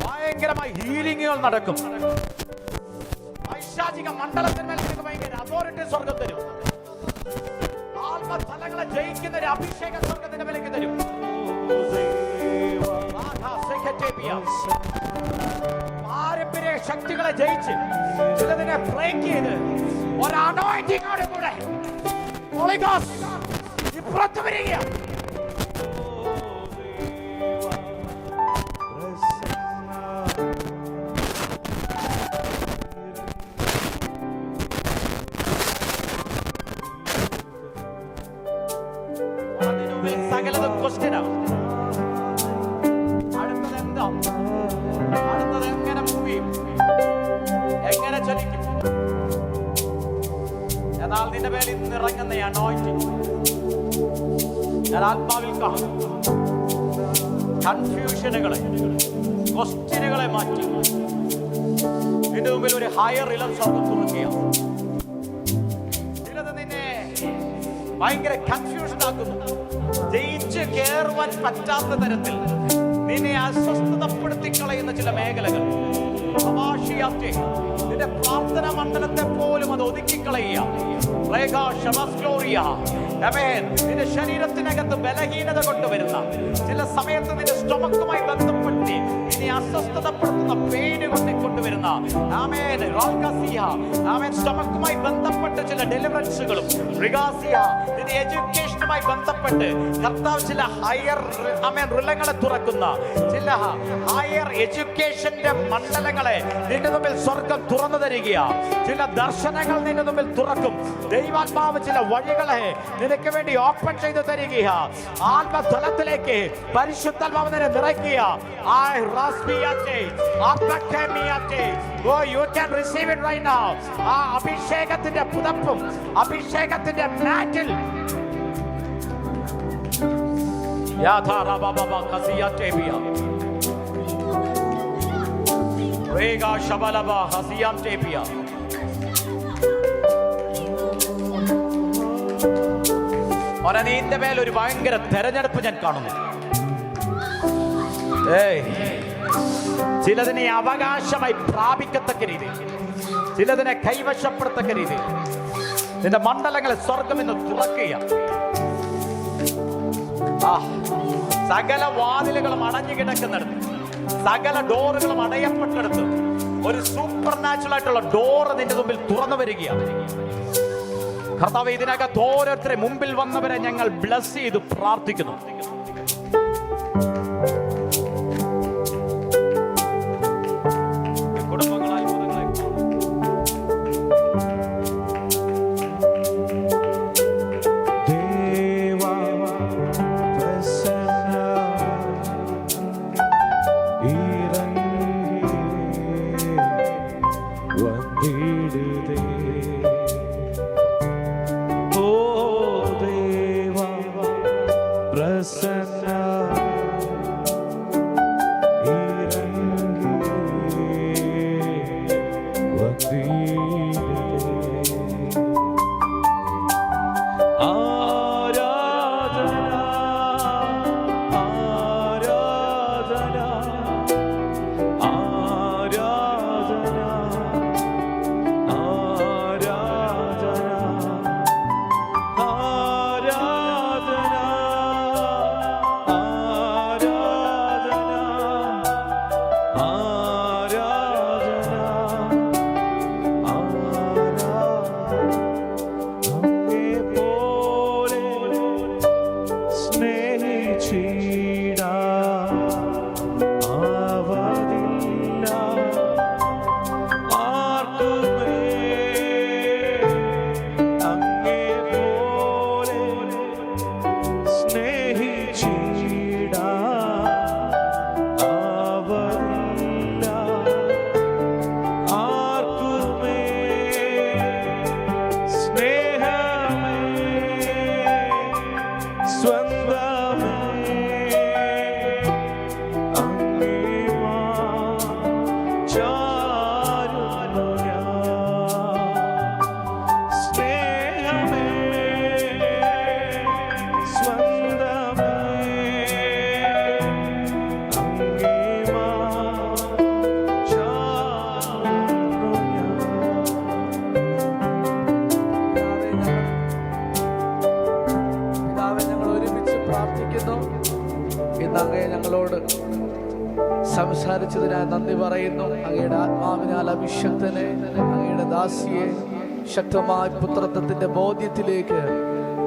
ഭയങ്കരമായ ഹീലിംഗുകൾ നടക്കും. പൈശാചിക മണ്ഡലത്തിന്മേൽ നിനക്ക് ഭയങ്കര അതോറിറ്റി സ്വർഗം തരും. ആത്മഫലങ്ങളെ ജയിക്കുന്ന ഒരു അഭിഷേകം സ്വർഗത്തിന്റെ മേലേക്ക് തരും. പാരമ്പര്യ ശക്തികളെ ജയിച്ച് ചിലതിനെ ബ്രേക്ക് ചെയ്ത് ഒരു അനോയിന്റിങ്ങോട് കൂടെ ഹോളി ഗോസ്റ്റ് ഇപ്പുറത്ത് വരിക. സകലതും ക്വസ്റ്റ്യനാണ്. അടുത്തത് എന്താ? അടുത്തത് എങ്ങനെ മൂവ് ചെയ്യും? എങ്ങനെ ചലിക്കും? എന്നാൽ നിന്റെ മേൽ ഇന്ന് ഇറങ്ങുന്ന അനോയിന്റിംഗ് ഞാൻ ആത്മാവിൽ കാണും. കൺഫ്യൂഷനുകളെ, ക്വസ്റ്റ്യനുകളെ മാറ്റി നിന്റെ മുമ്പിൽ ഒരു ഹയർ ഇലം സ്വർഗം തുറക്കുക. ചിലത് നിന്നെ ഭയങ്കര കൺഫ്യൂഷൻ ആക്കുന്നു. ജയിച്ച് കയറുവാൻ പറ്റാത്ത തരത്തിൽ നിന്നെ അസ്വസ്ഥതപ്പെടുത്തി കളയുന്ന ചില മേഖലകൾ. നിന്റെ പ്രാർത്ഥന മണ്ഡലത്തെ പോലും അത് ഒതുക്കിക്കളയുക. നിന്റെ ശരീരത്തിനകത്ത് ബലഹീനത കൊണ്ടുവരുന്ന ചില സമയത്ത് നിന്റെ സ്റ്റൊമക്കുമായി ബന്ധപ്പെട്ട് നിന്നെ അസ്വസ്ഥതപ്പെടുത്തുന്ന പെയിന് കൊണ്ടുവരുന്ന സ്റ്റൊമക്കുമായി ബന്ധപ്പെട്ട് ചില ഡെലിവറൻസുകളും നിന്റെ എഡ്യൂക്കേഷനുമായി ബന്ധപ്പെട്ട് കർത്താവ് ചില ഹയർ റിലങ്ങളെ തുറക്കുന്ന ചില ഹയർ എഡ്യൂക്കേഷന്റെ മണ്ഡലങ്ങളെ നിന്റെ മുമ്പിൽ സ്വർഗം തുറന്നു തരിക. ചില ദർശനങ്ങൾ നിന്റെ മുമ്പിൽ തുറക്കും. ദൈവാത്മാവ് ചില വഴികളെ നിനക്ക് വേണ്ടി ഓപ്പൺ ചെയ്തു തരിക. ആത്മതലത്തിലേക്ക് പരിശുദ്ധാത്മാവ് നിന്നെ നിറയ്ക്കുക. ആ അഭിഷേകത്തിന്റെ പുതപ്പും അഭിഷേകത്തിന്റെ മാറ്റിൽ നിന്റെ മേൽ ഒരു ഭയങ്കര തെരഞ്ഞെടുപ്പ് ഞാൻ കാണുന്നു. ചിലതിനെ അവകാശമായി പ്രാപിക്കത്തക്ക രീതി, ചിലതിനെ കൈവശപ്പെടുത്തക്ക രീതി നിന്റെ മണ്ഡലങ്ങളെ സ്വർഗം എന്ന് തുറക്കുക. സകല വാതിലുകളും അടഞ്ഞു കിടക്കുന്നിടത്ത്, സകല ഡോറുകളും അടയപ്പെട്ടെടുത്ത് ഒരു സൂപ്പർ നാച്ചുറൽ ആയിട്ടുള്ള ഡോറ് നിന്റെ മുമ്പിൽ തുറന്നു വരികയാണ്. കർത്താവ്, ഇതിനകത്ത് ഓരോരുത്തരെ മുമ്പിൽ വന്നവരെ ഞങ്ങൾ ബ്ലസ് ചെയ്ത് പ്രാർത്ഥിക്കുന്നു. വന്നിടുതേ. ഓ ദേവാ പ്രസന്ന ഞങ്ങളോട് സംസാരിച്ചതിനായി നന്ദി പറയുന്നു. അങ്ങയുടെ ആത്മാവിനാൽ അഭിഷക്തനെ, അങ്ങയുടെ ദാസിയെ ശക്തമായ പുത്രത്വത്തിന്റെ ബോധ്യത്തിലേക്ക്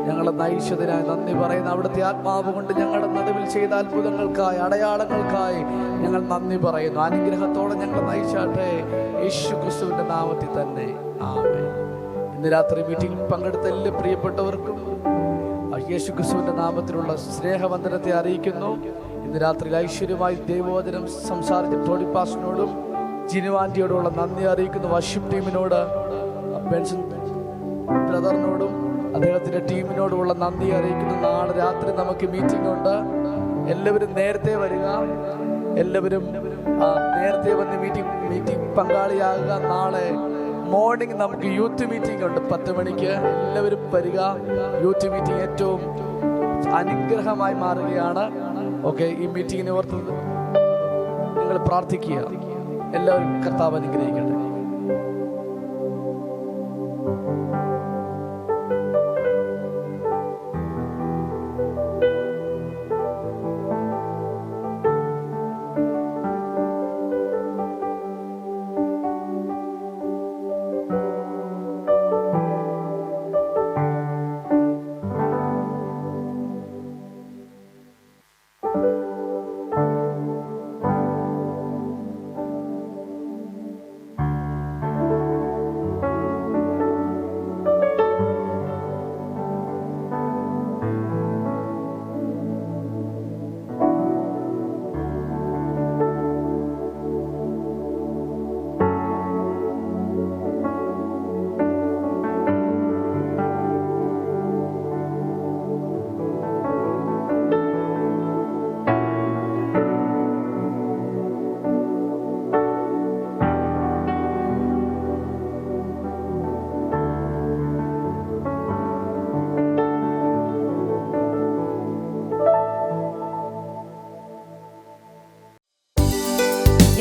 ഞങ്ങളെ നയിച്ചതിനായി നന്ദി പറയുന്നു. അവിടുത്തെ ആത്മാവ് കൊണ്ട് ഞങ്ങളുടെ നടുവിൽ ചെയ്ത അത്ഭുതങ്ങൾക്കായി, അടയാളങ്ങൾക്കായി ഞങ്ങൾ നന്ദി പറയുന്നു. അനുഗ്രഹത്തോടെ ഞങ്ങൾ നയിച്ചാട്ടെ, യേശു ക്രിസ്തുവിന്റെ നാമത്തിൽ തന്നെ ആമേൻ. ഇന്ന് രാത്രി മീറ്റിംഗിൽ പങ്കെടുത്ത എല്ലാ പ്രിയപ്പെട്ടവർക്കും യേശു ക്രിസ്തുവിന്റെ നാമത്തിലുള്ള സ്നേഹവന്ദനത്തെ അറിയിക്കുന്നു. ഇന്ന് രാത്രി ഐശ്വര്യമായി ദൈവവചനം സംസാരിച്ച ടോണിപ്പാസിനോടും ജിനുവാൻറ്റിയോടുള്ള നന്ദി അറിയിക്കുന്നു. വർഷിപ്പ് ടീമിനോട്, ബെൻസൺ ബ്രദറിനോടും അദ്ദേഹത്തിൻ്റെ ടീമിനോടുമുള്ള നന്ദി അറിയിക്കുന്നു. നാളെ രാത്രി നമുക്ക് മീറ്റിംഗ് ഉണ്ട്. എല്ലാവരും നേരത്തെ വരിക, എല്ലാവരും നേരത്തെ വന്ന് മീറ്റിംഗ് പങ്കാളിയാകുക. നാളെ മോർണിംഗ് നമുക്ക് യൂത്ത് മീറ്റിംഗ് ഉണ്ട് 10 മണിക്ക്. എല്ലാവരും വരിക. യൂത്ത് മീറ്റിംഗ് ഏറ്റവും അനുഗ്രഹമായി മാറുകയാണ്. ഓക്കെ, ഈ മീറ്റിങ്ങിനെ ഓർത്ത് നിങ്ങൾ പ്രാർത്ഥിക്കുക. എല്ലാവരും കർത്താവ് അനുഗ്രഹിക്കട്ടെ.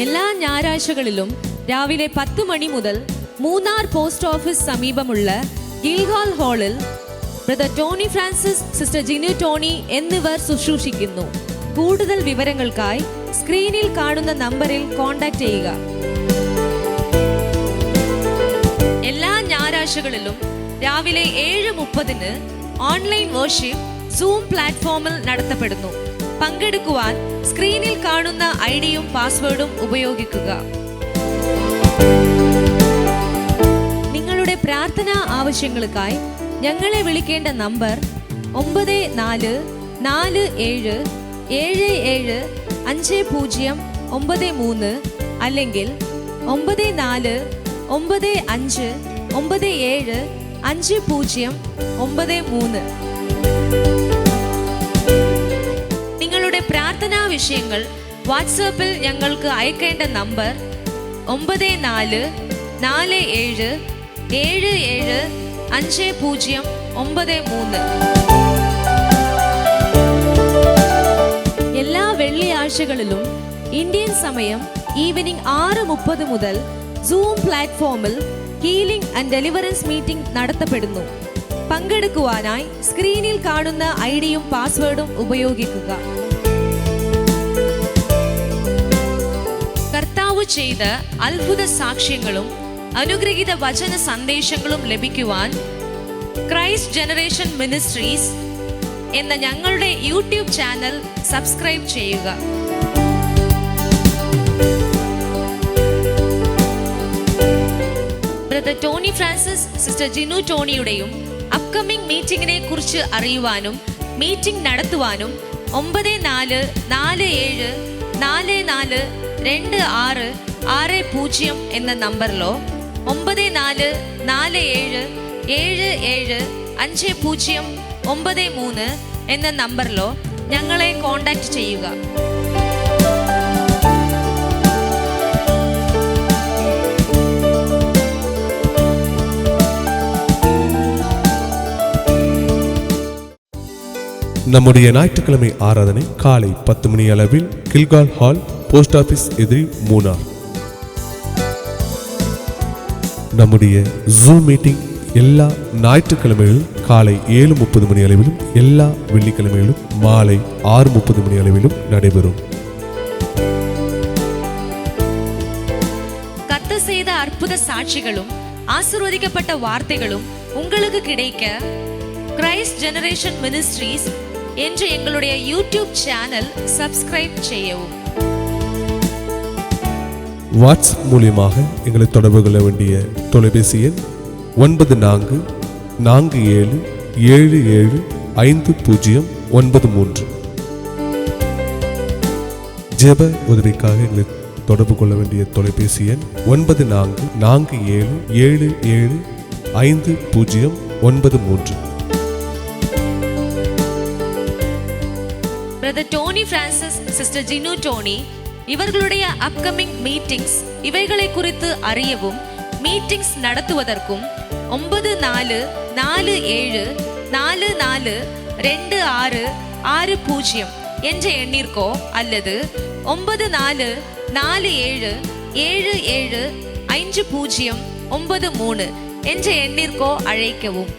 എല്ലാ ഞായറാഴ്ചകളിലും രാവിലെ 10 മണി മുതൽ മൂന്നാർ പോസ്റ്റ് ഓഫീസ് സമീപമുള്ള ഗിൽഹാൾ ഹാളിൽ brother Tony Francis, sister Jinu Tony എന്നിവർ ശുശ്രൂഷിക്കുന്നു. കൂടുതൽ വിവരങ്ങൾക്കായി സ്ക്രീനിൽ കാണുന്ന നമ്പറിൽ കോൺടാക്ട് ചെയ്യുക. എല്ലാ ഞായറാഴ്ചകളിലും രാവിലെ 7:30 ഓൺലൈൻ വർഷിപ്പ് സൂം പ്ലാറ്റ്ഫോമിൽ നടത്തപ്പെടുന്നു. പങ്കെടുക്കുവാൻ സ്ക്രീനിൽ കാണുന്ന ഐഡിയും പാസ്വേഡും ഉപയോഗിക്കുക. നിങ്ങളുടെ പ്രാർത്ഥനാ ആവശ്യങ്ങൾക്കായി ഞങ്ങളെ വിളിക്കേണ്ട നമ്പർ 9447775050. 93 അല്ലെങ്കിൽ 94 95 97 5093. നിങ്ങളുടെ പ്രാർത്ഥനാ വിഷയങ്ങൾ വാട്സാപ്പിൽ ഞങ്ങൾക്ക് അയക്കേണ്ട നമ്പർ 9447 77 5093. എല്ലാ വെള്ളിയാഴ്ചകളിലും ഇന്ത്യൻ സമയം ഈവനിംഗ് 6:30 മുതൽ സൂം പ്ലാറ്റ്ഫോമിൽ ഹീലിംഗ് ആൻഡ് ഡെലിവറൻസ് മീറ്റിംഗ് നടത്തപ്പെടുന്നു. പങ്കെടുക്കുവാനായി സ്ക്രീനിൽ കാണുന്ന ഐഡിയും പാസ്വേഡും ഉപയോഗിക്കുക. കർത്താവ് ചെയ്ത അത്ഭുത സാക്ഷ്യങ്ങളും അനുഗ്രഹീത വചന സന്ദേശങ്ങളും ലഭിക്കുവാൻ ക്രൈസ്റ്റ് ജനറേഷൻ മിനിസ്ട്രീസ് എന്ന ഞങ്ങളുടെ യൂട്യൂബ് ചാനൽ സബ്സ്ക്രൈബ് ചെയ്യുക. Brother Tony Francis, sister Jinu ടോണിയുടെയും അപ്കമിംഗ് മീറ്റിംഗിനെ കുറിച്ച് അറിയുവാനും മീറ്റിംഗ് നടത്തുവാനും 9447 44 2660 എന്ന നമ്പറിലോ 9447 77 5093 എന്ന നമ്പറിലോ ഞങ്ങളെ കോൺടാക്റ്റ് ചെയ്യുക. நம்முடைய ஞாயிற்றுக்கிழமை ஆராதனை காலை 10 மணி அளவில் கில்கால் ஹால், போஸ்ட் ஆபீஸ் எதிரி, மூனார். நம்முடைய ஜூம் மீட்டிங் எல்லா ஞாயிற்றுக்கிழமைகளிலும் காலை 7:30 மணி அளவிலும் எல்லா வெள்ளிக்கிழமைகளிலும் மாலை 6:30 மணி அளவிலும் நடைபெறும். கர்த்தர் செய்த அற்புத சாட்சிகளும் ஆசீர்வதிக்கப்பட்ட வார்த்தைகளும் உங்களுக்கு கிடைக்க கிரைஸ்ட் ஜெனரேஷன் மினிஸ்ட்ரீஸ் என்ற எங்களுடைய யூடியூப் சேனல் சப்ஸ்கிரைப் செய்யவும். வாட்ஸ்அப் மூலியமாக எங்களை தொடர்பு கொள்ள வேண்டிய தொலைபேசி எண் 9447775093. ஜெப உதவிக்காக எங்களை தொடர்பு கொள்ள வேண்டிய தொலைபேசி எண் 9447775093. Brother Tony Francis, sister Jinu Tony இவர்களுடைய அப்கமிங் மீட்டிங்ஸ் இவைகளை குறித்து அறியவும் மீட்டிங்ஸ் நடத்துவதற்கும் 9447442660 என்ற எண்ணிற்கோ அல்லது 9447775093 என்ற எண்ணிற்கோ அழைக்கவும்.